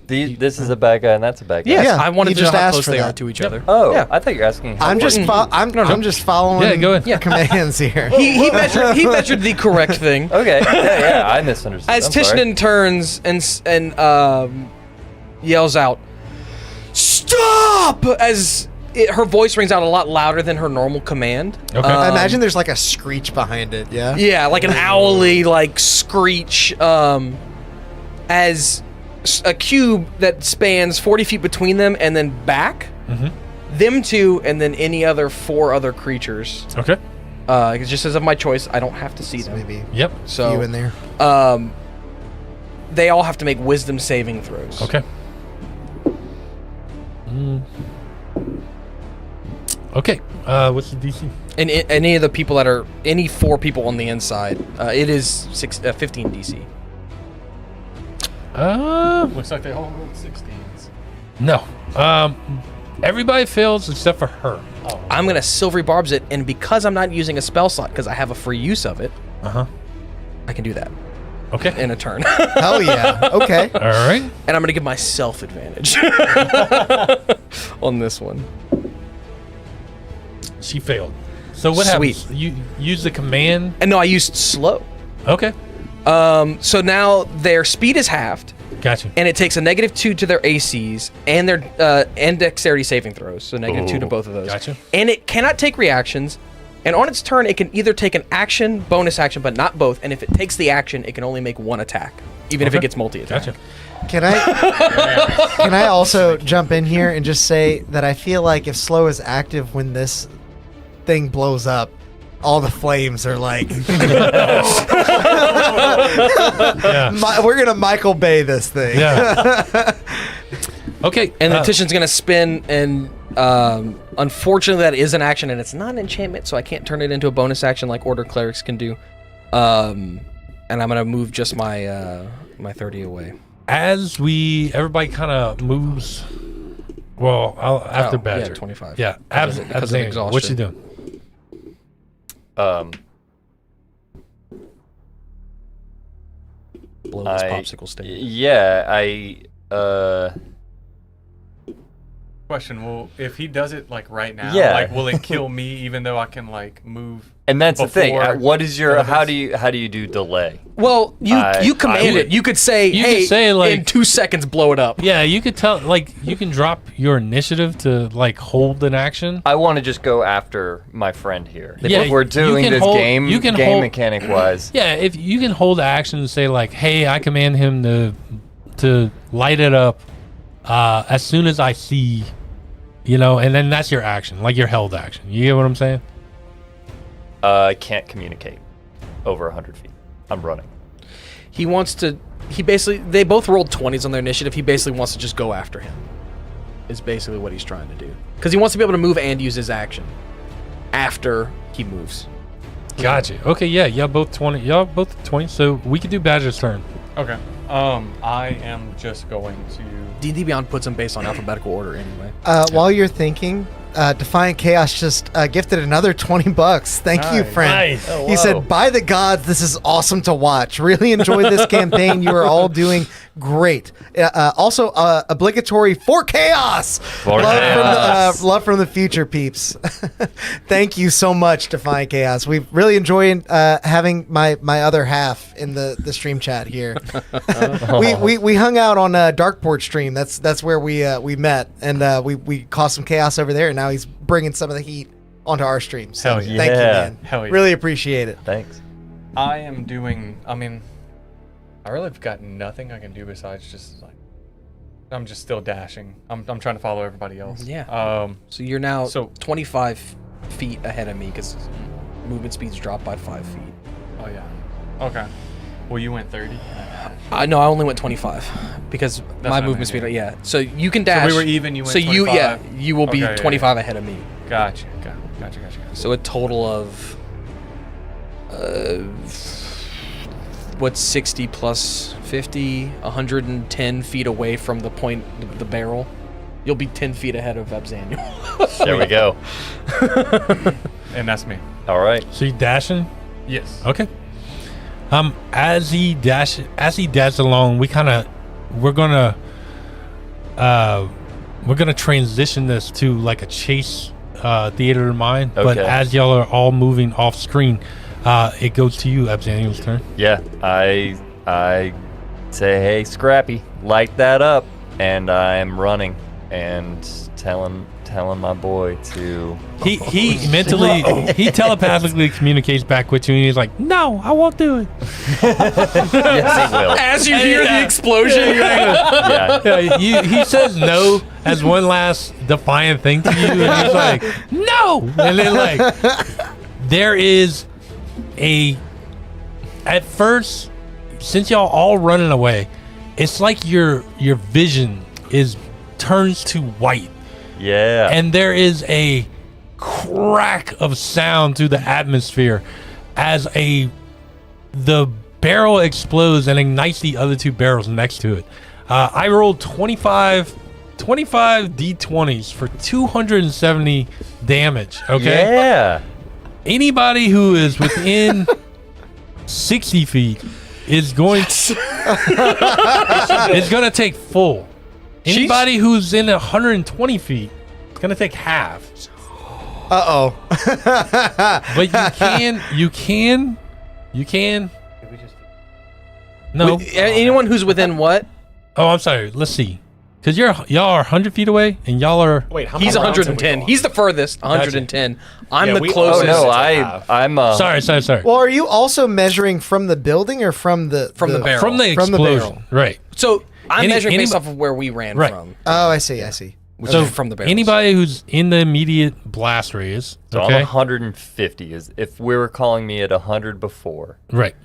This is a bad guy and that's a bad guy. Yes, Yeah, I wanted you to know just how asked close for they that. are to each other. Oh, Yeah. I thought you were asking. How I'm just. I'm just following. Yeah, go ahead. the commands here. He measured the correct thing. Okay, yeah, I misunderstood. As I'm sorry. Tishnan turns and yells out, "Stop!" As her voice rings out a lot louder than her normal command. Okay. I imagine there's like a screech behind it. Yeah. Yeah, like an owly like screech. As a cube that spans 40 feet between them and then back. Mhm. Them two and then any other 4 other creatures. Okay. It just says of my choice. I don't have to see them. Maybe Yep. So you in there. they all have to make wisdom saving throws. Okay. Okay. What's the DC? And any of the people that are any 4 people on the inside, it is 15 DC. Looks like they all rolled 16s. No. Everybody fails except for her. I'm gonna silvery barbs it, and because I'm not using a spell slot because I have a free use of it, I can do that Okay. in a turn. Hell yeah. Okay. All right. And I'm gonna give myself advantage on this one. She failed. So what Sweet. happens? You use the command. And no, I used slow. Okay. So now their speed is halved, Gotcha. and it takes a -2 to their ACs and their and dexterity saving throws. So -2 to both of those. Gotcha. And it cannot take reactions. And on its turn, it can either take an action, bonus action, but not both. And if it takes the action, it can only make 1 attack, even if it Okay. gets multi-attack. Gotcha. Can I also jump in here and just say that I feel like if slow is active when this thing blows up, all the flames are like we're gonna Michael Bay this thing. Yeah. Okay. And the Titian's gonna spin, and unfortunately, that is an action, and it's not an enchantment, so I can't turn it into a bonus action like Order Clerics can do. And I'm gonna move just my my 30 away. As everybody kind of moves Well, after Oh, Badger. yeah, 25. Yeah, Because of Abzan, exhaustion. what you doing? Blow this popsicle stick. Question: Well, if he does it like right now, Yeah. like will it kill me even though I can like move? And that's the thing. before What is your? others? How do you do delay? Well, you I command would- it. You could say, You hey, could say, like- in 2 seconds, blow it up. Yeah, you could tell. Like, you can drop your initiative to like hold an action. I want to just go after my friend here. Yeah, If we're you doing can this hold- game, you can game hold- mechanic wise. Yeah, if you can hold action and say like, "Hey, I command him to light it up as soon as I see," and then that's your action, like your held action. You get what I'm saying? I can't communicate over 100 feet. I'm running. He wants to. They both rolled 20s on their initiative. He basically wants to just go after him. Is basically what he's trying to do. Because he wants to be able to move and use his action after he moves. Gotcha. Okay, yeah, y'all both 20. Y'all both 20. So we could do Badger's turn. Okay. I am just going to. D&D Beyond puts them based on alphabetical order anyway. While you're thinking, Defiant Chaos just gifted another $20. Thank you, Nice. friend. Nice. Oh, He whoa. said, "By the gods, this is awesome to watch. Really enjoyed this campaign. You are all doing great. Also, obligatory for chaos. Love from the future, peeps. Thank you so much, Defiant Chaos. We've really enjoyed having my other half in the stream chat here. we hung out on Darkeport stream. That's where we met, and we caused some chaos over there. And now he's bringing some of the heat onto our stream. So Hell yeah. thank you, man. Hell yeah. Really appreciate it. Thanks. I am doing. I mean, I really have got nothing I can do besides just like. I'm just still dashing. I'm trying to follow everybody else. Yeah. So you're now So- 25 feet ahead of me because movement speeds drop by 5 feet. Oh yeah. Okay. Well, you went 30. No, I only went 25 because what my I movement mean, speed. yeah. Yeah. So you can dash. we were even, you went So you 25? you will be Okay, yeah, 25 ahead of me. Gotcha. Gotcha. So a total of what's 60 plus 50, 110 feet away from the point, the barrel. You'll be 10 feet ahead of Abzaniel. There we go. And that's me. All right. So you dashing? Yes. Okay. As he dashes along, we're gonna transition this to like a chase theater of mind. But Okay. as y'all are all moving off screen, it goes to you, Abzaniel's turn. Yeah. I say, hey, Scrappy, light that up, and I'm running and telling my boy to. He mentally, he telepathically communicates back with you, and he's like, "No, I won't do it." Yes, he will. As you hear the explosion, Yeah. Yeah, he says no as one last defiant thing to you, and he's like, "No," and then like there is at first, since y'all all running away, it's like your vision turns to white. Yeah. And there is a crack of sound through the atmosphere as the barrel explodes and ignites the other two barrels next to it. I rolled 25 d20s for 270 damage. Okay. Yeah. Anybody who is within 60 feet is going to take full. Anybody who's in 120 feet is going to take half. Uh-oh. But you can. No. anyone who's within what? Oh, I'm sorry. Let's see. Because y'all are 100 feet away, and y'all are. Wait, how He's many rounds have we 110. gone? He's the furthest. 110. I'm Yeah, the we- closest. Oh no, half. I'm. Sorry. Well, are you also measuring from the building or from the barrel? From the From the barrel. explosion. Right. So I'm measuring based anybody- off of where we ran Right. from. Oh, I see. Which So is from the barrels. anybody who's in the immediate blast radius. So I'm Okay. 150. Is if we were calling me at 100 before. Right.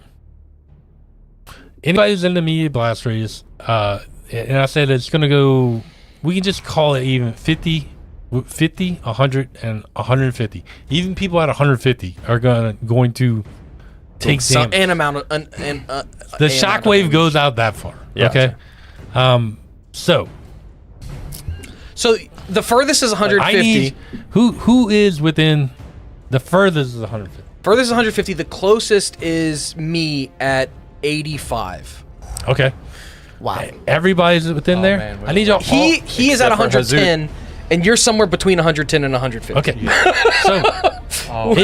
Anybody who's in the immediate blast radius, and I said it's going to go, we can just call it even 50, 100, and 150. Even people at 150 are going to take damage. an amount of The shockwave goes out that far. Yeah. Okay. So So The furthest is 150. I need who is within the furthest is 150. Furthest is 150. The closest is me at 85. Okay. Wow. Everybody's within there. man, I need y'all. He is at 110, and you're somewhere between 110 and 150. Okay. So it's a We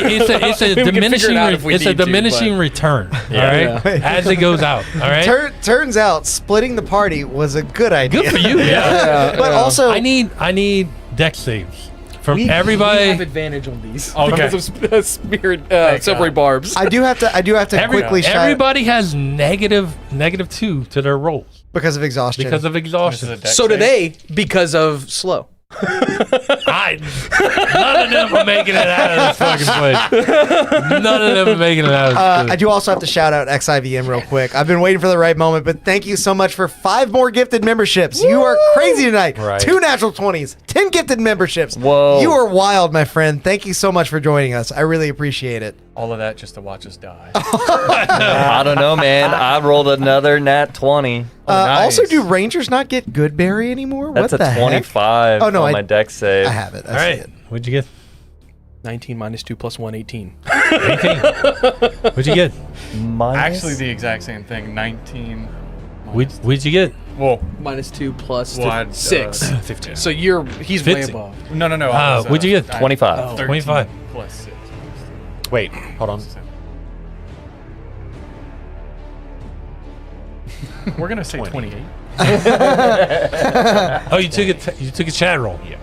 can figure diminishing it out if we it's a need to, diminishing but- return. All right. As it goes out. All right. Turns out splitting the party was a good idea. Good for you. Yeah. But also, I need deck saves from We everybody. have advantage on these. Okay. Because of silvery barbs. I do have to quickly shout Everybody has negative 2 to their rolls because of exhaustion. because of exhaustion. So do they because of slow. None of them are making it out of this fucking place. None of them are making it out of this place. I do also have to shout out XIVM real quick. I've been waiting for the right moment, but thank you so much for 5 more gifted memberships. You are crazy tonight. Right. 2 natural 20s, 10 gifted memberships. Whoa. You are wild, my friend. Thank you so much for joining us. I really appreciate it. All of that just to watch us die. I don't know, man. I rolled another nat 20. Also, nice. do Rangers not get good berry anymore? That's what the a 25 Oh, no, on I- my deck save. I have it. I All see right. it. What'd you get? 19 minus 2 plus 1, 18. 18. What'd you get? Minus- Actually, the exact same thing. 19. What'd you get? Well, Minus 2 plus Well, I'd, 6. 15. So he's way 50. above. no. What'd you get? 25. 25. Plus 6. Wait, hold on. We're gonna say 28. Oh, you took a chat roll. Yeah.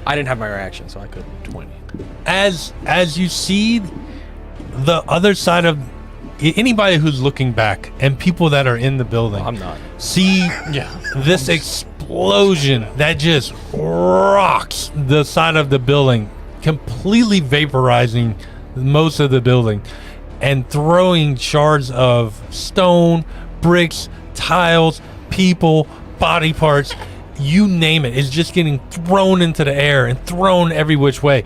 I didn't have my reaction, so I couldn't. 20. As you see the other side of anybody who's looking back and people that are in the building, I'm not. see this explosion that just rocks the side of the building, completely vaporizing most of the building and throwing shards of stone, bricks, tiles, people, body parts, you name it. It's just getting thrown into the air and thrown every which way.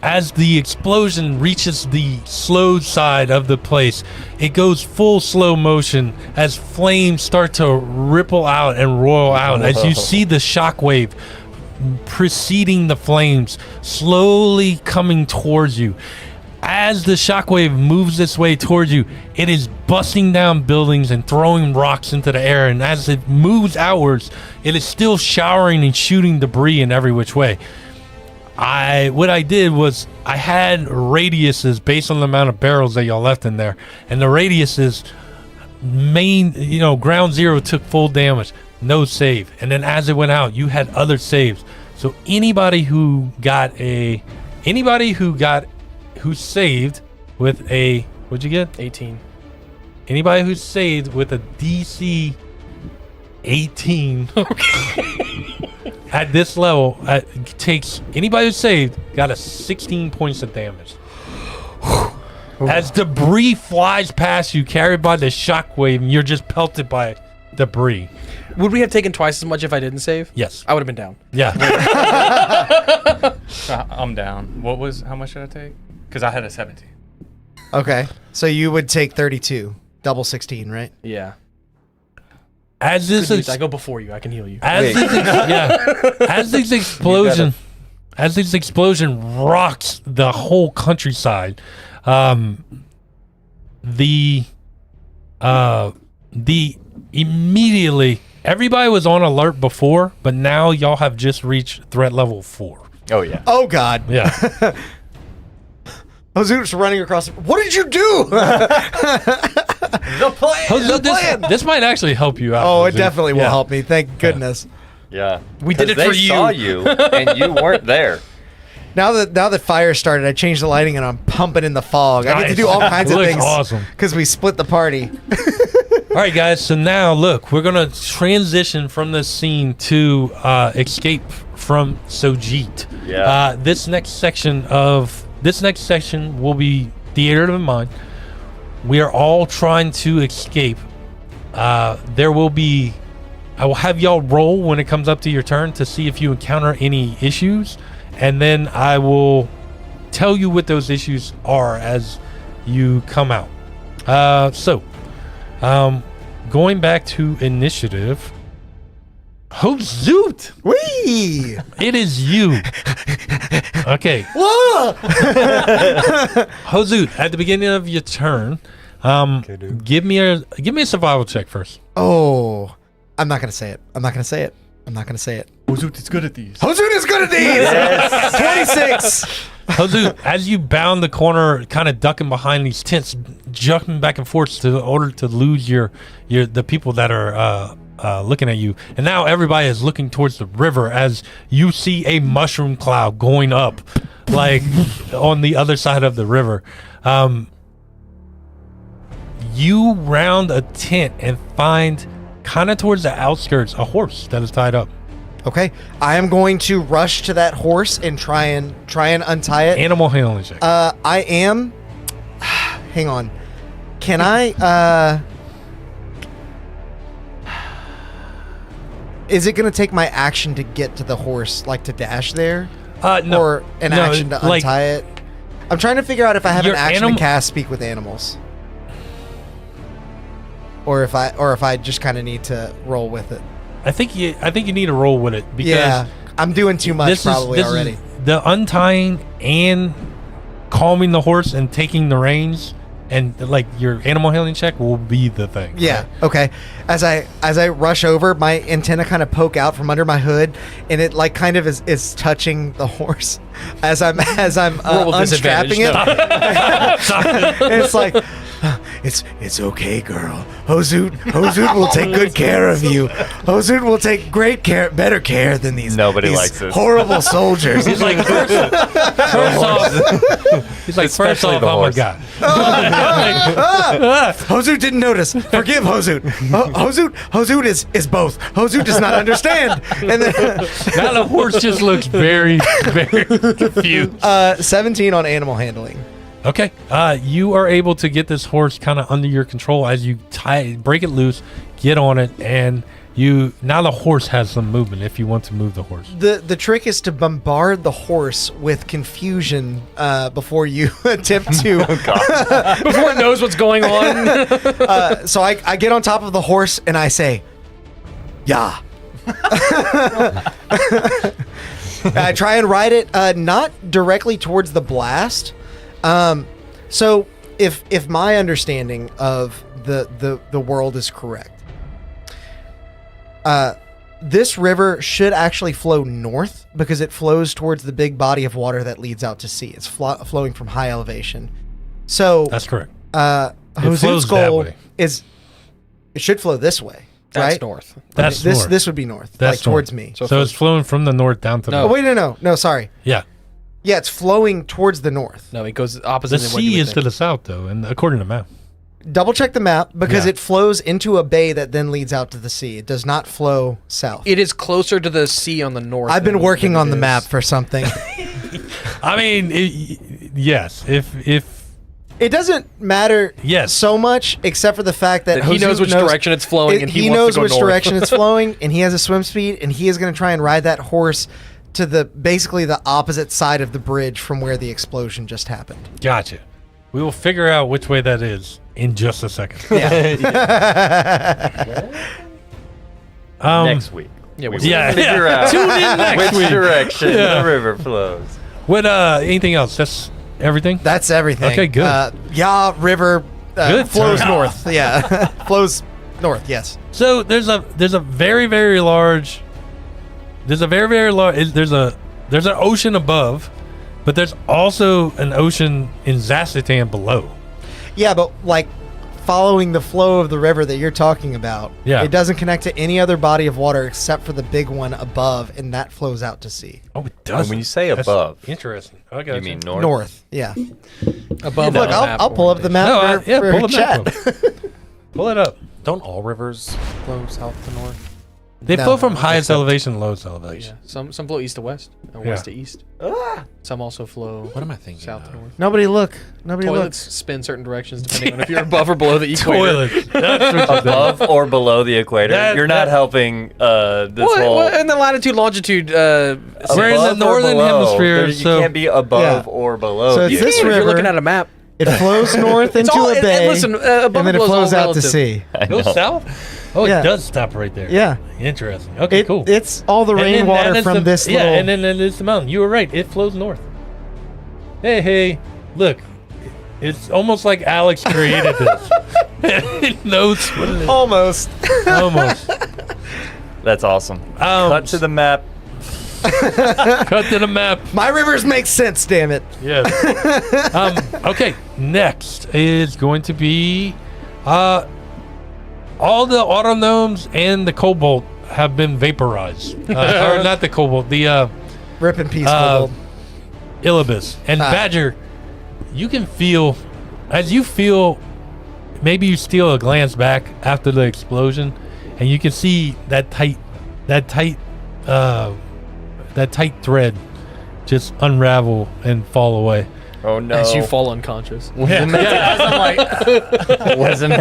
As the explosion reaches the slow side of the place, it goes full slow motion as flames start to ripple out and roll out. As you see the shockwave preceding the flames, slowly coming towards you. As the shockwave moves its way towards you, it is busting down buildings and throwing rocks into the air. And as it moves outwards, it is still showering and shooting debris in every which way. What I did was I had radiuses based on the amount of barrels that y'all left in there, and the radiuses ground zero took full damage, no save, and then as it went out, you had other saves. So anybody who saved with a what'd you get? 18. Anybody who saved with a DC 18 at this level takes anybody who saved got a 16 points of damage. As debris flies past you, carried by the shockwave, and you're just pelted by debris. Would we have taken twice as much if I didn't save? Yes. I would have been down. Yeah. I'm down. How much did I take? Because I had a 17. Okay. So you would take 32. Double 16, right? Yeah. As Good this news, I go before you. I can heal you. as this explosion rocks the whole countryside, the immediately everybody was on alert before, but now y'all have just reached threat level 4. Oh, yeah. Oh, God. Yeah. Josu's running across. What did you do? The plan! This might actually help you out. Oh, it Josu. definitely will Yeah. help me. Thank goodness. Yeah. We did 'Cause it for they you. saw you, and you weren't there. Now that fire started, I changed the lighting and I'm pumping in the fog. I get to Nice. do all kinds It of looks things awesome. because we split the party. All right, guys. So now, look, we're gonna transition from this scene to escape from Sojit. Yeah. This next section will be theater of the mind. We are all trying to escape. I will have y'all roll when it comes up to your turn to see if you encounter any issues, and then I will tell you what those issues are as you come out. Going back to initiative, Hozoot! Whee! It is you. Okay. Whoa! Hozoot, at the beginning of your turn, give me a survival check first. Oh, I'm not gonna say it. I'm not gonna say it. Hozoot is good at these. Hozoot is good at these. 26. Hozoot, as you bound the corner, kind of ducking behind these tents, jumping back and forth in order to lose the people that are looking at you, and now everybody is looking towards the river as you see a mushroom cloud going up, like on the other side of the river. You round a tent and find, kind of towards the outskirts, a horse that is tied up. Okay, I am going to rush to that horse and try and untie it. Animal handling check. I am. Hang on. Can I? Is it going to take my action to get to the horse, like to dash there? No. Or an action to like, untie it? I'm trying to figure out if I have an Your action to cast Speak with Animals, or if I just kind of need to roll with it. I think you need to roll with it because I'm doing too much this already. Is the untying and calming the horse and taking the reins and like your animal handling check will be the thing. Yeah. Okay. As I rush over, my antenna kind of poke out from under my hood, and it like kind of is touching the horse as I'm unstrapping it. And it's like, it's okay, girl. Hozoot will take good care of you. Hozoot will take better care than these. Nobody these likes this. horrible soldiers. He's like, first off, oh my god. Hozoot didn't notice. Forgive Hozoot. Hozoot is both. Hozoot does not understand. And then now the horse just looks very, very confused. 17 on animal handling. Okay. You are able to get this horse kind of under your control as you break it loose, get on it, and now the horse has some movement if you want to move the horse. The trick is to bombard the horse with confusion before you attempt to Before it knows what's going on. so I get on top of the horse and I say, "Yeah." I try and ride it not directly towards the blast. So if my understanding of the world is correct, this river should actually flow north because it flows towards the big body of water that leads out to sea. It's flowing from high elevation. So that's correct. Hozoot's goal is it should flow this way. That's right? north. That's north. North. This would be north, That's like towards me. So it's flowing from the north down to the Oh wait, no, sorry. Yeah. Yeah, it's flowing towards the north. No, it goes opposite. The sea is to the south, though, and according to the map. Double check the map because it flows into a bay that then leads out to the sea. It does not flow south. It is closer to the sea on the north. I've been working on the map for something. I mean, yes. If it doesn't matter so much, except for the fact that he knows which direction it's flowing, and he knows which north. direction it's flowing, and he has a swim speed, and he is going to try and ride that horse to basically the opposite side of the bridge from where the explosion just happened. Gotcha. We will figure out which way that is in just a second. Next week. We'll figure out Tune in next which week. direction the river flows. What? Anything else? That's everything. That's everything. Okay, good. River Good flows time. north. Yeah, flows north. Yes. So there's a very very large. There's an ocean above, but there's also an ocean in Zacitan below. Yeah, but like following the flow of the river that you're talking about, it doesn't connect to any other body of water except for the big one above, and that flows out to sea. Oh, it does. When you say above, interesting. Okay, you mean north? North, yeah. Above. Look, I'll pull up the map for pull the chat. map up. Pull it up. Don't all rivers flow south to north? They flow from highest elevation to lowest elevation. Yeah. Some flow east to west and west to east. Some also flow. What am I thinking? South to north. Nobody look. Toilets spin certain directions depending on if you're above or below the equator. Toilets. That's what Above or below the equator. You're not helping this whole. Well, in the latitude longitude. We're in the northern hemisphere, You so can't be above or below. So it's this If river. you're looking at a map. It flows north into a bay, listen, and then it flows out to sea. I Goes know. south? Oh, Yeah. it does stop right there. Yeah. Interesting. Okay, cool. It's all the And then rainwater that is from the- this yeah, little... and then it's the mountain. You were right. It flows north. Hey, look. It's almost like Alex created this. It knows what it is. Almost. Almost. That's awesome. Cut to the map. Cut to the map. My rivers make sense, damn it. Yes. Okay. Next is going to be all the autognomes and the kobold have been vaporized. Or not the kobold, the Rip in peace, kobold. Illibus and Badger. You can feel, as you feel, maybe you steal a glance back after the explosion, and you can see that tight thread just unravel and fall away. Oh no. As you fall unconscious. Wasn't meant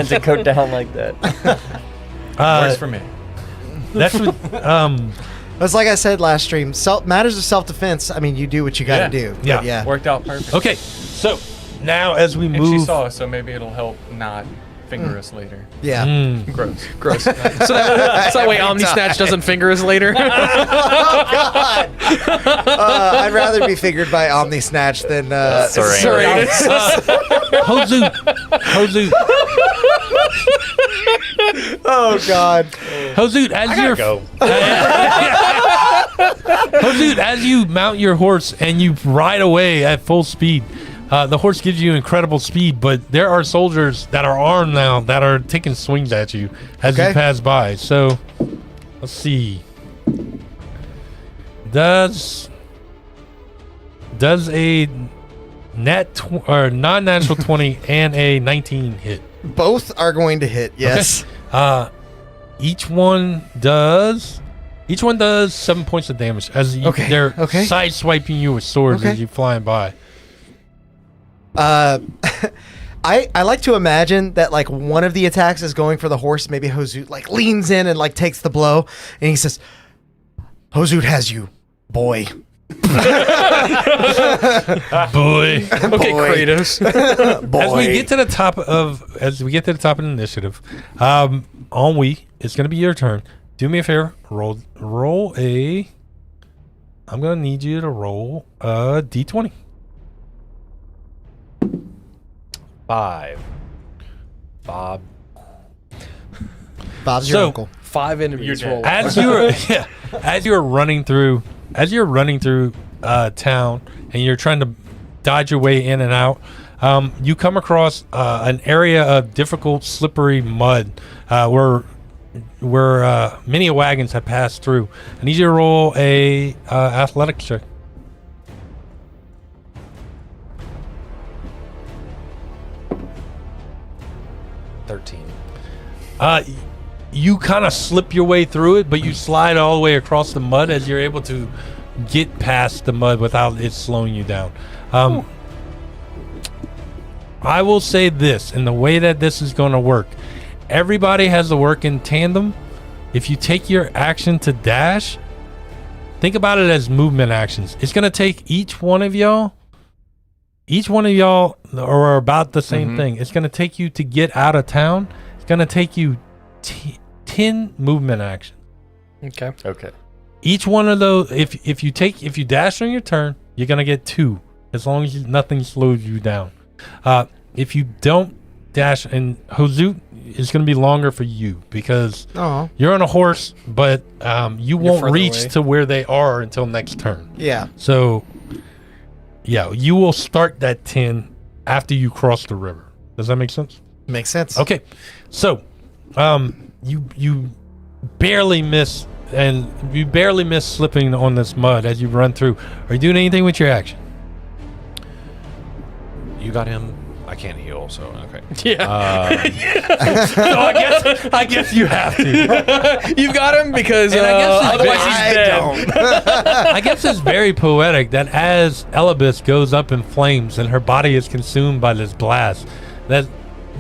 to go down like that. Works for me. That's what. That's like I said last stream. Matters of self-defense. I mean, you do what you got to do. Yeah. But yeah. Worked out perfect. Okay, so now as we And move, she saw us, so maybe it'll help not finger us later. Yeah. Gross. Gross. so that way Omni Snatch doesn't finger us later. I'd rather be figured by Omni Snatch than Serrated. Hozu. Oh God. Hozoot, as you're Hozoot, as you mount your horse and you ride away at full speed, the horse gives you incredible speed, but there are soldiers that are armed now that are taking swings at you as you pass by. So, let's see. Does a non-natural 20 and a 19 hit? Both are going to hit. Yes. Okay. Each one does 7 points of damage as they're side-swiping you with swords as you're flying by. I like to imagine that like one of the attacks is going for the horse. Maybe Hozoot like leans in and like takes the blow, and he says, "Hozoot has you, boy." Boy. Okay, Kratos. Boy. As we get to the top of the initiative, Ennui, it's gonna be your turn. Do me a favor, roll a. I'm gonna need you to roll a d20. 5. Bob's your uncle. 5 enemies roll. As you're running through town and you're trying to dodge your way in and out, you come across an area of difficult, slippery mud where many wagons have passed through. I need you to roll a athletics check. 13. You kind of slip your way through it, but you slide all the way across the mud as you're able to get past the mud without it slowing you down. I will say this, and the way that this is going to work, everybody has to work in tandem. If you take your action to dash, think about it as movement actions. It's going to take each one of y'all are about the same thing. It's going to take you to get out of town. It's going to take you 10 movement actions. Okay. Each one of those, if you dash on your turn, you're going to get 2, as long as nothing slows you down. If you don't dash, and Hozoot, it's going to be longer for you because you're on a horse, but you won't reach to where they are until next turn. Yeah. So, yeah, you will start that 10 after you cross the river. Does that make sense? Makes sense. Okay. So, you barely miss, and you barely miss slipping on this mud as you run through. Are you doing anything with your action? You got him. I can't heal, so okay. Yeah. So I guess you have to. You've got him because And I guess it's otherwise very- he's dead. I guess it's very poetic that as Elibis goes up in flames and her body is consumed by this blast, that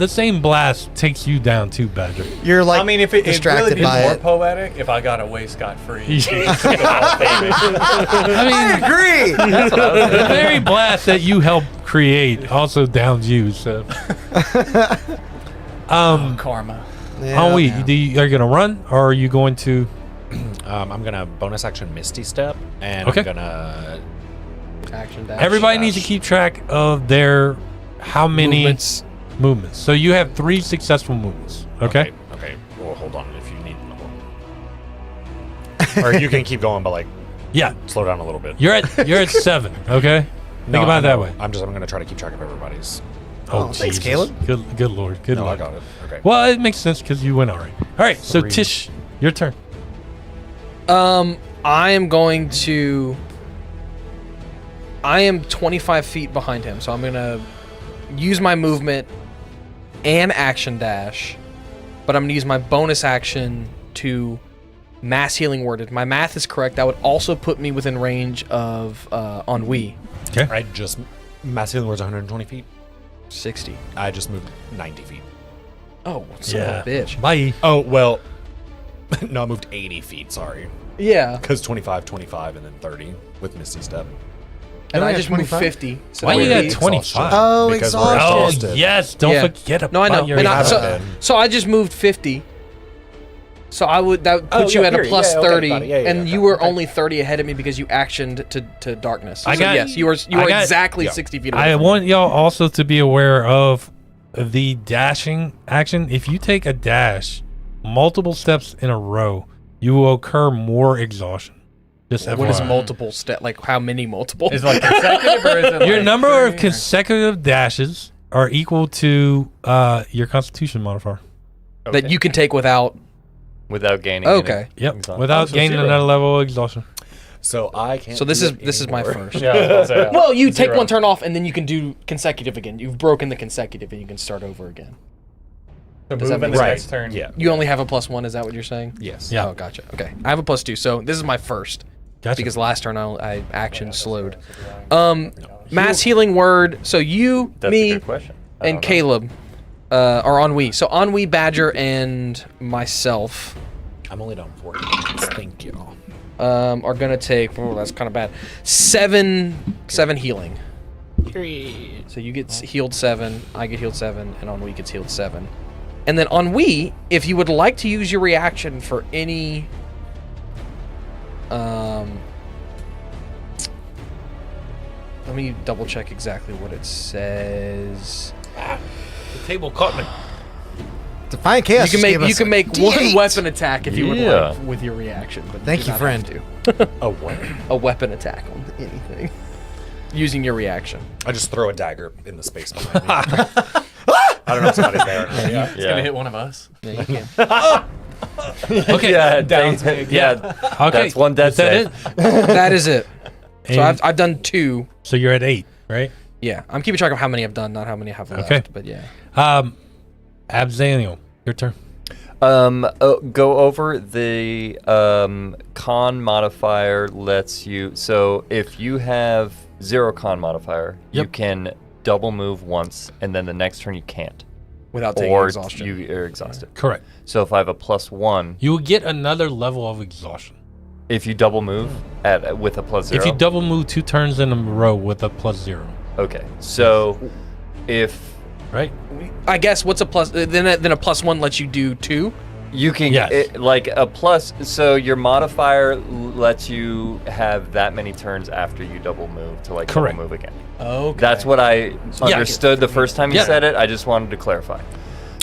the same blast takes you down too, Badger. You're like I mean, if it distracted really be by more it. poetic, if I got away scot-free. I agree. The very blast that you helped create also downs you. So, Karma. are you gonna run or are you going to? I'm gonna bonus action Misty Step, and Okay. I'm gonna Action dash. Everybody needs to keep track of their how many movements. So you have 3 successful movements. Okay. Okay. Well, hold on if you need more. Or you can keep going, but like Yeah. slow down a little bit. You're at 7. Okay. Think about it that way. I'm gonna try to keep track of everybody's. Oh, thanks, Jesus. Caleb. Good lord. Good No, lord. I got it. Okay. Well, it makes sense because you went already. All right. So 3. Tish, your turn. I am going to. I am 25 feet behind him, so I'm gonna use my movement and action dash, but I'm gonna use my bonus action to mass healing word. If my math is correct, that would also put me within range of ennui. Okay. I just mass healing words 120 feet. 60. I just moved 90 feet. Oh, son of a bitch. Bye. Oh well. No, I moved 80 feet. Sorry, Yeah, because 25, 25, and then 30 with Misty Step. and only I have just moved 25? 50. So Why that you would got be- 25? Oh, Because we're exhaustion. Oh exhausted. yes! Don't Yeah. forget about No, I know. your And I, have so, been. so I just moved 50. So that would Oh, put you yeah, at a period. plus Yeah, okay, 30, got it. Yeah, yeah, and yeah, you got were it. only 30 ahead of me because you actioned to darkness. I So got- yes, you were I got- exactly yeah. 60 feet away. I from want y'all also to be aware of the dashing action. If you take a dash multiple steps in a row, you will incur more exhaustion. Just me. What is FYI. multiple step? Like how many multiple? Is it like consecutive or is it Your like number 3 of or- consecutive dashes are equal to your Constitution modifier. that you can take without. without gaining. Okay. Yep. Exhaustion. Without so gaining 0. another level of exhaustion. So I can't. So this do is it this is my anymore. first. Yeah, I was about to say, Well, you take 0. one turn off, and then you can do consecutive again. You've broken the consecutive, and you can start over again. So Does that move in make the sense? next turn. Yeah. You only have a +1. Is that what you're saying? Yes. Yeah. Oh, gotcha. Okay, I have a +2. So this is my first. Gotcha. Because last turn I action slowed. Mass healing word. So you, That's a me, good question. I and don't know. Caleb are ennui. So ennui, Badger, and myself I'm only down 40. Thank you. are gonna take. Oh, that's kind of bad. 7 healing. So you get healed 7. I get healed 7, and ennui gets healed 7. And then ennui, if you would like to use your reaction for any. Let me double check exactly what it says. The table caught me. Defiant Chaos. You can just gave make us one D8. weapon attack if you would Yeah. like with your reaction. But Thank do you, not friend. have to. Oh, what? A weapon attack on anything using your reaction. I just throw a dagger in the space behind me. I don't know if somebody's there. Yeah. It's gonna hit one of us. Yeah, you can. Okay. Yeah, Down yeah. Okay. That's one death Is that save. it? That is it. So And- I've done 2. So you're at 8, right? Yeah, I'm keeping track of how many I've done, not how many I have left. Okay. But yeah. Abzaniel, your turn. Go over the con modifier lets you. So if you have 0 con modifier, you Yep. can double move once, and then the next turn you can't, Without taking or exhaustion. you are exhausted. Correct. So if I have a +1, You will get another level of exhaustion. if you double move with a +0. If you double move 2 turns in a row with a +0, Okay, so if right? I guess what's a plus? Then a +1 lets you do 2. you can Yes. like a plus, so your modifier lets you have that many turns after you double move to like Correct. double move again. Okay. That's what I understood the first time you Yeah. said it. I just wanted to clarify.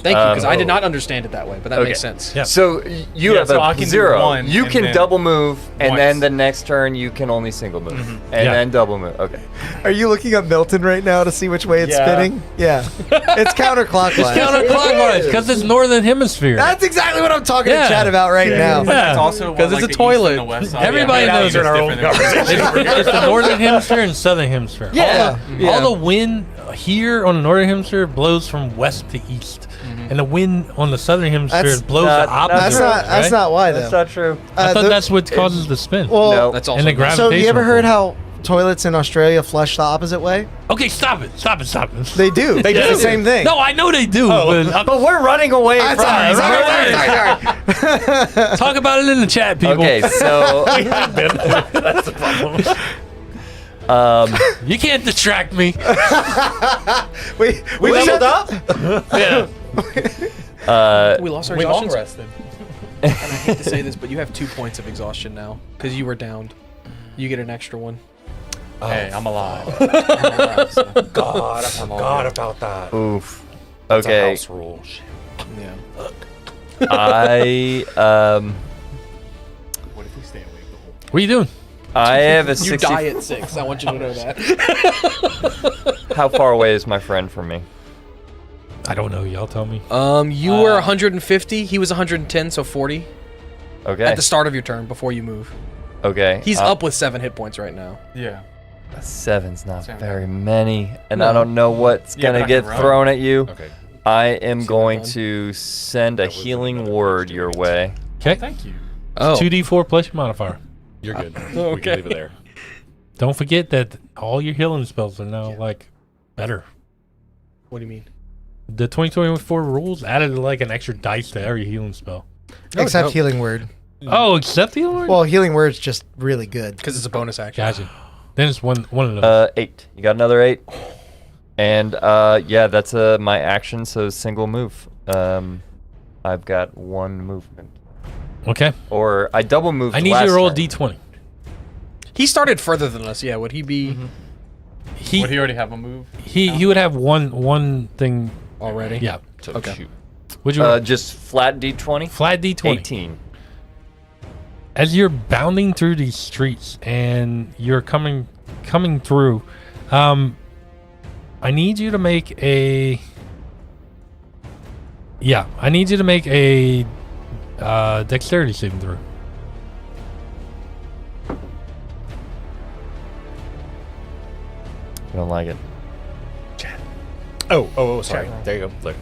Thank you, because I did oh. not understand it that way, but that Okay. makes sense. Yeah. So you Yeah, have so a I can do 0. 1 You and can then double move, and once. then the next turn you can only single move, and Yeah. then double move. Okay. Are you looking up Milton right now to see which way it's Yeah. spinning? Yeah. It's counterclockwise. Counterclockwise, because it's northern hemisphere. That's exactly what I'm talking Yeah. to Chad about right now. Yeah. It's also 'Cause what, it's like, a the east toilet. and the west side. Everybody Yeah, knows it's in our different than- It's the northern hemisphere and southern hemisphere. Yeah. All the wind here on the northern hemisphere blows from west to east, and the wind on the southern hemisphere That's blows not- the opposite. That's not. That's right? not why though. That's not true. I thought the- that's what causes the spin. Well, No. That's also and the nice. so you ever gravitational heard pull. how toilets in Australia flush the opposite way? Okay, stop it. They do. They do the same thing. No, I know they do. But we're running away from Sorry. Talk about it in the chat, people. Okay, so That's the problem. You can't distract me. we leveled up. Yeah. We lost our We long exhaustion. rested. And I hate to say this, but you have 2 points of exhaustion now because you were downed. You get an extra one. Hey, I'm alive. God, I forgot about that. oof. It's a Okay, house rule. Shit. Yeah. I What if we stay awake the whole What are you doing? I have a You 60. die at 6. I want you to know that. How far away is my friend from me? I don't know. Y'all tell me. You were 150. He was 110, so 40 Okay. at the start of your turn before you move. Okay. He's up with 7 hit points right now. Yeah. 7's not Seven. very many, and No. I don't know what's Yeah, gonna but I get can run. thrown at you. Okay. I am going fun. to send a healing word your way. Okay. Thank you. Oh. 2d4 plus your modifier. You're good. We Okay. can leave it there. Don't forget that all your healing spells are now like better. What do you mean? The 2024 rules added like an extra dice to every healing spell. Except healing word. Oh, except the healing word? Well, healing word's just really good. Because it's a bonus action. Gotcha. Then it's one of those. 8. You got another 8. And yeah, that's my action. So single move. I've got 1 movement. Okay. Or I double moved. I need you to roll a d20. He started further than us. Yeah, would he be Would He he already have a move? he would have one thing. already? Yeah. So Okay. shoot. Would you Just flat d20. flat d20? 18. As you're bounding through these streets and you're coming through, I need you to make a. Yeah, I need you to make a dexterity saving throw. I don't like it. Oh, sorry. There you go. Look.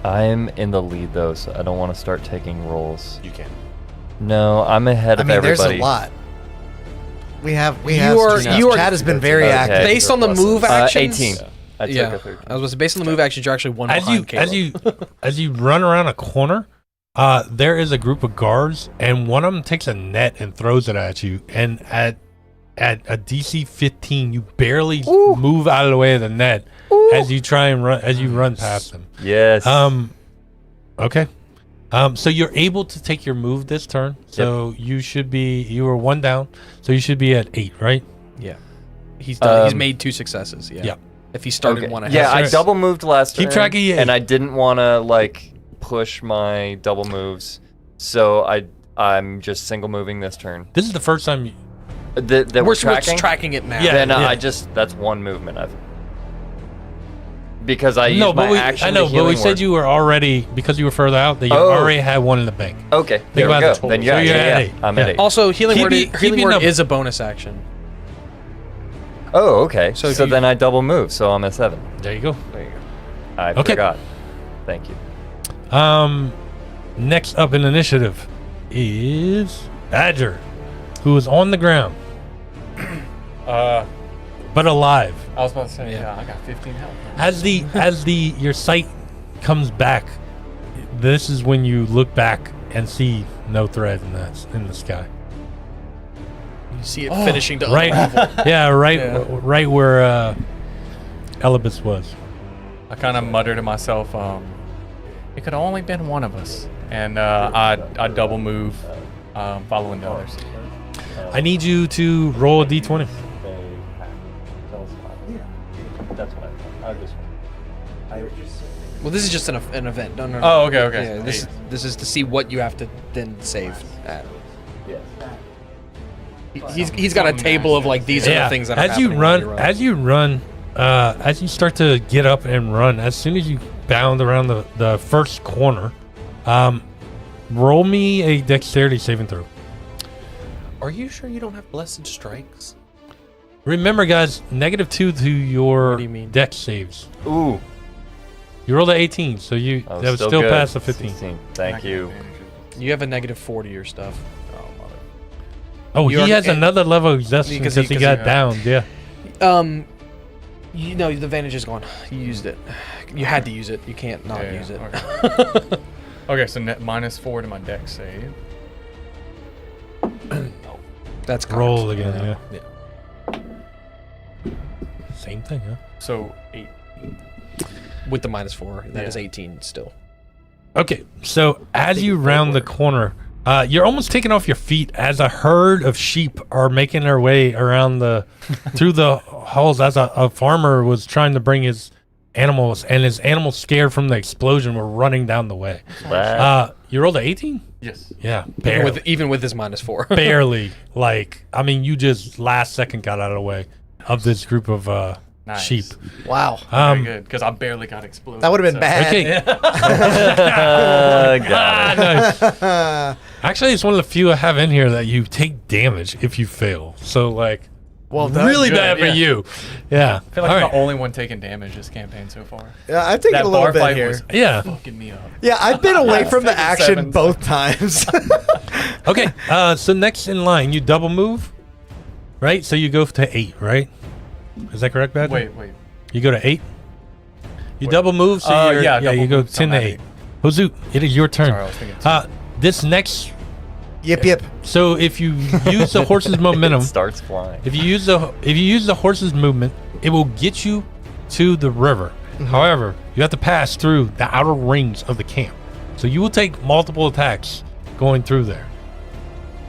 I'm in the lead though, so I don't want to start taking rolls. You can. No, I'm ahead I of mean, everybody. there's a lot. We have. You are- Chad has been very Okay. active. Based on the move actions. 18. I took Yeah. a 13. I was going to say, based on the move actions, you're actually one As behind you Caleb. as you run around a corner, there is a group of guards, and one of them takes a net and throws it at you. And at a DC 15, you barely move out of the way of the net as you try and run past them. Yes. Okay. So you're able to take your move this turn. So you were 1 down. So you should be at 8, right? Yeah. He's done. He's made 2 successes. Yeah. Yeah. If he started Okay. one ahead. Yeah, I Yes. double moved last Keep turn, track of your- and I didn't want to like push my double moves, so I'm just single moving this turn. This is the first time. That We're we're just tracking. tracking it now. Yeah. Then that's 1 movement. Because I used No, but my we, action. I know, to but we healing said word. you were already, because you were further out, that you Oh. already had one in the bank. Okay, there we about go. the total. Then So yeah, you're at yeah, 8. I'm at Yeah. 8. Also, healing Keep word, it- keep healing your word number. is a bonus action. Oh, okay. So So, if you- then I double move, so I'm at 7. There you go. There you go. I Okay. forgot. Thank you. Next up in initiative is Badger, who is on the ground but alive. I was about to say, yeah, I got 15 health. As your sight comes back, this is when you look back and see no thread in the sky. You see it finishing to Right, unravel. yeah, right, Yeah. right where Elibus was. I kind of muttered to myself, it could have only been one of us. And I double move, following the others. I need you to roll a d20. Well, this is just an event. No. Oh, okay. Yeah, this is to see what you have to then save at. He's got a table of like these are the things that are as you happening while run, as you start to get up and run, as soon as you bound around the first corner, roll me a dexterity saving throw. Are you sure you don't have blessed strikes? Remember, guys, -2 to your What do you mean? dex saves. Ooh. You rolled an 18, so that was still good. past the 15. 16. Thank you. You have a -4 to your stuff. Oh, You're- he has and- another level of exhaustion because because he- he 'cause got he- downed. Yeah. You know, the advantage is gone. You used it. You had to use it. You can't not Yeah, use it. Okay. Okay, so net -4 to my dex save. That's correct. Roll again. Yeah. Same thing, huh? So 8. With the -4, that Yeah. is 18 still. Okay, so as you round the corner, you're almost taking off your feet as a herd of sheep are making their way around through the halls as a farmer was trying to bring his animals, and his animals, scared from the explosion, were running down the way. You rolled an 18? Yes. Yeah, barely. Even with his -4. Barely. Like, I mean, you just last second got out of the way of this group of Nice. sheep. Wow. Very good, because I barely got exploded. That would have been bad. Okay. Got it. Nice. Actually, it's one of the few I have in here that you take damage if you fail. So, like, Well done. really Good, bad for yeah. you. Yeah. I feel like All I'm right. the only one taking damage this campaign so far. Yeah, I've taken That a little bar bit fight here. was Yeah. fucking me up. Yeah, I've been away from the taking action 7, both times. Okay. So next in line, you double move, right? So you go to 8, right? Is that correct, Badger? Wait. You go to 8. You Wait. double move, so Yeah, yeah, double you go move, so 10 to I'm at 8. Hozu, it is your turn. Sorry, I was thinking This next, Yip. so if you use the horse's momentum, It starts flying. if you use the horse's movement, it will get you to the river. However, you have to pass through the outer rings of the camp. So you will take multiple attacks going through there.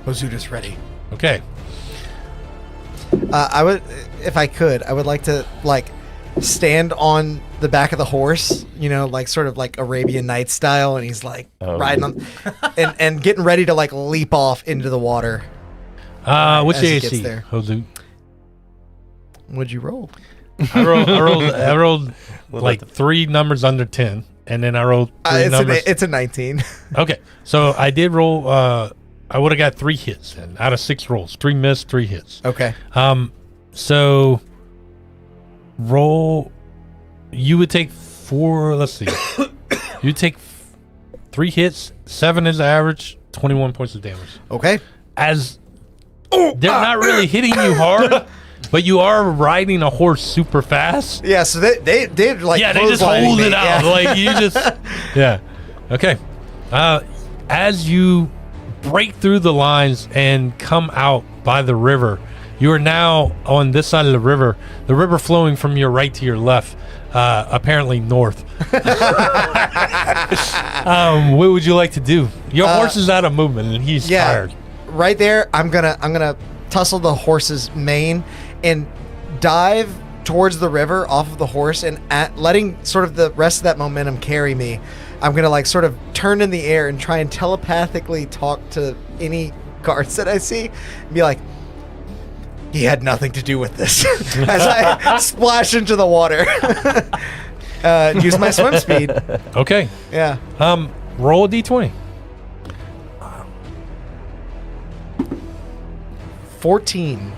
Ozuda's ready. Okay. I would, if I could, I would like to stand on the back of the horse, like sort of like Arabian Nights style, and he's like riding on, and getting ready to leap off into the water. What's as your he gets AC, there. Hozu? What'd you roll? I rolled like 3 numbers under 10, and then I rolled 3 numbers. It's a 19. Okay, so I did roll. I would have got 3 hits then out of 6 rolls. 3 missed, 3 hits. Okay. So roll. You would take 4. Let's see. You take 3 hits. 7 is the average. 21 points of damage. Okay. As they're not really hitting you hard, but you are riding a horse super fast. Yeah. So they like Yeah, they just clotheslining hold me. it out. Yeah. Like you just yeah. Okay. As you break through the lines and come out by the river, you are now on this side of the river flowing from your right to your left, apparently north. What would you like to do? Your horse is out of movement and he's tired. Right there, I'm gonna tussle the horse's mane and dive towards the river off of the horse, and letting sort of the rest of that momentum carry me. I'm gonna sort of turn in the air and try and telepathically talk to any guards that I see, and be like, "He had nothing to do with this." As I splash into the water. Use my swim speed. Okay. Yeah. Roll a d20. 14.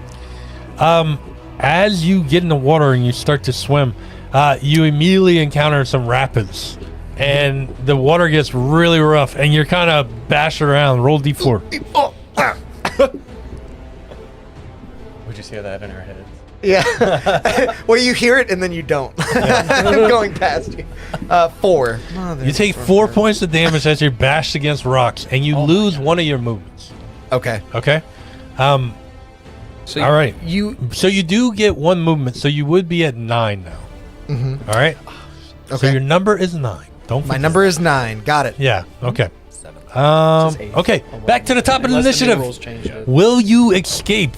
As you get in the water and you start to swim, you immediately encounter some rapids, and the water gets really rough, and you're kind of bashed around. Roll d4. We just hear that in our heads. Yeah. Well, you hear it and then you don't. Going past you. 4. You take 4 points of damage as you're bashed against rocks, and you lose one of your movements. Okay. Okay. So all right. So you do get 1 movement, so you would be at 9 now. Mm-hmm. All right. So Okay. your number is 9. Don't. My forget. number is 9. Got it. Yeah. Okay. 7. Okay. Back to the top of the Unless the new initiative. rules change it. Will you escape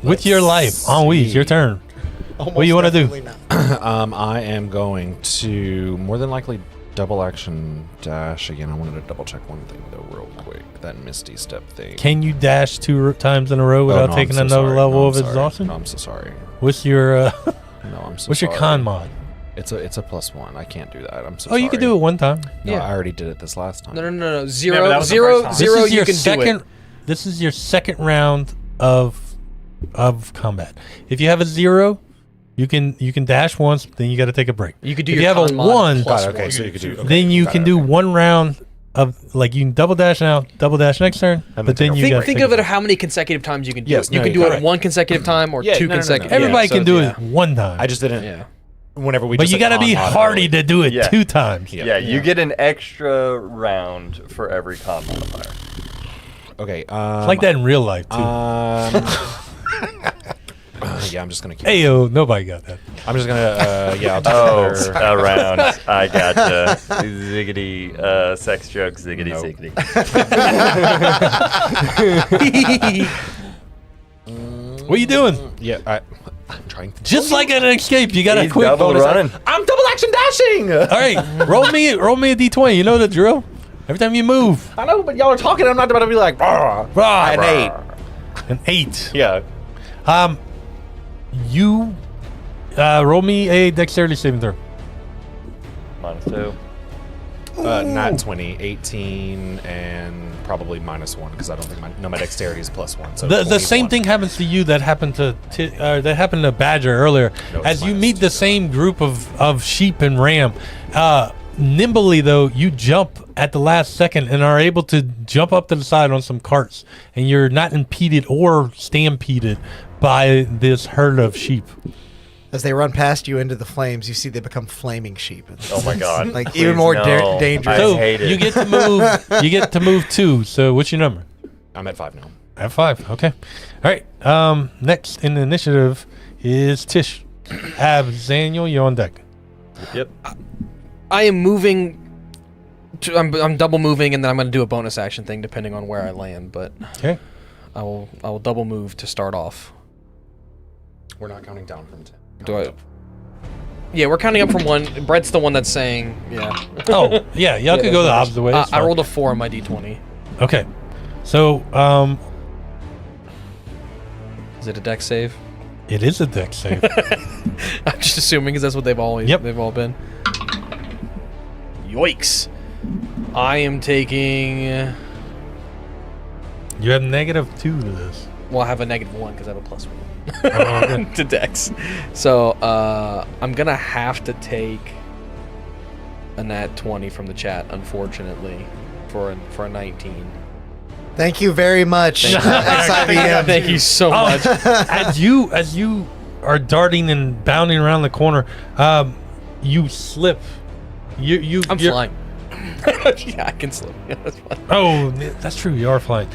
with your life? Henri, it's your turn. What do you want to do? Definitely not. I am going to more than likely double action dash again. I wanted to double check one thing though, real quick. That Misty Step thing. Can you dash 2 times in a row Oh, without no, taking I'm so another sorry. level No, of I'm sorry. exhaustion? No, I'm so sorry. What's your No, I'm so what's sorry. your con mod? It's a +1. I can't do that. I'm so Oh, sorry. you could do it one time. No, Yeah. I already did it this last time. No. Yeah, but that Zero, was the zero, first time. zero. This is You your can second. do it. This is your second round of combat. If you have a 0, you can dash once. Then you got to take a break. You could do If your you have a con mod 1, plus Got it, okay, one. so you could do. Okay, then you got can it, do okay. 1 round of like you can double dash now, double dash next turn, but then you got think of it how many consecutive times you can do it. You can do it one consecutive time or two consecutive. Everybody can do it one time. I just didn't. Yeah. Whenever we, but just you got to be hardy to do it 2 times. Yeah, you get an extra round for every con modifier. Okay. It's like that in real life too. Yeah, I'm just gonna keep. Ayo, nobody got that. I'm just gonna. Yeah. I'll take a round. I got ziggity sex joke ziggity ziggity. What are you doing? Yeah, I'm trying to. Just like an escape, you got to He's quick double bonus. running. I'm double action dashing. All right, roll me a d20. You know the drill. Every time you move, I know, but y'all are talking. I'm not about to be like, rah, rah, an 8. An 8. Yeah. You roll me a dexterity saving throw. -2. Not 20, 18, and probably -1 because I don't think my dexterity is +1. So The same thing happens to you that happened to Badger earlier. No, As you -2. meet the same group of sheep and ram, nimbly though you jump at the last second and are able to jump up to the side on some carts, and you're not impeded or stampeded by this herd of sheep. As they run past you into the flames, you see they become flaming sheep. Oh my god! Like Please even more no. dangerous. I So hate it. you get to move. You get to move 2. So what's your number? I'm at 5 now. At 5. Okay. All right. Next in the initiative is Tish. Daniel, you're on deck. Yep. I am moving. I'm double moving, and then I'm going to do a bonus action thing depending on where I land. But Okay. I will double move to start off. We're not counting down from 10. Do I? Yeah, we're counting up from 1. Brett's the one that's saying, yeah. Oh, yeah. Y'all could go the opposite way. That's I fine. rolled a 4 on my d20. Okay. So, Is it a dex save? it is a dex save. I'm just assuming because that's what they've all been. Yikes! I am taking. You have -2 to this. Well, I have a -1 because I have a +1 okay. to dex. So I'm gonna have to take a nat 20 from the chat, unfortunately, for a 19. Thank you very much, XIVM. Thank you so much. as you are darting and bounding around the corner, you slip. You're flying. Yeah, I can slip. Yeah, that's fine. Oh, that's true. You are flying.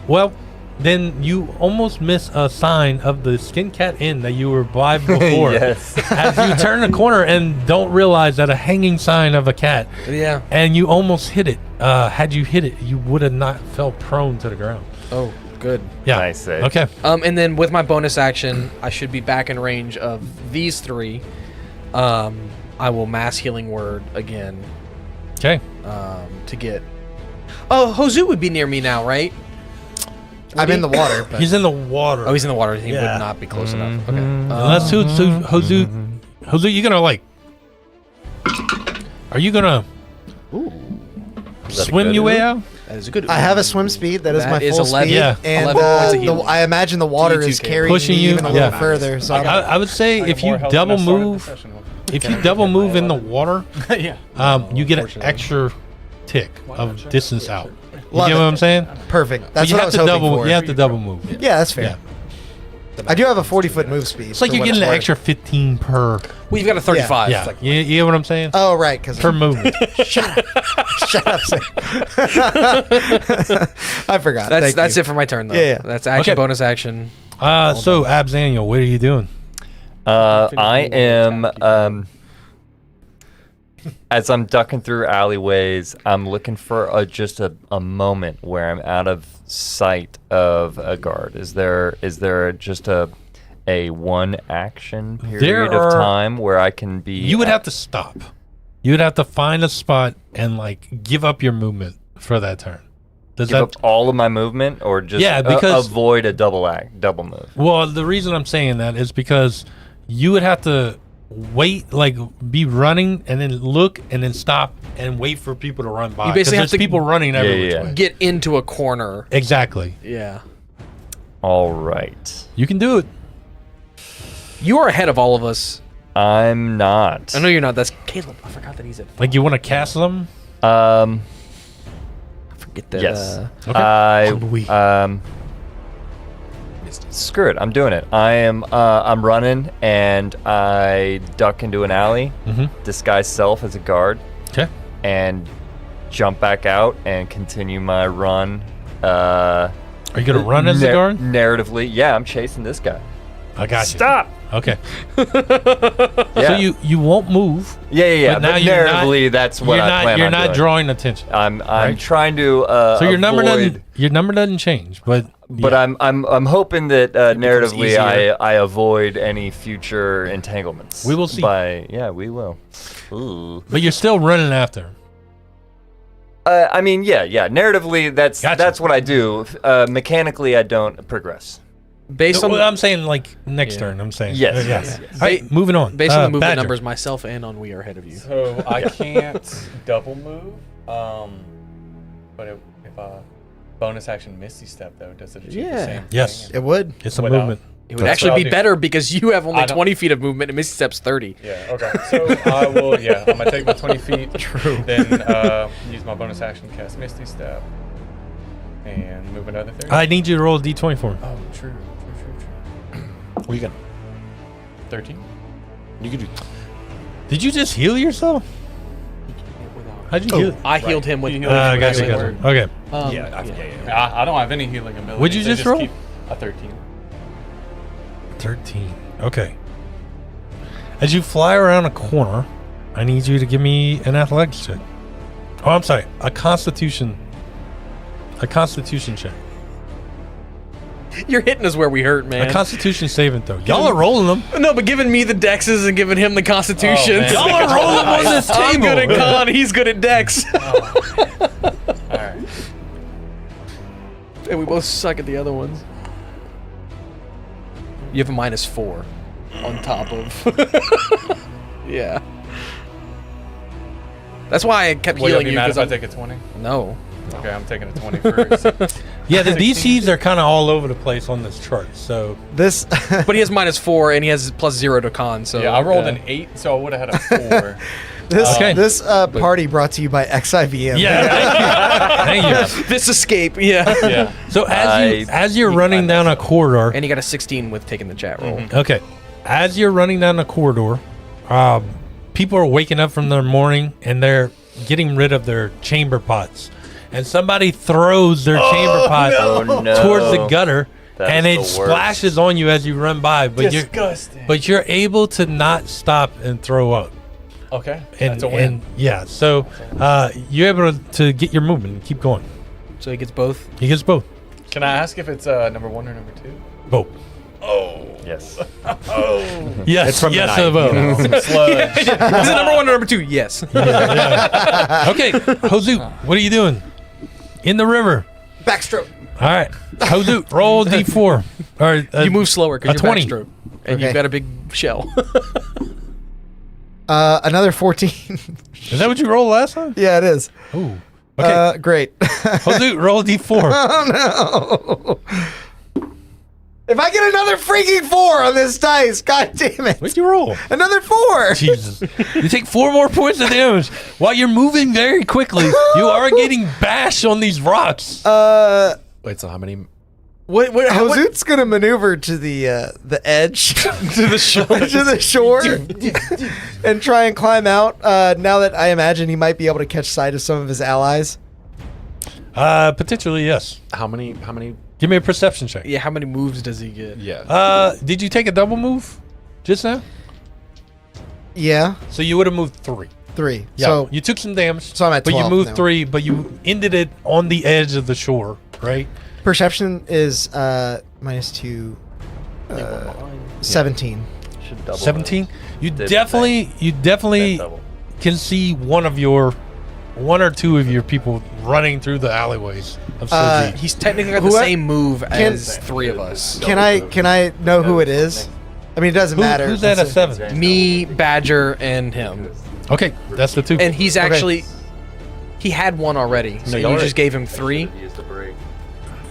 Well, then you almost miss a sign of the Skin Cat Inn that you were by before. Yes. As you turn the corner and don't realize that a hanging sign of a cat. Yeah. And you almost hit it. Had you hit it, you would have not fell prone to the ground. Oh, good. Yeah. Nice save. Okay. And then with my bonus action, I should be back in range of these 3. I will mass healing word again. Okay. To get. Oh, Hozu would be near me now, right? I'm in the water. But He's in the water. Oh, he's in the water. He Yeah. would not be close enough. Okay. Unless Hozu, you gonna like? Are you gonna swim your way out? That is a good. I have a swim speed. That is That my is full 11 speed. Yeah. And 11 points of the, healing. I imagine the water is T2K. carrying Pushing me you? even a Yeah. little further. So I would say if you double move, if you double move in the water, you get an extra tick of distance out. You Love get it. what I'm saying? perfect. But That's you what I have was to hoping double. for. You have to double move. Yeah, that's fair. I do have a 40-foot move speed. It's like for you're what getting it's an worth. extra 15 per. Well, you've got a 35. Yeah, you get what I'm saying? Oh, right. Because Per movement. Shut up, Sam. I forgot. That's it for my turn, though. Yeah. That's action, Okay. bonus action. So Absaniel, what are you doing? I am as I'm ducking through alleyways, I'm looking for just a moment where I'm out of sight of a guard. Is there just a one action period of time where I can be? You would have to stop. You would have to find a spot and like give up your movement for that turn. Does give that up all of my movement, or just because avoid a double move? Well, the reason I'm saying that is because you would have to wait, like be running and then look and then stop and wait for people to run by. You basically 'Cause have there's to people running every which way. Get into a corner. Exactly. Yeah. All right. You can do it. You are ahead of all of us. I'm not. I know you're not. That's Caleb. I forgot that he's at. Like you want to cast them? Get that. Yes. Okay. Screw it. I'm doing it. I'm running and I duck into an alley, disguise self as a guard. Okay. And jump back out and continue my run. Are you gonna run as a guard? Narratively, yeah. I'm chasing this guy. I got you. Stop. Okay. Yeah. So you won't move. Yeah. But now But you're narratively, that's what I plan You're on not doing. drawing attention. I'm trying to. So your number avoid, doesn't change, but I'm hoping that narratively easier. I avoid any future entanglements. We will see. We will. Ooh. But you're still running after him. I mean, yeah. Narratively, that's what I do. Mechanically, I don't progress. Based on I'm saying like next turn. I'm saying Yes. All right, moving on. based on the movement Badger. numbers, myself and Ennui are ahead of you. So I can't double move. But if bonus action Misty Step though, does it achieve the same Yes. thing? It would. It's a Without- movement. It would That's actually what be I'll do. better because you have only I don't- 20 feet of movement and Misty Step's 30. Yeah, okay. So I will, yeah, I'm going to take my 20 feet. True. Then use my bonus action to cast Misty Step. And move another 30. I need you to roll a d20 for me. Oh, true. What you got? 13? You could do. Did you just heal yourself? How'd you heal? I healed him with. I got you. Okay. I don't have any healing ability. What'd you just roll? Keep a 13. 13. Okay. As you fly around a corner, I need you to give me an athletics check. Oh, I'm sorry. A constitution check. You're hitting us where we hurt, man. A constitution saving throw. Y'all are rolling them. No, but giving me the dexes and giving him the constitutions. man. Y'all are rolling on this table. I'm good at con, he's good at dex. Alright. And we both suck at the other ones. You have a -4 on top of. Yeah. That's why I kept Will you healing be you. mad if I 'cause take a 20? No. Okay, I'm taking a 20 first. Yeah, the DCs are kind of all over the place on this chart. So This. But he has -4 and he has +0 to con, so. yeah, I rolled an 8, so I would have had a 4. This party brought to you by XIVM. yeah, thank you. This escape, yeah. Yeah. So as you're running down a corridor, And he got a 16 with taking the chat roll. okay, as you're running down the corridor, people are waking up from their morning and they're getting rid of their chamber pots, and somebody throws their chamber pot towards the gutter, That's and the it worst. splashes on you as you run by. But Disgusting. you're able to not stop and throw up. Okay, And, that's a win. and yeah, so you're able to get your movement and keep going. So he gets both. He gets both. Can I ask if it's number 1 or number 2? Both. Yes. Yes. It's from the yes, night, both. you know. Some sludge. Is it number 1 or number 2? Yes. Okay, Hozu, what are you doing? In the river. Backstroke. All right, Hozu, roll D4. Or You move slower because a you're 20. backstroke. And Okay. you've got a big shell. Another 14. Is that what you rolled last time? Yeah, it is. Ooh. Okay, Great. Hozu, roll D4. Oh no. If I get another freaking 4 on this dice, god damn it. What'd you roll? Another 4. Jesus. You take 4 more points of damage. While you're moving very quickly, you are getting bashed on these rocks. Wait, so how many? What? Hozoot's gonna maneuver to the edge, to the shore, and try and climb out. Now that I imagine he might be able to catch sight of some of his allies. Potentially, yes. How many? Give me a perception check. Yeah, how many moves does he get? Yeah. Did you take a double move just now? Yeah, So you would have moved 3. 3. Yeah. So you took some damage. So I'm at But you 12 moved now. 3, but you ended it on the edge of the shore, right? perception is -2. 17. Should double 17. You Did definitely double. can see one or two of your people running through the alleyways of Soji. He's technically got the same move as 3 of us. Can I know who it is? I mean, it doesn't matter. Who's at a 7? Me, Badger, and him. Okay, that's the 2. And he's actually... He had 1 already, so you just gave him 3?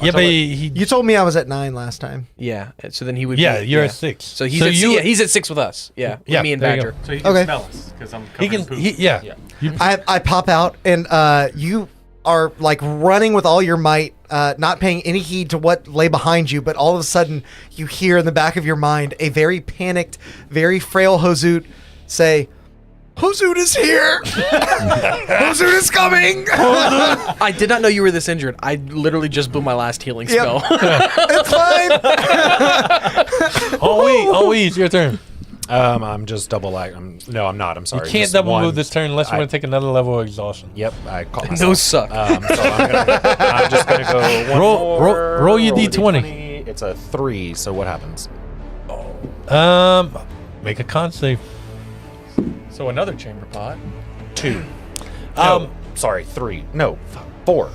Yeah, but he You told me I was at 9 last time. Yeah, so then he would yeah, be... you're at 6. So he's at 6 with us. Yeah, with Yeah, me and there you Badger. So he can Okay. smell us because I'm He covered in can poop. yeah. You- I pop out and you are like running with all your might, not paying any heed to what lay behind you, but all of a sudden you hear in the back of your mind a very panicked, very frail Hozoot say, Hozoot is here! Hozoot is coming! I did not know you were this injured. I literally just blew my last healing spell. It's fine! Always, your turn. I'm just double no, I'm not. I'm sorry. You can't Just double one. move this turn unless you want to take another level of exhaustion. Yep, I caught No myself. suck. So I'm just gonna go one more. Roll your a D20. It's a 3. So what happens? Make a con save. So another chamber pot. 2. Sorry, 3. No, 4.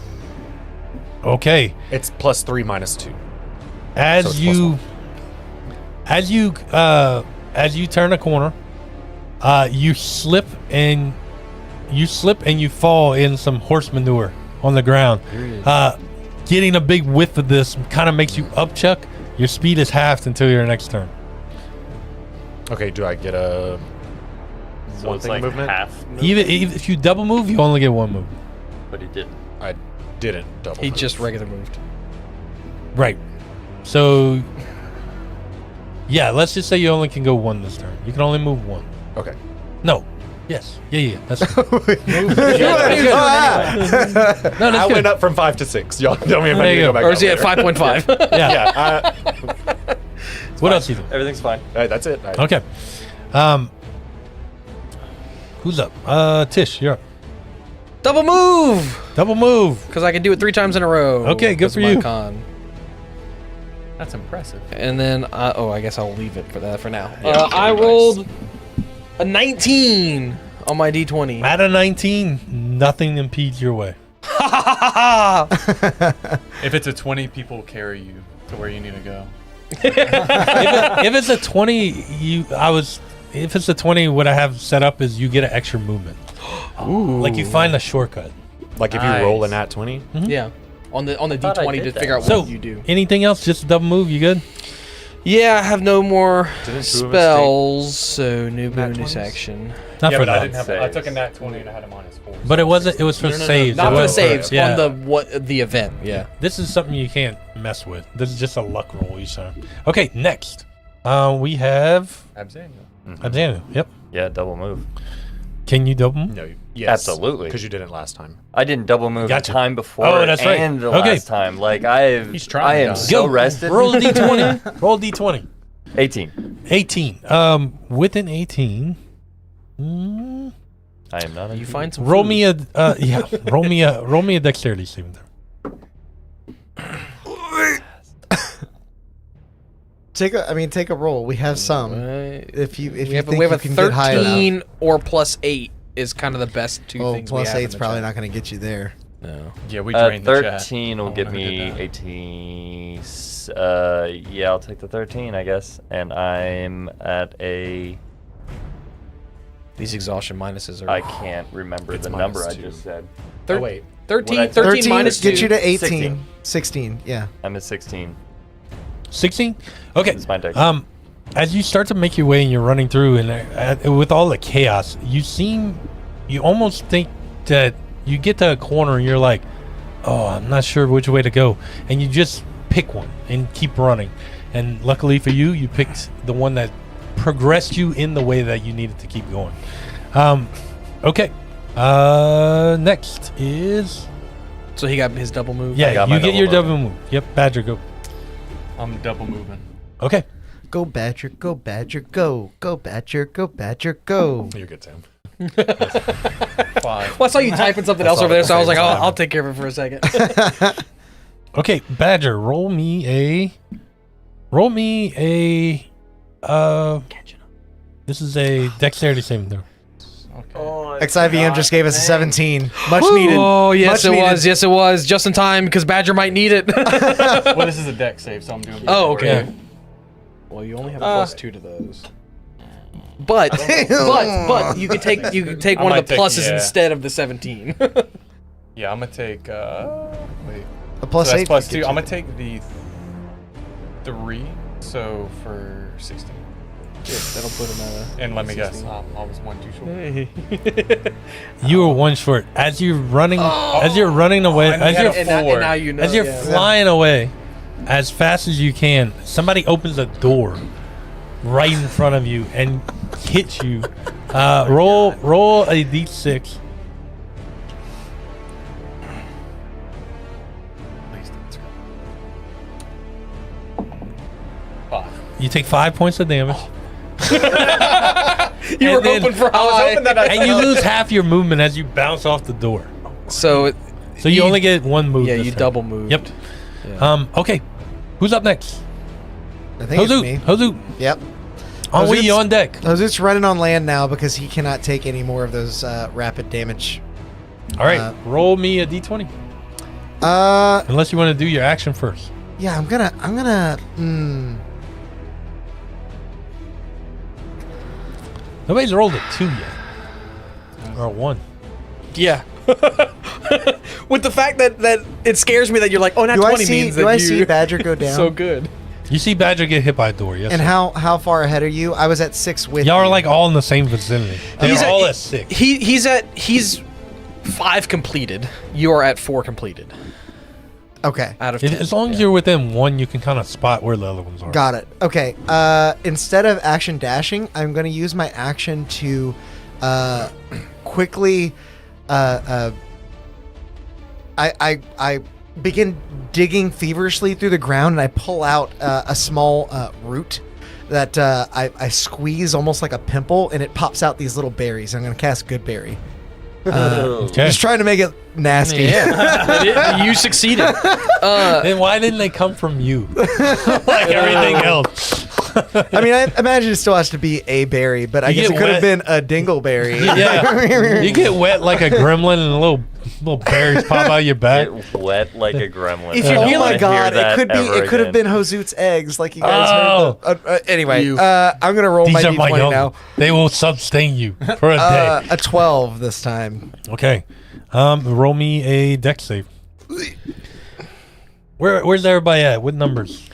Okay. It's plus 3 minus 2. As So it's as you turn a corner, you slip and you fall in some horse manure on the ground. Getting a big whiff of this kind of makes you upchuck. Your speed is halved until your next turn. Okay, do I get a So one it's thing like movement? half move, Even if you double move, you only get one move. but he didn't. I didn't double. He move. just regular moved. Right. So, yeah, let's just say you only can go one this turn. You can only move one. Okay. No. Yes. Yeah. That's good. No, I that's good. went up from 5 to 6. Y'all tell me if I There need you to go go. back Or is he at up later. 5.5? Yeah. Yeah. What else you do? Everything's fine. That's it. Okay. Who's up? Tish, you're up. Double move! Double move. Because I can do it 3 times in a row. Okay, good because for of my you. Con. That's impressive. And then, I guess I'll leave it for that for now. I rolled a 19 on my D20. At a 19, nothing impedes your way. If it's a 20, people carry you to where you need to go. If it's a 20, if it's a 20, what I have set up is you get an extra movement. Like you find a shortcut. Like if you roll an at 20? Yeah. On the thought I D20 did to that. figure out So, what you do. anything else? Just a double move? You good? Yeah, I have no more Didn't two of us spells, so new Nat bonus 20s? action. Not yeah, for but I that. didn't have. I took a nat 20 and I had a -4. But it wasn't. It was for saves. Not It for the wasn't saves, yeah. on the event. Yeah. This is something you can't mess with. This is just a luck roll each time. Okay, next. We have Absaniel. Absaniel. Yep. Yeah, double move. Can you double move? No. Yes. Absolutely. Because you didn't last time. I didn't double move Gotcha. the time before Oh, that's right. and the Okay. last time. Like He's trying, I am guys. so Go. rested. Roll a d20. Roll a d20. 18. 18. With an 18. I am not. You find some Roll food. me a roll me a dexterity saving throw. Take a roll. We have some. Right. If you We think have you a can get high enough. 13 or +8 is kind of the best two Oh, things we plus have in 8's the probably chat. not going to get you there. No. Yeah, we drained the chat. 13 will Oh, give who did me that? 18. Yeah, I'll take the 13, I guess. And I'm at a. These exhaustion minuses are... I can't remember It's the number I -2. just said. Oh, wait. 13, What I- 13 minus 2. gets you to 18. 16. 16, yeah. I'm at 16. 16. Okay. It's my dex. As you start to make your way and you're running through, and with all the chaos, you almost think that you get to a corner and you're like, oh, I'm not sure which way to go, and you just pick one and keep running. And luckily for you, you picked the one that progressed you in the way that you needed to keep going. Okay. Next is So he got his double move? yeah, got you my get your double double move. Yep, Badger, go. I'm double moving. Okay. Go Badger, go Badger, go. Go Badger, go Badger, go. You're good, Sam. 5. Well, I saw you typing something else all over there, at the so I was same like, time. I'll take care of it for a second. Okay, Badger, roll me a. This is a dexterity saving throw. Okay. XIVM just gave us a 17. Much needed. Oh, yes, Much it needed. was. Yes, it was. Just in time, because Badger might need it. Well, this is a deck save, so I'm doing. Oh, okay. Yeah. Well, you only have a +2 to those. But you can take I one of might the take- pluses yeah. instead of the 17. Yeah, I'm gonna take. Wait. A plus so that's 8. plus could 2. get I'm you. gonna take the 3. So for 16. That'll put him at And let me guess, I was one too short. You were one short. As you're running, as you're running away, and as he you're had a four. now you know. as you're flying away, as fast as you can, somebody opens a door right in front of you and hits you. Roll a d6. You take 5 points of damage. You were hoping for high. And you lose half your movement as you bounce off the door. So you only get one move. Yeah, this you turn. double moved. Yep. Yeah. Okay. Who's up next? I think it's me. Hozu. Yep. Are you on deck? Hozu's running on land now because he cannot take any more of those rapid damage. All right. Roll me a d20. Unless you want to do your action first. Yeah, I'm gonna. Nobody's rolled a 2 yet. Or a 1. Yeah. With the fact that it scares me that you're like, oh, not Do 20 I see? means that Do I you see Badger go down? so good. You see Badger get hit by a door, yes. And sir. how far ahead are you? I was at 6 with Y'all you. are like all in the same vicinity. They're all at 6. He's 5 completed. You are at 4 completed. Okay. Out of 10. As long as you're within 1, you can kind of spot where the other ones are. Got it. Okay. Instead of action dashing, I'm going to use my action to quickly. I begin digging feverishly through the ground, and I pull out a small root that I squeeze almost like a pimple, and it pops out these little berries. I'm going to cast Good Berry. Okay. Just trying to make it nasty. Yeah. You succeeded. Then why didn't they come from you? Like everything else. I mean, I imagine it still has to be a berry, but I You guess it get could have wet. been a dingleberry. Yeah. You get wet like a gremlin and little berries pop out your back. Get wet like a gremlin. If I you, don't oh my wanna god, hear it that could be. ever It could have again. been Hozoot's eggs, like you guys heard. Anyway, You. I'm gonna roll my These are my d20 young. now. They will sustain you for a day. A 12 this time. Okay. Roll me a dex save. Where's everybody at? What numbers?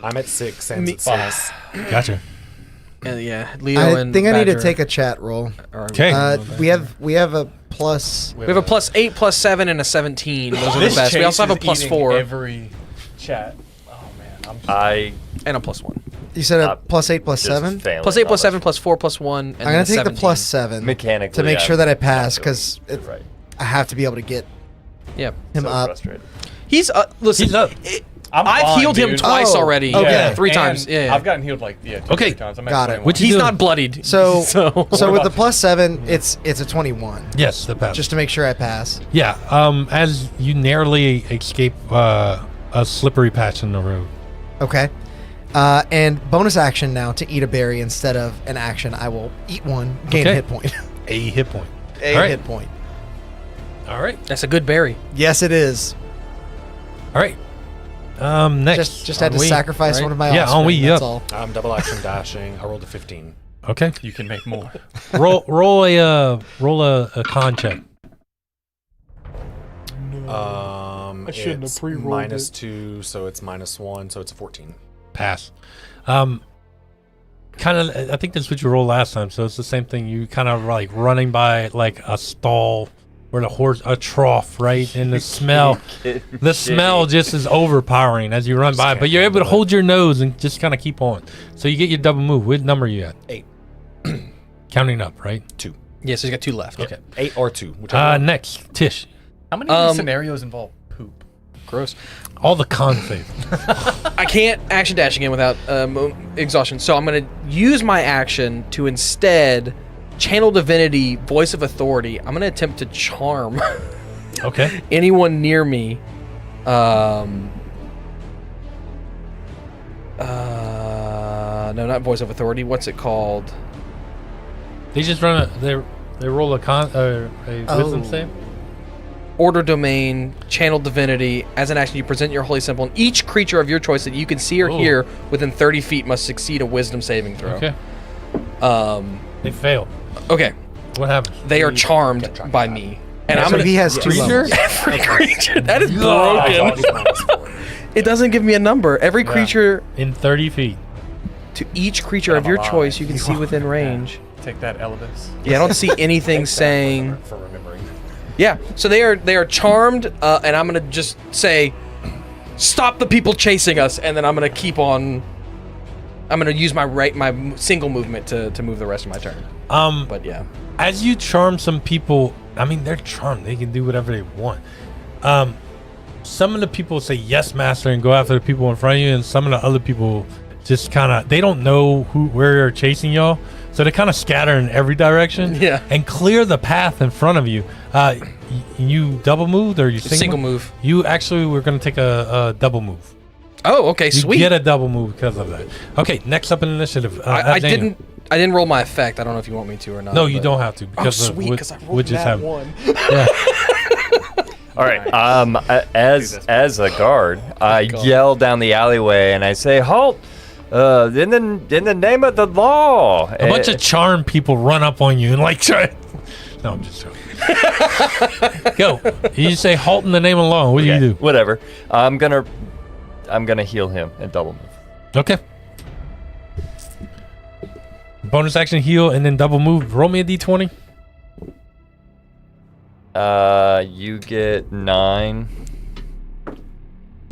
I'm at 6 and it's 6. Gotcha. Yeah, Leo I and think I need to Badger take a chat roll. are- Okay. We have a plus. We have a +8, +7, and a 17. Those are the best. We also have a +4 Every chat. Oh man, I'm and a +1. You said a +8, Just +7. failing +8, on +7, +4, +1, and I'm gonna take 17. the +7 Mechanically, to make sure I'm that I pass not because doing it right. I have to be able to get Yeah. him So up. frustrated. He's listen. He's up. I've fine, healed him dude. twice Oh, already. okay. Yeah, 3 And times. Yeah. I've gotten healed like 2 Okay. 3 times. I'm at Got it. 21. Which you He's doing? not bloodied. So so with the +7, it's a 21. Yes, the pass. Just to make sure I pass. Yeah. As you narrowly escape a slippery patch in the road. Okay. And bonus action now to eat a berry instead of an action. I will eat one, gain a Okay. hit point. A hit point. A All right. hit point. All right. that's a good berry. Yes, it is. All right. Next. Just had to Ennui, sacrifice right? one of my Yeah, offspring, Ennui, that's yep. all. I'm double action dashing. I rolled a 15. Okay. You can make more. roll a con check. I shouldn't it's have pre-rolled -2, so it's -1, so it's a 14. Pass. Kind of. I think that's what you rolled last time. So it's the same thing. You kind of like running by like a stall where a trough, right? And the smell, the smell just is overpowering as you run by. But you're able to hold your nose and just kind of keep on. So you get your double move. What number are you at? 8. Counting up, right? 2. Yeah, so he's got 2 left. Okay. 8 or 2. Whichever one. Next, Tish. How many of these scenarios involve poop? Gross. All the con save. I can't action dash again without exhaustion, so I'm going to use my action to instead channel divinity, voice of authority. I'm going to attempt to charm Okay. anyone near me. No, not voice of authority. What's it called? They just run they roll a wisdom save. Order domain, channel divinity. As an action, you present your holy symbol, and each creature of your choice that you can see or hear within 30 feet must succeed a wisdom saving throw. Okay. They fail. Okay. What happens? They are charmed by me. And I'm So gonna, he has 2 levels. every creature. That is broken. It doesn't give me a number. Every creature In 30 feet. To each creature of your choice you can see within range. Take that, Elvis. Yeah, I don't see anything saying. For remembering. Yeah, so they are charmed, and I'm gonna just say, stop the people chasing us, and then I'm gonna keep on. I'm gonna use my single movement to move the rest of my turn. But yeah, as you charm some people, I mean they're charmed; they can do whatever they want. Some of the people say yes, master, and go after the people in front of you, and some of the other people just kind of they don't know where they're chasing y'all, so they kind of scatter in every direction. Yeah. And clear the path in front of you. You double moved or you single move? You actually were going to take a double move. Oh, okay, You sweet. get a double move because of that. Okay, next up in initiative. I Daniel. didn't roll my effect. I don't know if you want me to or not. No, you but- don't have to because sweet, of 'cause I rolled what just that happened. one. Yeah. All right. As a guard, I yell down the alleyway and I say, "Halt! In the name of the law!" A bunch of charm people run up on you and like try. No, I'm just joking. Go. You say halt in the name of law. What do you do? Whatever. I'm gonna heal him and double move. Okay. Bonus action heal and then double move. Roll me a d20. You get 9.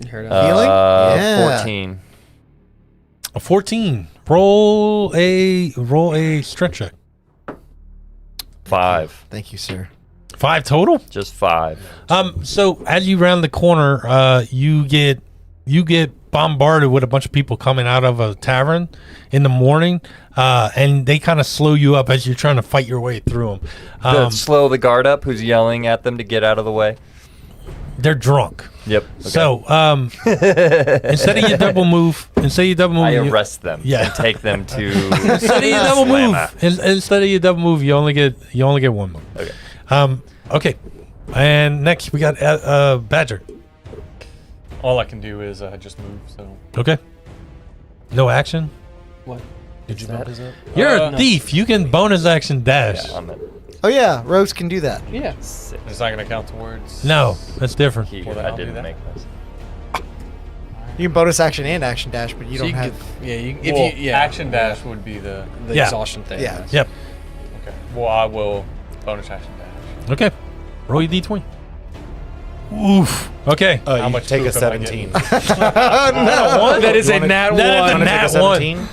You heard of Healing? Yeah. 14. A 14. Roll a strength check. 5. Thank you, sir. 5 total? Just 5. So as you round the corner, you get bombarded with a bunch of people coming out of a tavern in the morning, and they kind of slow you up as you're trying to fight your way through them. Slow the guard up who's yelling at them to get out of the way. They're drunk. Yep. Okay. So instead of your double move, I arrest them. Yeah. And take them to. Instead of your double Slam move, out. instead of your double move, you only get one move. Okay. Okay. And next we got Badger. All I can do is just move. So Okay. No action. What? Did you bump his up? You're a No. thief. You can bonus action dash. Yeah, I'm in. Oh yeah, rogues can do that. Yeah. it's not gonna count towards. No, that's different. Well, then I I'll do didn't that. make this. You can bonus action and action dash, but you So don't you have. could, yeah, you, Well, if you, yeah, action dash would be the. the Yeah. exhaustion thing. Yeah. Yep. Okay. Well, I will bonus action dash. Okay. Roll your d20. Oof. Okay. How You much take a poop am I 17. That is a nat That is a one. nat Take a one. 17?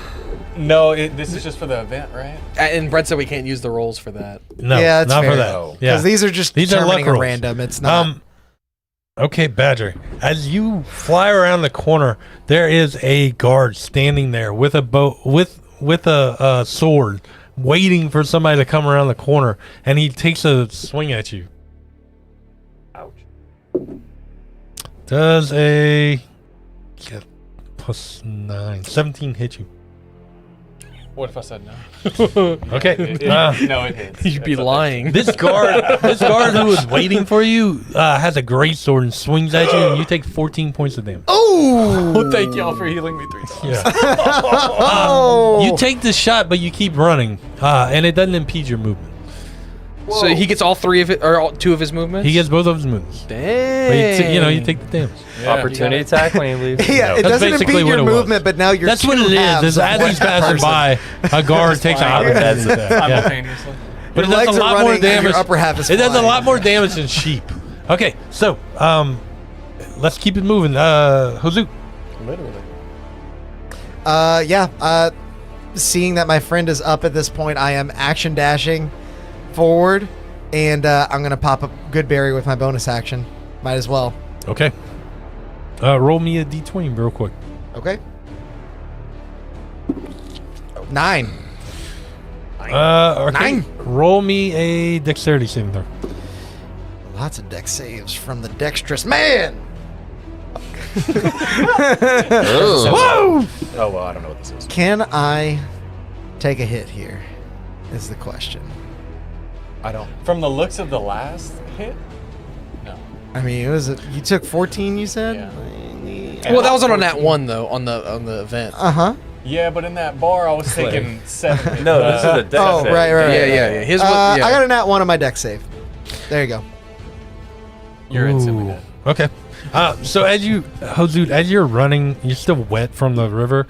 No, this is just for the event, right? And Brett said we can't use the rolls for that. No, Yeah, that's not for fair. that. No. Yeah. Because these are just These are luck determining a rolls. random. It's not. Okay, Badger. As you fly around the corner, there is a guard standing there with a bow with a sword, waiting for somebody to come around the corner, and he takes a swing at you. Ouch. Does a get plus 9, 17 hit you? What if I said no? Okay. No, it hits. You'd be It's okay. lying. This guard who is waiting for you has a great sword and swings at you, and you take 14 points of damage. Well, thank y'all for healing me 3 times. Yeah. Oh! You take the shot, but you keep running, and it doesn't impede your movement. So he gets all 3 of it, or all 2 of his movements. He gets both of his movements. Dang. But you take the damage. Yeah, Opportunity attack when you leave. Yeah, No. it That's doesn't basically impede what your it was. movement, but now you're That's what it is. Is as he's passing by, a guard takes an flying. opportunity attack. Yeah. Simultaneously. But it Your does legs a are lot more running and your damage. upper half is It does a flying. lot more damage than sheep. Okay, so let's keep it moving. Hozu. Literally. Seeing that my friend is up at this point, I am action dashing forward, and I'm gonna pop a good berry with my bonus action. Might as well. Okay. Roll me a d20 real quick. Okay. 9. Okay. 9. Roll me a dexterity saving throw. Lots of dex saves from the dexterous man. Whoa! Oh, well, I don't know what this is. Can I take a hit here? Is the question. I don't. From the looks of the last hit, no. I mean, you took 14. You said. Yeah. Well, that was on a nat 1 though on the event. Uh huh. Yeah, but in that bar, I was taking 7 hits. No, this is a dex Oh, save. right. Yeah. His was, I yeah. got a nat 1 on my dex save. There you go. You're instantly dead. Okay. So as you're running, you're still wet from the river.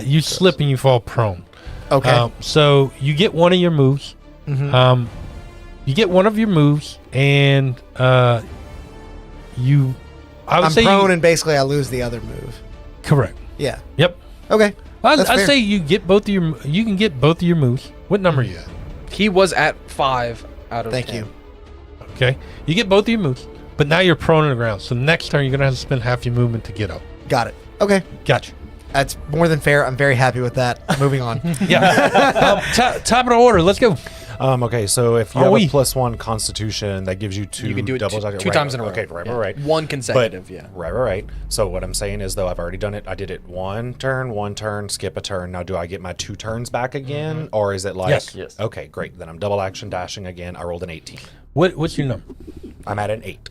You slip and you fall prone. Okay. So you get one of your moves. Mhm. You get one of your moves, and you. I would I'm say prone, and basically I lose the other move. correct. Yeah. Yep. Okay. I'd fair. say you get both of your. You can get both of your moves. What number are you at? He was at 5 out of Thank 10. you. Okay. You get both of your moves, but now you're prone on the ground. So next turn you're gonna have to spend half your movement to get up. Got it. Okay. Gotcha. That's more than fair. I'm very happy with that. Moving on. Yeah. Top of the order. Let's go. Okay, so if you Are have we? a +1 Constitution, that gives you 2 You can do it doubles. two times in a row. Okay, right, Yeah. right. One consecutive, yeah. Right. So what I'm saying is, though, I've already done it. I did it one turn, skip a turn. Now, do I get my 2 turns back again, or is it like? Yes. Yes. Okay, great. Then I'm double action dashing again. I rolled an 18. What's your number? I'm at an 8.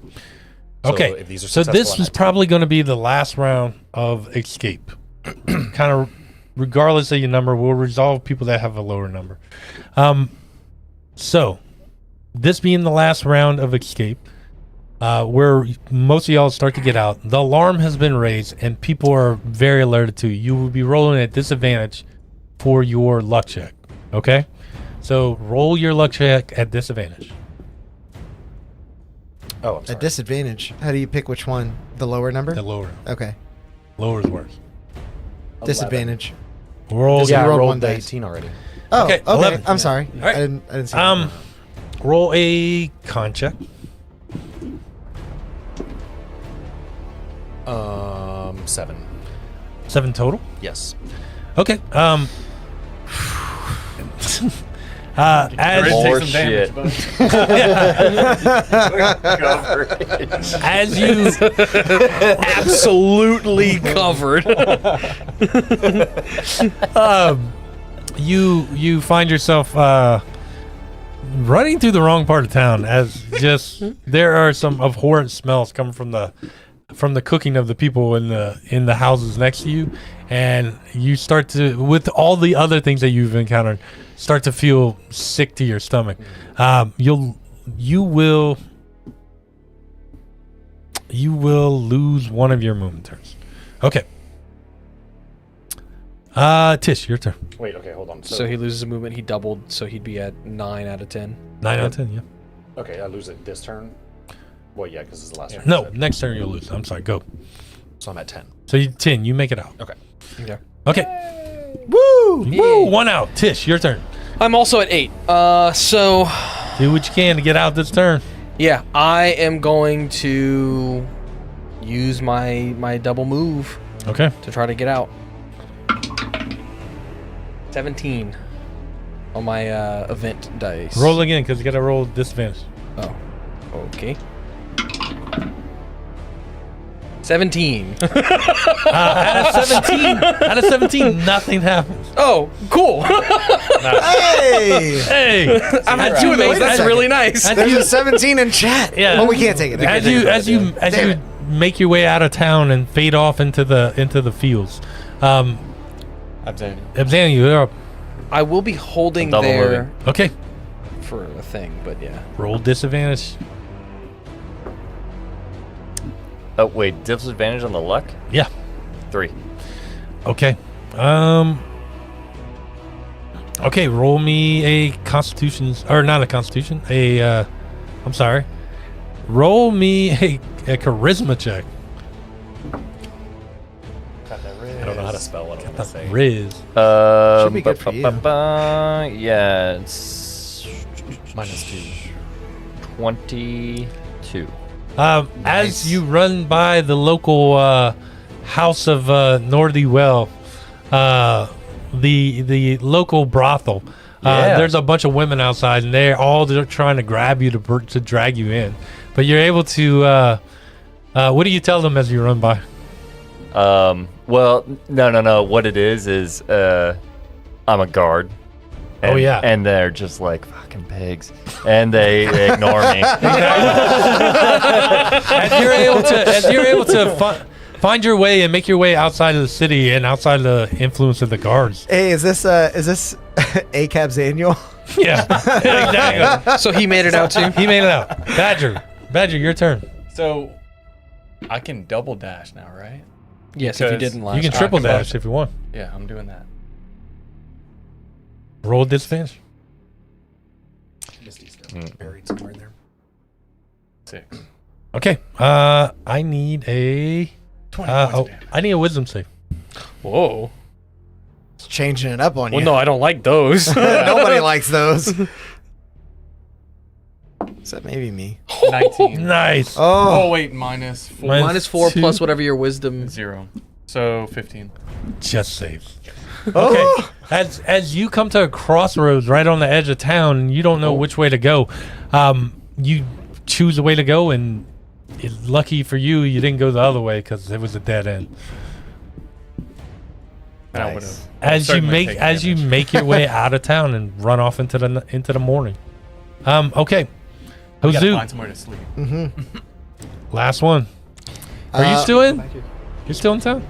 So Okay. if these are So successful, this I'm is at 10. probably going to be the last round of escape. Kind of, regardless of your number, we'll resolve people that have a lower number. So, this being the last round of escape, where most of y'all start to get out, the alarm has been raised and people are very alerted to you. You will be rolling at disadvantage for your luck check. Okay? So, roll your luck check at disadvantage. Oh, I'm A sorry. disadvantage. How do you pick which one? The lower number? The lower. Okay. Lower is worse. Disadvantage. Roll. Yeah, I rolled rolled one the dice. 18 already. Oh, Okay, okay. 11. I'm sorry. All right. I didn't see that. Roll a con check. 7. 7 total. Yes. Okay. As More Take some damage, shit. bud. as you Absolutely covered. you find yourself running through the wrong part of town, as just there are some abhorrent smells coming from the cooking of the people in the houses next to you, and you start to, with all the other things that you've encountered, start to feel sick to your stomach. You will lose one of your movement turns. Okay. Tish, your turn. Wait, okay, hold on. So he loses a movement. He doubled, so he'd be at 9 out of 10. 9 out of 10, yeah. Okay, I lose it this turn. Well, yeah, because it's the last turn. No, So- next turn you'll lose. I'm sorry, go. So I'm at 10. So you 10, you make it out. Okay. Okay. Okay. Woo! Woo! 1 out. Tish, your turn. I'm also at 8. So Do what you can to get out this turn. yeah, I am going to use my double move Okay. to try to get out. 17 on my event dice. Roll again, because you got to roll disadvantage. Oh, okay. 17. Out of 17, nothing happens. Oh, cool. Hey! Hey! I've had As 2 you of make- those. That's as- really nice. as There's you- a 17 in chat. Yeah. Well, we can't take it. As you make your way out of town and fade off into the fields, Abzan, you're up. I will be holding Double there moving. Okay. for a thing, but yeah. Roll disadvantage. Oh wait, disadvantage on the luck? Yeah. 3. Okay. Okay, roll me a constitutions, or not a constitution, I'm sorry. Roll me a charisma check. I don't know how to spell what I'm going to say. Riz. Should be good for you. Yeah, it's -2. 22. As Nice. you run by the local house of Nordy Well, the local brothel, Yeah. there's a bunch of women outside, and they're all trying to grab you to drag you in. But you're able to. What do you tell them as you run by? Well, no. What it is I'm a guard. Oh, And- yeah. And they're just like fucking pigs, and they ignore me. As you're able to find your way and make your way outside of the city and outside the influence of the guards. Hey, is this ACAB's annual? Yeah, exactly. So he made it out too? He made it out. Badger, your turn. So I can double dash now, right? Yes, if you Because didn't last You can time. triple come up. dash if you want. Yeah, I'm doing that. Roll disadvantage. Buried somewhere in there. 6. Okay. I need a. 20 points of damage. I need a wisdom save. Whoa. It's changing it up on you. Well, no, I don't like those. Nobody likes those. Except maybe me. 19. Nice. Oh, Oh, wait, minus 4. Minus 4 2. plus whatever your wisdom. 0. So 15. Just saves. oh. Okay. As you come to a crossroads right on the edge of town, and you don't know which way to go. You choose a way to go, and lucky for you, you didn't go the other way because it was a dead end. And I Nice. would've As you certainly make taken damage. your way out of town and run off into the morning. Okay. We gotta Hozu, find somewhere to sleep. last one. Are you still in? You're still in town?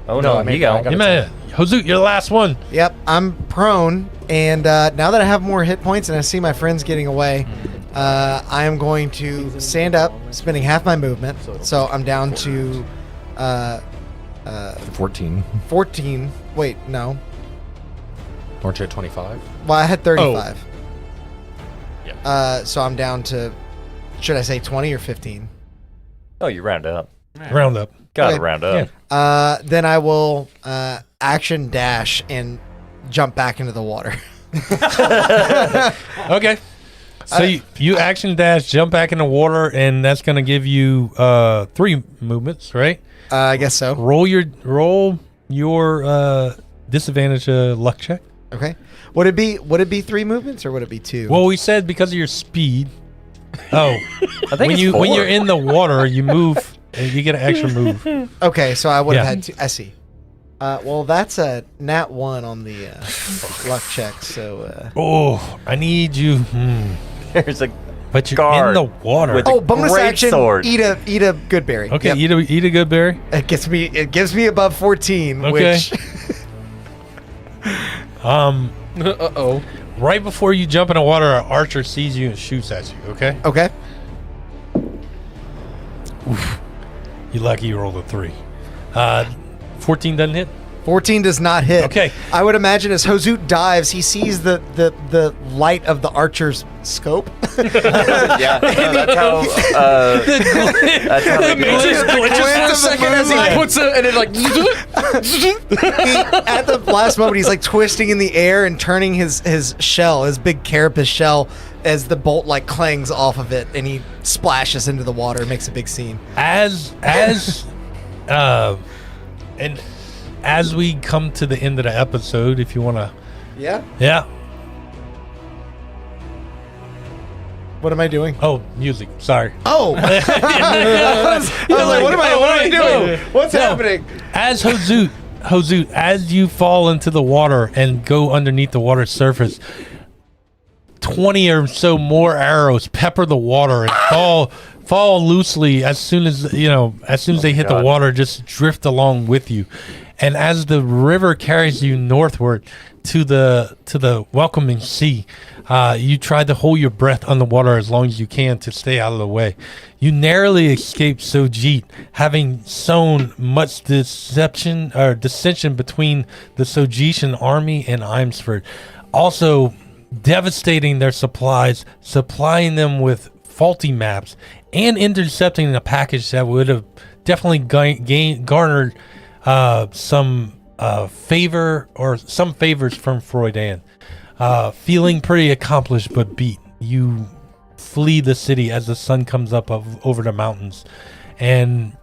Oh No, no, I mean, amigo. I got- You made it. Hozu, you're the last one. Yep, I'm prone, and now that I have more hit points and I see my friends getting away, I am going to stand up, spending half my movement. So I'm down to 14. 14. Wait, no. Weren't you at 25? Well, I had 35. Yeah. So I'm down to, should I say 20 or 15? Oh, you round up. Round up. Gotta Okay. round up. Then I will action dash and jump back into the water. Okay. So you action dash, jump back in the water, and that's going to give you 3 movements, right? I guess so. Roll your disadvantage luck check. Okay. Would it be 3 movements or would it be 2? Well, we said because of your speed. Oh, I think it's when 4. you're in the water, you move and you get an extra move. Okay, so I would have Yeah. had 2. I see. Well, that's a nat 1 on the luck check. So. Oh, I need you. There's a But you're guard in the water. with Oh, a bonus great action. sword. Eat a good berry. Okay, Yep. eat a good berry. It gives me above 14. Okay. Which Uh-oh. Right before you jump in the water, an archer sees you and shoots at you. Okay. okay. You're lucky you rolled a 3. 14 doesn't hit. 14 does not hit. Okay. I would imagine as Hozut dives, he sees the light of the archer's scope. Yeah, no, that's how. That's how they It just glitches for a second as he puts it, and it like. At the last moment, he's like twisting in the air and turning his shell, his big carapace shell, as the bolt like clangs off of it, and he splashes into the water, makes a big scene. As we come to the end of the episode, if you want to, Yeah. What am I doing? Oh, music. Sorry. Oh, I was like, what am I doing? What's happening? As Hozut, as you fall into the water and go underneath the water surface, 20 or so more arrows pepper the water and fall loosely as soon as they hit the water, just drift along with you. And as the river carries you northward to the welcoming sea, you try to hold your breath underwater as long as you can to stay out of the way. You narrowly escape Sojit, having sown much dissension between the Sojitian army and Imsford, also devastating their supplies, supplying them with faulty maps, and intercepting a package that would have definitely garnered some favors from Freudan. Feeling pretty accomplished but beat, you flee the city as the sun comes up over the mountains, and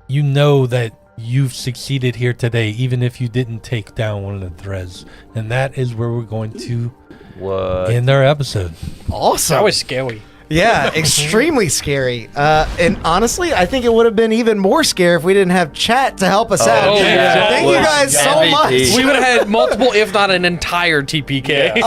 you know that you've succeeded here today, even if you didn't take down one of the threads. And that is where we're going to end our episode. Awesome. That was scary. Yeah, extremely scary. And honestly, I think it would have been even more scary if we didn't have chat to help us out. yeah. Thank you guys so MVP. much. We would have had multiple, if not an entire TPK.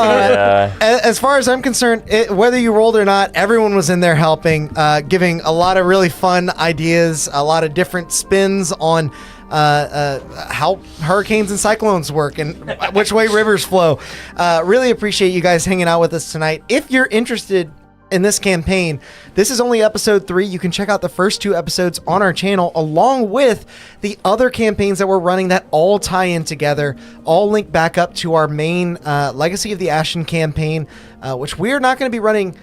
As far as I'm concerned, whether you rolled or not, everyone was in there helping, giving a lot of really fun ideas, a lot of different spins on how hurricanes and cyclones work and which way rivers flow. Really appreciate you guys hanging out with us tonight. If you're interested in this campaign. This is only episode 3. You can check out the first 2 episodes on our channel, along with the other campaigns that we're running that all tie in together, all link back up to our main Legacy of the Ashen campaign, which we're not going to be running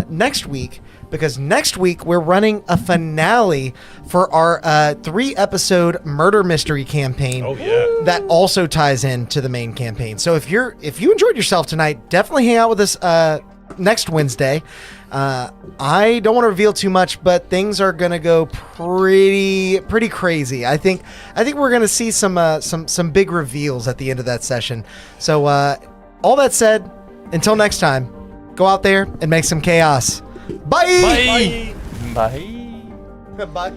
next week, because next week we're running a finale for our 3-episode murder mystery campaign. Oh, yeah. That also ties in to the main campaign. So if you enjoyed yourself tonight, definitely hang out with us next Wednesday. I don't want to reveal too much, but things are gonna go pretty crazy. I think we're gonna see some big reveals at the end of that session. So all that said, until next time, go out there and make some chaos. Bye. Bye. Bye.